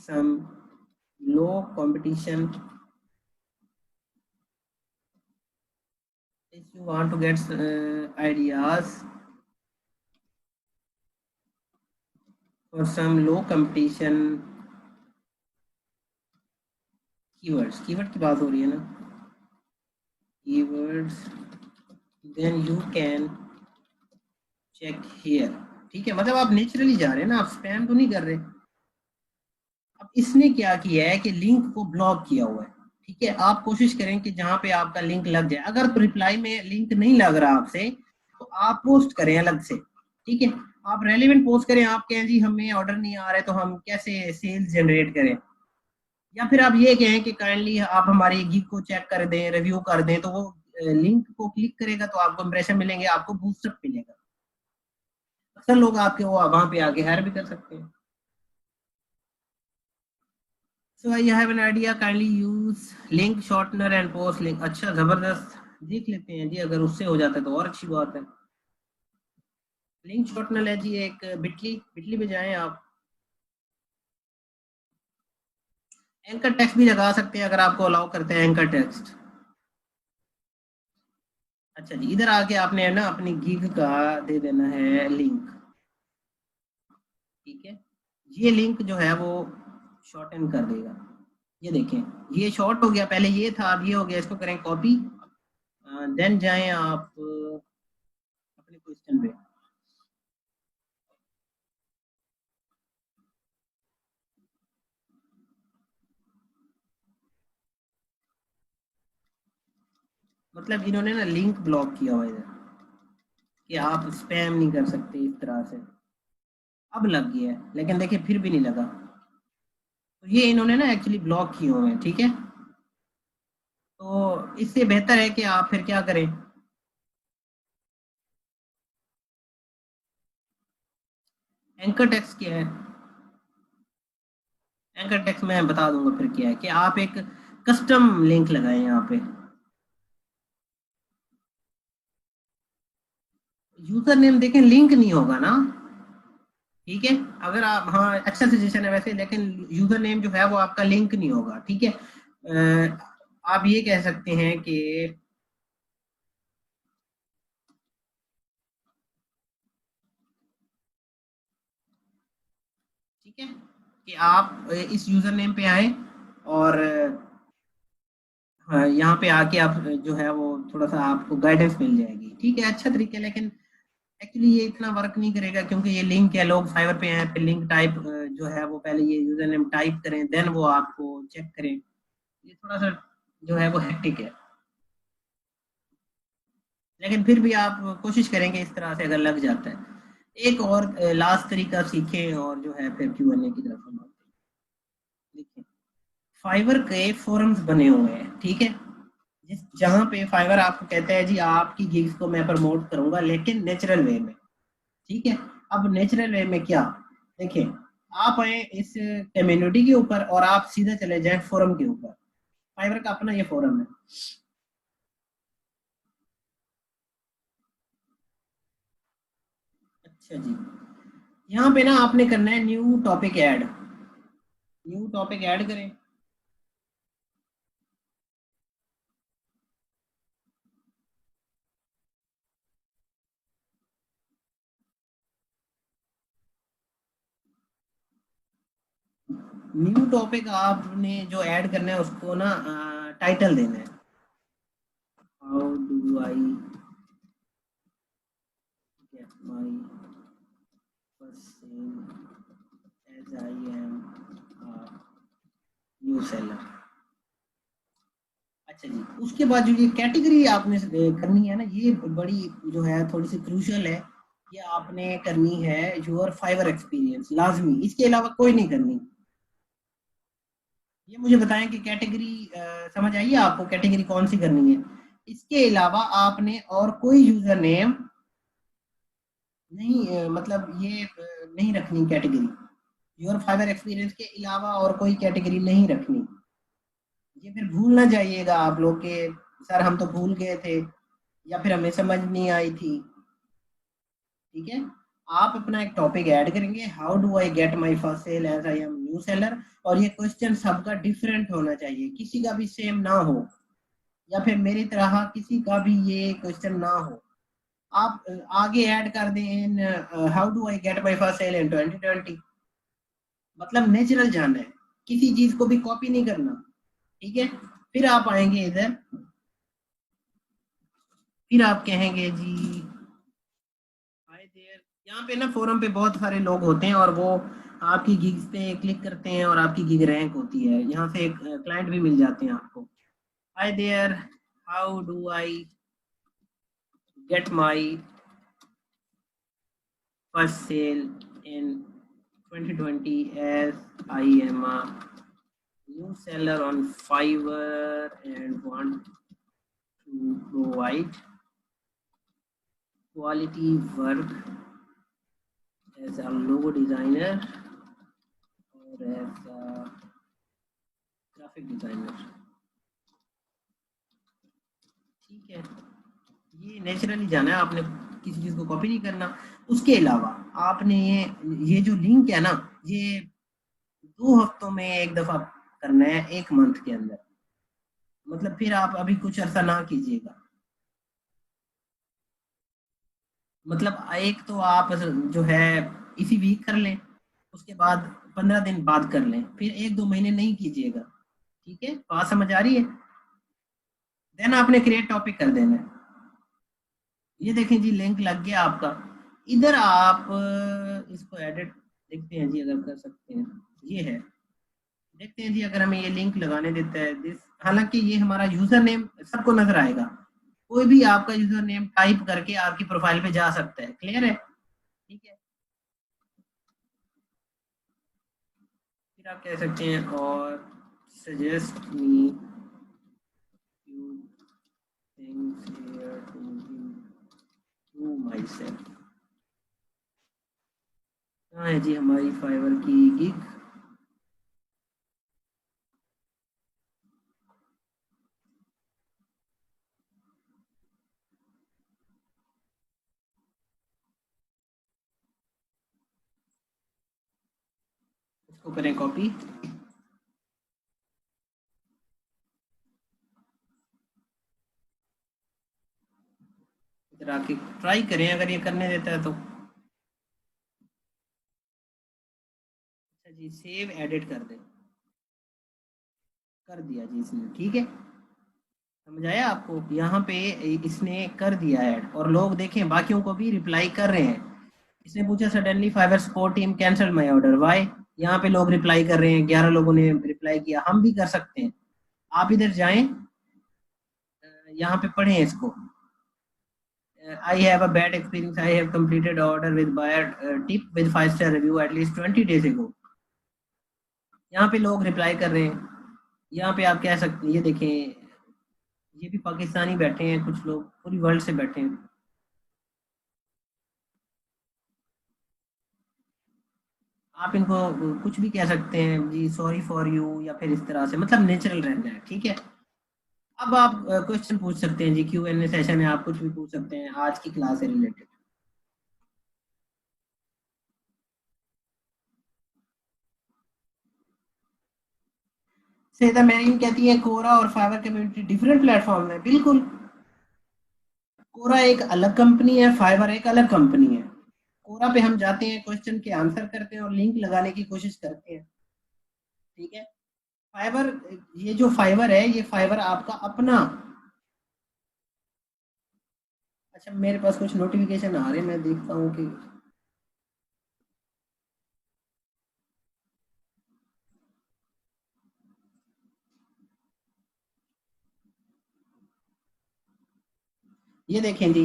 [SPEAKER 1] some low competition, if you want to get ideas for some low competition keywords, keyword की बात हो रही है ना, keywords, then you can check here। ठीक है, मतलब आप नेचुरली जा रहे हैं ना, आप स्पैम तो नहीं कर रहे। अब इसने क्या किया है कि लिंक को ब्लॉक किया हुआ है। ठीक है, आप कोशिश करें कि जहां पे आपका लिंक लग जाए, अगर तो रिप्लाई में लिंक नहीं लग रहा आपसे तो आप पोस्ट करें अलग से। ठीक है, आप रेलिवेंट पोस्ट करें, आप कहें जी हमें ऑर्डर नहीं आ रहे तो हम कैसे सेल्स जनरेट करें, या फिर आप ये कहें कि काइंडली आप हमारी गिग को चेक कर दें, रिव्यू कर दें, तो वो लिंक को क्लिक करेगा तो आपको इंप्रेशन मिलेंगे, आपको बूस्टअप मिलेगा। अक्सर लोग आपके वो वहां पे आके हायर भी कर सकते हैं। So I have an idea, kindly use link shortener and post link। अच्छा जबरदस्त, देख लेते हैं जी, अगर उससे हो जाता है तो और अच्छी बात है। लिंक शॉर्टनर है जी एक बिटली, बिटली में जाएं आप, एंकर टेक्स्ट भी लगा सकते हैं अगर आपको अलाउ करते हैं एंकर टेक्स्ट। अच्छा जी, इधर आके आपने है ना अपनी गिग का दे देना है लिंक। ठीक है, ये लिंक जो है वो शॉर्टन कर देगा। ये देखें, ये शॉर्ट हो गया, पहले ये था अब ये हो गया, इसको करें कॉपी, देन जाएं आप अपने क्वेश्चन पे। मतलब इन्होंने ना लिंक ब्लॉक किया हुआ है इधर कि आप स्पैम नहीं कर सकते इस तरह से। अब लग गया है, लेकिन देखिए फिर भी नहीं लगा, तो ये इन्होंने ना एक्चुअली ब्लॉक किए हुए हैं। ठीक है, तो इससे बेहतर है कि आप फिर क्या करें, एंकर टेक्स्ट क्या है, एंकर टेक्स्ट मैं बता दूंगा फिर क्या है, कि आप एक कस्टम लिंक लगाएं यहाँ पे। यूजर नेम देखें, लिंक नहीं होगा ना, ठीक है। अगर आप, हाँ अच्छा सजेशन है वैसे, लेकिन यूजर नेम जो है वो आपका लिंक नहीं होगा, ठीक है। आप ये कह सकते हैं कि ठीक है, कि आप इस यूजर नेम पे आए और हाँ, यहाँ पे आके आप जो है वो थोड़ा सा आपको गाइडेंस मिल जाएगी, ठीक है, अच्छा तरीका है। लेकिन एक्चुअली ये इतना वर्क नहीं करेगा, क्योंकि ये लिंक है, लोग फाइवर पे हैं, फिर लिंक टाइप जो है वो पहले ये यूजर नेम टाइप करें, देन वो आपको चेक करें, ये थोड़ा सा जो है वो हेक्टिक है। लेकिन फिर भी आप कोशिश करेंगे इस तरह से, अगर लग जाता है। एक और लास्ट तरीका सीखें और जो है फिर Q&A की तरफ हम आते हैं। देखिए, फाइवर के फोरम्स बने हुए हैं, ठीक है, जिस जहाँ पे फाइवर आपको कहता है जी आपकी गिग्स को मैं प्रमोट करूंगा, लेकिन नेचुरल वे में, ठीक है। अब नेचुरल वे में क्या, देखिए, आप आए इस कम्युनिटी के ऊपर और आप सीधा चले जाएं फोरम के ऊपर। फाइवर का अपना ये फोरम है। अच्छा जी, यहाँ पे ना आपने करना है new topic add, new topic add करें। न्यू टॉपिक आपने जो ऐड करना है उसको ना टाइटल देना है, how do I get my first sale as I am new seller. अच्छा जी, उसके बाद जो ये कैटेगरी आपने करनी है ना, ये बड़ी जो है थोड़ी सी क्रूशियल है। ये आपने करनी है योर फाइवर एक्सपीरियंस, लाजमी, इसके अलावा कोई नहीं करनी। ये मुझे बताएं कि कैटेगरी समझ आई है आपको, कैटेगरी कौन सी करनी है। इसके अलावा आपने और कोई यूजर नेम नहीं, मतलब ये नहीं रखनी कैटेगरी, योर फाइवर एक्सपीरियंस के अलावा और कोई कैटेगरी नहीं रखनी। ये फिर भूल ना जाइएगा आप लोग के, सर हम तो भूल गए थे या फिर हमें समझ नहीं आई थी, ठीक है। आप अपना एक टॉपिक ऐड करेंगे, how do I get my first sale as I am new seller, और ये क्वेश्चन सबका डिफरेंट होना चाहिए, किसी का भी सेम ना हो, या फिर मेरी तरह किसी का भी ये क्वेश्चन ना हो। आप आगे ऐड कर दें in how do I get my first sale in 2020, मतलब नेचुरल जाना है, किसी चीज को भी कॉपी नहीं करना, ठीक है। फिर आप आएंगे इधर, फिर आप कहेंगे जी हाय देयर, यहाँ पे ना फोरम पे बहुत सारे लोग होते हैं और वो आपकी गिग्स पे क्लिक करते हैं और आपकी गिग रैंक होती है, यहाँ से क्लाइंट भी मिल जाते हैं आपको। Hi there, how do I get my first sale in 2020 as I am a new seller on Fiverr and want to provide quality work as a logo designer or as a graphic designer, ठीक है। ये नेचुरली जाना है आपने, किसी चीज को कॉपी नहीं करना। उसके अलावा आपने ये जो लिंक है ना, ये 2 हफ्तों में एक दफा करना है, एक मंथ के अंदर, मतलब फिर आप अभी कुछ अरसा ना कीजिएगा। मतलब एक तो आप जो है इसी वीक कर लें, उसके बाद 15 दिन बाद कर लें, फिर 1-2 महीने नहीं कीजिएगा, ठीक है, बात समझ आ रही है। देन आपने क्रिएट टॉपिक कर देना है। ये देखें जी, लिंक लग गया आपका। इधर आप इसको एडिट देखते हैं जी, अगर कर सकते हैं, ये है, देखते हैं जी अगर हमें ये लिंक लगाने देता है दिस, हालांकि ये हमारा यूजर नेम सबको नजर आएगा, कोई भी आपका यूजर नेम टाइप करके आपकी प्रोफाइल पे जा सकता है, क्लियर है, ठीक है। फिर आप कह सकते हैं और suggest me few things here to improve myself. कहाँ है जी हमारी फाइवर की गिग, इसको करें कॉपी, इधर आके ट्राई करें अगर ये करने देता है तो। अच्छा जी, सेव एडिट कर दें, कर दिया जी इसने, ठीक है। समझ आया आपको, यहाँ पे इसने कर दिया ऐड, और लोग देखें बाकियों को भी रिप्लाई कर रहे हैं। इसने पूछा suddenly Fiverr support team cancel my order why, यहाँ पे लोग रिप्लाई कर रहे हैं, 11 लोगों ने रिप्लाई किया, हम भी कर सकते हैं। आप इधर जाएं, यहाँ पे पढ़ें इसको। I have a bad experience. I have completed order with buyer tip with 5-star review at least 20 days ago. यहाँ पे लोग रिप्लाई कर रहे हैं। यहाँ पे आप कह सकते हैं, ये देखें, ये भी पाकिस्तानी बैठे हैं, कुछ लोग पूरी वर्ल्ड से बैठे हैं। आप इनको कुछ भी कह सकते हैं जी, सॉरी फॉर यू, या फिर इस तरह से, मतलब नेचुरल रहना है, ठीक है। अब आप क्वेश्चन पूछ सकते हैं जी, Q&A सेशन है, आप कुछ भी पूछ सकते हैं आज की क्लास से रिलेटेड। सेदा मैरीन कहती है कोरा और फाइवर कम्युनिटी डिफरेंट प्लेटफॉर्म है। बिल्कुल, कोरा एक अलग कंपनी है, फाइवर एक अलग कंपनी है। कोरा पे हम जाते हैं, क्वेश्चन के आंसर करते हैं और लिंक लगाने की कोशिश करते हैं, ठीक है। फाइवर, ये जो फाइवर है, ये फाइवर आपका अपना। अच्छा, मेरे पास कुछ नोटिफिकेशन आ रहे हैं, मैं देखता हूँ कि ये देखें जी,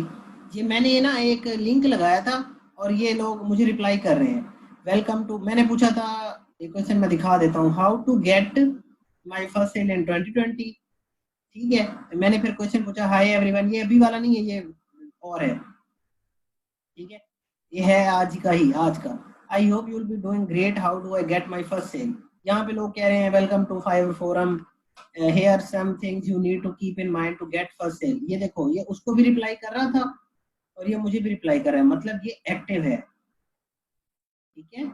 [SPEAKER 1] ये मैंने ये ना एक लिंक लगाया था और ये लोग मुझे रिप्लाई कर रहे हैं, वेलकम टू, मैंने पूछा था, एक क्वेश्चन मैं दिखा देता हूँ, how to get my first sale in 2020, ठीक है। मैंने फिर क्वेश्चन पूछा, हाय एवरीवन, ये अभी वाला नहीं है, ये और है, ठीक है। ये है आज का ही, आज का। I hope you will be doing great, how do I get my first sale. यहाँ पे लोग कह रहे हैं welcome to Fiverr forum, here some things you need to keep in mind to get first sale. ये देखो, ये उसको भी रिप्लाई कर रहा था और ये मुझे भी रिप्लाई कर रहा है, मतलब ये एक्टिव है, ठीक है।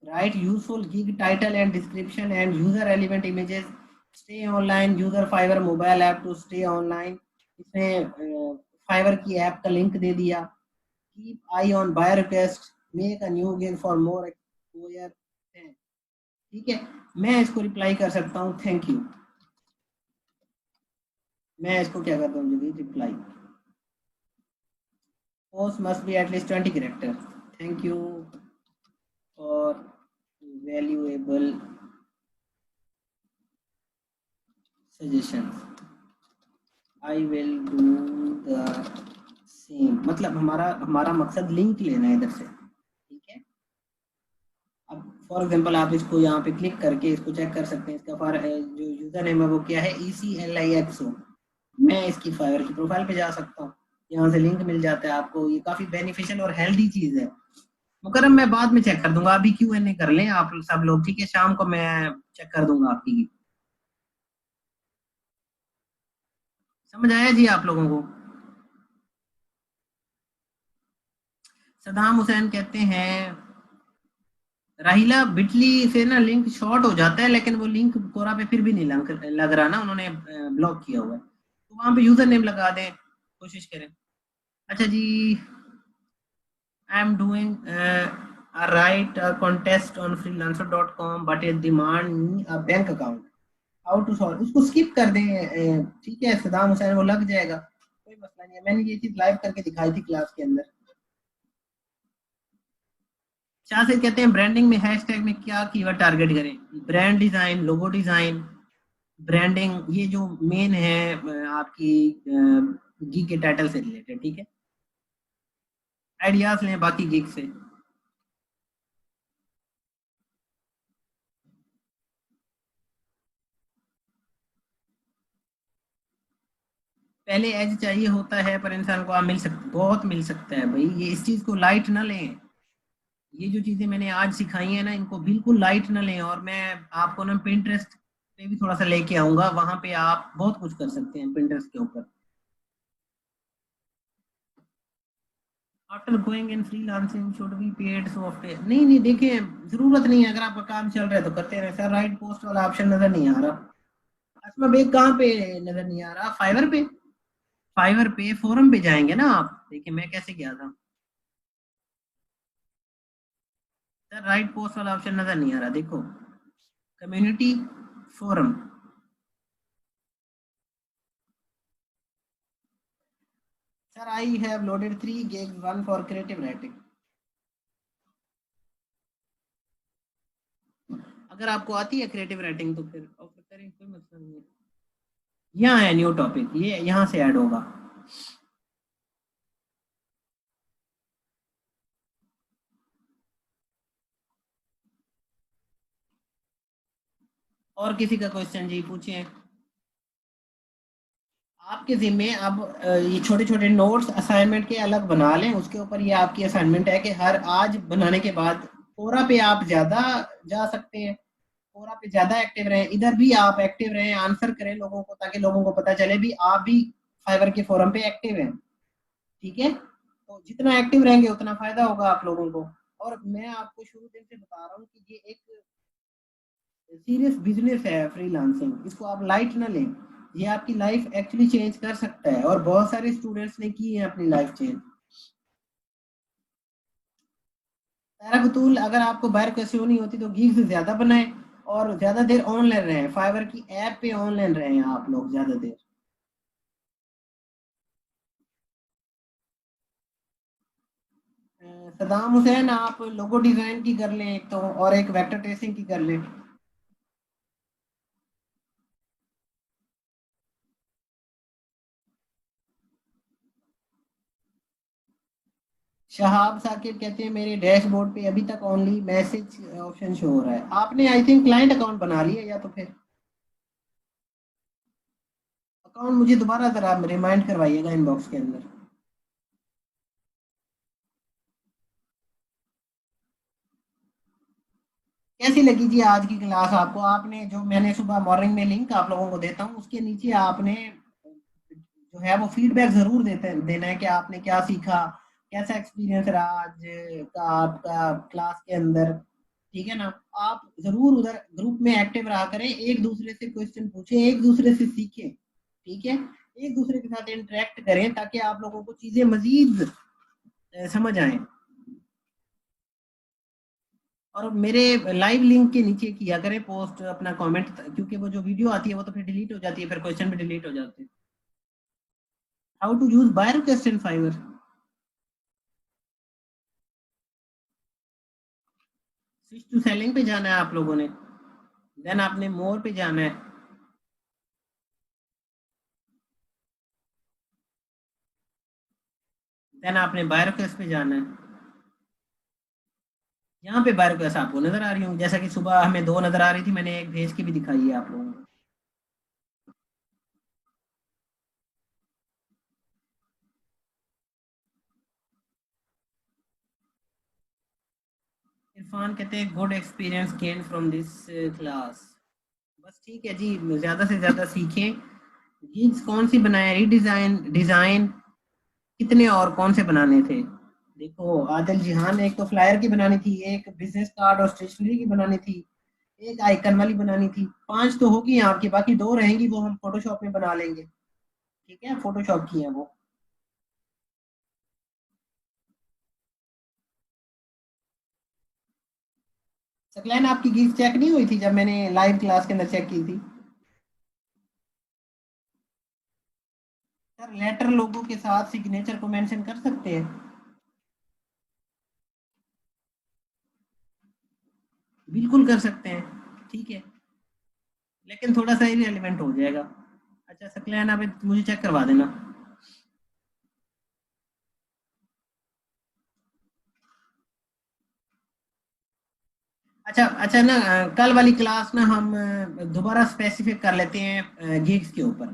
[SPEAKER 1] Write useful gig title and description and user element images, stay online, user Fiverr mobile app to stay online. इसने फाइवर की ऐप का लिंक दे दिया, keep eye on buy request, make a new gig for more exposure, ठीक है। मैं इसको रिप्लाई कर सकता हूँ, थैंक यू। मैं इसको क्या करता हूँ जी, reply, post must be at least 20 character, thank you for valuable suggestions, I will do the same. मतलब हमारा हमारा मकसद लिंक लेना है इधर से, ठीक है। अब फॉर एग्जांपल आप इसको यहाँ पे क्लिक करके इसको चेक कर सकते हैं, इसका जो यूजर नेम है वो क्या है, ECLIXO। मैं इसकी फाइवर की प्रोफाइल पे जा सकता हूँ, यहाँ से लिंक मिल जाता है आपको, ये काफी बेनिफिशियल और हेल्दी चीज है। मुकरम, मैं बाद में चेक कर दूंगा, अभी Q&A कर लें आप सब लोग, ठीक है, शाम को मैं चेक कर दूंगा आपकी। समझ आया जी आप लोगों को? सदाम हुसैन कहते हैं, राहिला बिटली से ना लिंक शॉर्ट हो जाता है, लेकिन वो लिंक कोरा पे फिर भी नहीं लग रहा ना, उन्होंने ब्लॉक किया हुआ है, तो वहां पे यूजर नेम लगा दें, कोशिश करें। अच्छा जी, I am doing right contest on freelancer.com but it demand a bank account, how to solve, उसको स्किप कर दें, ठीक है सदाम हुसैन, वो लग जाएगा, कोई मसला नहीं है, मैंने ये चीज लाइव करके दिखाई थी क्लास के अंदर। शाह से कहते हैं ब्रांडिंग में हैशटैग में क्या कीवर्ड टारगेट करें, brand design, logo design, branding, ये जो मेन है आपकी गिग के टाइटल से रिलेटेड, ठीक है। आइडियाज लें बाकी गिग से। पहले एज चाहिए होता है, पर इंसान को आप मिल सकते, बहुत मिल सकता है भाई, ये इस चीज को लाइट ना लें। ये जो चीजें मैंने आज सिखाई है ना, इनको बिल्कुल लाइट ना लें, और मैं आपको ना पिंटरेस्ट पे भी थोड़ा सा लेके आऊंगा, वहां पे आप बहुत कुछ कर सकते हैं पिंटरेस्ट के ऊपर। After going in freelancing should be paid software, नहीं नहीं देखिए, जरूरत नहीं है, अगर आपका काम चल रहा है तो करते रहे सर। राइट पोस्ट वाला ऑप्शन नजर नहीं आ रहा। असमा बेग कहाँ पे नजर नहीं आ रहा? फाइवर पे। फाइवर पे फोरम पे जाएंगे ना आप, देखिए मैं कैसे गया था सर। राइट पोस्ट वाला ऑप्शन नजर नहीं आ रहा, देखो community forum. Sir I have loaded 3 gigs, one for creative writing. अगर आपको आती है क्रिएटिव राइटिंग तो फिर ऑफर करें, कोई मसला नहीं है। यहाँ है न्यू टॉपिक, ये यहाँ से ऐड होगा। और किसी का क्वेश्चन जी पूछिए। आपके जिम्मे अब ये छोटे छोटे नोट्स असाइनमेंट के अलग बना लें, उसके ऊपर ये आपकी असाइनमेंट है कि हर आज बनाने के बाद फोरा पे आप ज्यादा जा सकते हैं, फोरा पे ज्यादा एक्टिव रहें, इधर भी आप एक्टिव रहें, आंसर करें लोगों को, ताकि लोगों को पता चले भी आप भी फाइवर के फोरम पे एक्टिव हैं। ठीक है, तो जितना एक्टिव रहेंगे उतना फायदा होगा आप लोगों को। और मैं आपको शुरू दिन से बता रहा हूँ कि ये एक सीरियस बिजनेस है फ्रीलांसिंग, इसको आप लाइट ना लें। ये आपकी लाइफ एक्चुअली चेंज कर सकता है, और बहुत सारे स्टूडेंट्स ने की है अपनी लाइफ चेंज। सारा बतूल, अगर आपको बाहर क्वेश्चन नहीं होती तो गीग से ज्यादा बनाए, और ज्यादा देर ऑनलाइन रहे, फाइवर की ऐप पे ऑनलाइन रहे आप लोग ज्यादा देर। सदाम हुसैन, आप लोगो डिजाइन की कर लें एक तो, और एक वेक्टर ट्रेसिंग की कर लें। शहाब साकिब कहते हैं मेरे डैशबोर्ड पे अभी तक ओनली मैसेज ऑप्शन शो हो रहा है। आपने आई थिंक क्लाइंट अकाउंट बना लिया, या तो फिर अकाउंट मुझे दोबारा जरा रिमाइंड करवाइएगा इनबॉक्स के अंदर। कैसी लगी जी आज की क्लास आपको? आपने जो मैंने सुबह मॉर्निंग में लिंक आप लोगों को देता हूँ, उसके नीचे आपने जो है वो फीडबैक जरूर देना है कि आपने क्या सीखा, कैसा एक्सपीरियंस रहा आज का आपका क्लास के अंदर। ठीक है ना? आप जरूर उधर ग्रुप में एक्टिव रहा करें, एक दूसरे से क्वेश्चन पूछें, एक दूसरे से सीखें। ठीक है, एक दूसरे के साथ इंटरेक्ट करें ताकि आप लोगों को चीजें मजीद समझ आए। और मेरे लाइव लिंक के नीचे किया करें पोस्ट अपना कमेंट, क्योंकि वो जो वीडियो आती है वो तो फिर डिलीट हो जाती है, फिर क्वेश्चन भी डिलीट हो जाते हैं। How to use buyer question Fiverr. Switch to selling पे जाना है आप लोगों ने, देन आपने मोर पे जाना है, देन आपने बायर क्वेस्ट पे जाना है। यहाँ पे बायर क्वेस्ट आपको नजर आ रही होंगी, जैसा कि सुबह हमें 2 नजर आ रही थी, मैंने एक भेज के भी दिखाई है आप लोगों को। इरफान कहते हैं good experience gain from this class. बस ठीक है जी, ज्यादा से ज्यादा सीखें। जीन्स कौन सी बनाए, रीडिजाइन, डिजाइन कितने और कौन से बनाने थे? देखो आदिल जिहान, एक तो फ्लायर की बनानी थी, एक बिजनेस कार्ड और स्टेशनरी की बनानी थी, एक आइकन वाली बनानी थी। 5 तो होगी आपकी, बाकी 2 रहेंगी, वो हम फोटोशॉप में बना लेंगे। ठीक है, फोटोशॉप की है वो। सकलैन, आपकी गीत चेक नहीं हुई थी जब मैंने लाइव क्लास के अंदर चेक की थी? सर लेटर लोगों के साथ सिग्नेचर को मेंशन कर सकते हैं? बिल्कुल कर सकते हैं, ठीक है, लेकिन थोड़ा सा इरेलीवेंट हो जाएगा। अच्छा सकलैन, आप मुझे चेक करवा देना। अच्छा अच्छा ना, कल वाली क्लास ना हम दोबारा स्पेसिफिक कर लेते हैं गिग्स के ऊपर।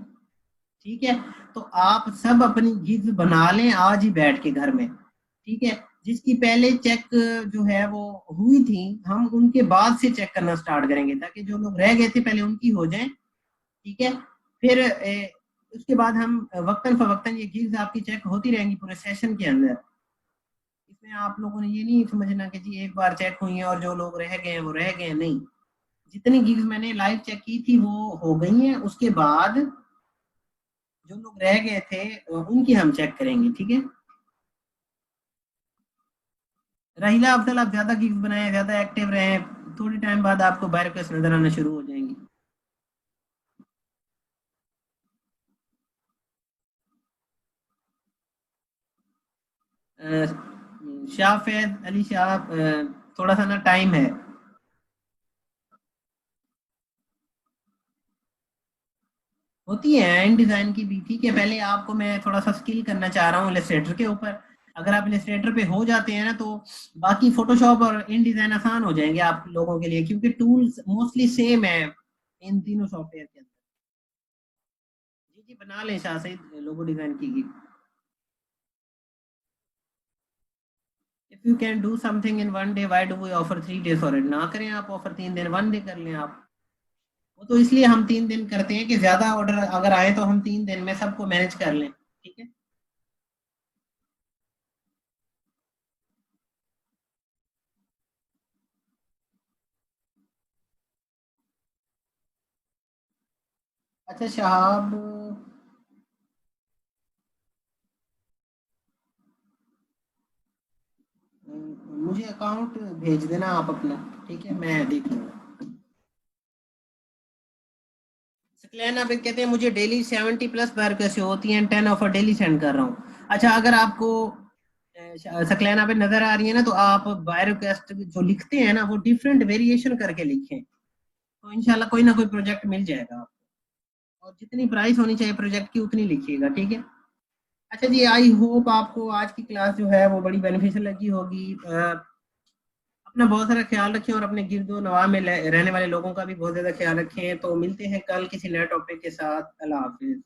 [SPEAKER 1] ठीक है, तो आप सब अपनी गिग्स बना लें आज ही बैठ के घर में। ठीक है, जिसकी पहले चेक जो है वो हुई थी, हम उनके बाद से चेक करना स्टार्ट करेंगे, ताकि जो लोग रह गए थे पहले उनकी हो जाए। ठीक है, फिर उसके बाद हम वक्तन फवक्तन ये गिग्स आपकी चेक होती रहेंगी पूरे सेशन के अंदर। इसमें आप लोगों ने ये नहीं समझना कि जी एक बार चेक हुई है और जो लोग रह गए हैं वो रह गए हैं, नहीं। जितनी गिग्स मैंने लाइव चेक की थी वो हो गई हैं, उसके बाद जो लोग रह गए थे उनकी हम चेक करेंगे, ठीक है। रहीला अफजल, आप ज्यादा गिग्स बनाए, ज्यादा एक्टिव रहे, थोड़ी टाइम बाद आपको बाहर रिक्वेस्ट नजर आना शुरू हो जाएंगी। शाह फैज अली शाह, थोड़ा सा ना टाइम है। होती है इन डिजाइन की भी, ठीक है। पहले आपको मैं थोड़ा सा स्किल करना चाह रहा हूँ इलस्ट्रेटर के ऊपर। अगर आप इलस्ट्रेटर पे हो जाते हैं ना तो बाकी फोटोशॉप और इन डिजाइन आसान हो जाएंगे आप लोगों के लिए, क्योंकि टूल्स मोस्टली सेम है इन तीनों सॉफ्टवेयर के अंदर। जी जी, बना लें शाह से लोगो डिजाइन की। If you can do something in one day, why do we offer 3 days for it? ना करें आप ऑफर 3 दिन, वन डे कर लें आप। वो तो इसलिए हम 3 दिन करते हैं कि ज्यादा ऑर्डर अगर आए तो हम 3 दिन में सबको मैनेज कर लें, ठीक है। अच्छा शहाब, मुझे अकाउंट भेज देना आप अपना, ठीक है, मैं देख लूंगा। सकलैन आप कहते हैं मुझे डेली 70+ बार कैसे होती हैं, 10 ऑफर डेली सेंड कर रहा हूँ। अच्छा, अगर आपको सकलैन आप नजर आ रही है ना, तो आप बाय रिक्वेस्ट जो लिखते हैं ना वो डिफरेंट वेरिएशन करके लिखें, तो इंशाल्लाह कोई ना कोई प्रोजेक्ट मिल जाएगा आपको। और जितनी प्राइस होनी चाहिए प्रोजेक्ट की उतनी लिखिएगा, ठीक है। अच्छा जी, आई होप आपको आज की क्लास जो है वो बड़ी बेनिफिशियल लगी होगी। अपना बहुत सारा ख्याल रखें और अपने गिरदो नवा में रहने वाले लोगों का भी बहुत ज्यादा ख्याल रखें। तो मिलते हैं कल किसी नए टॉपिक के साथ। अल्लाह हाफिज।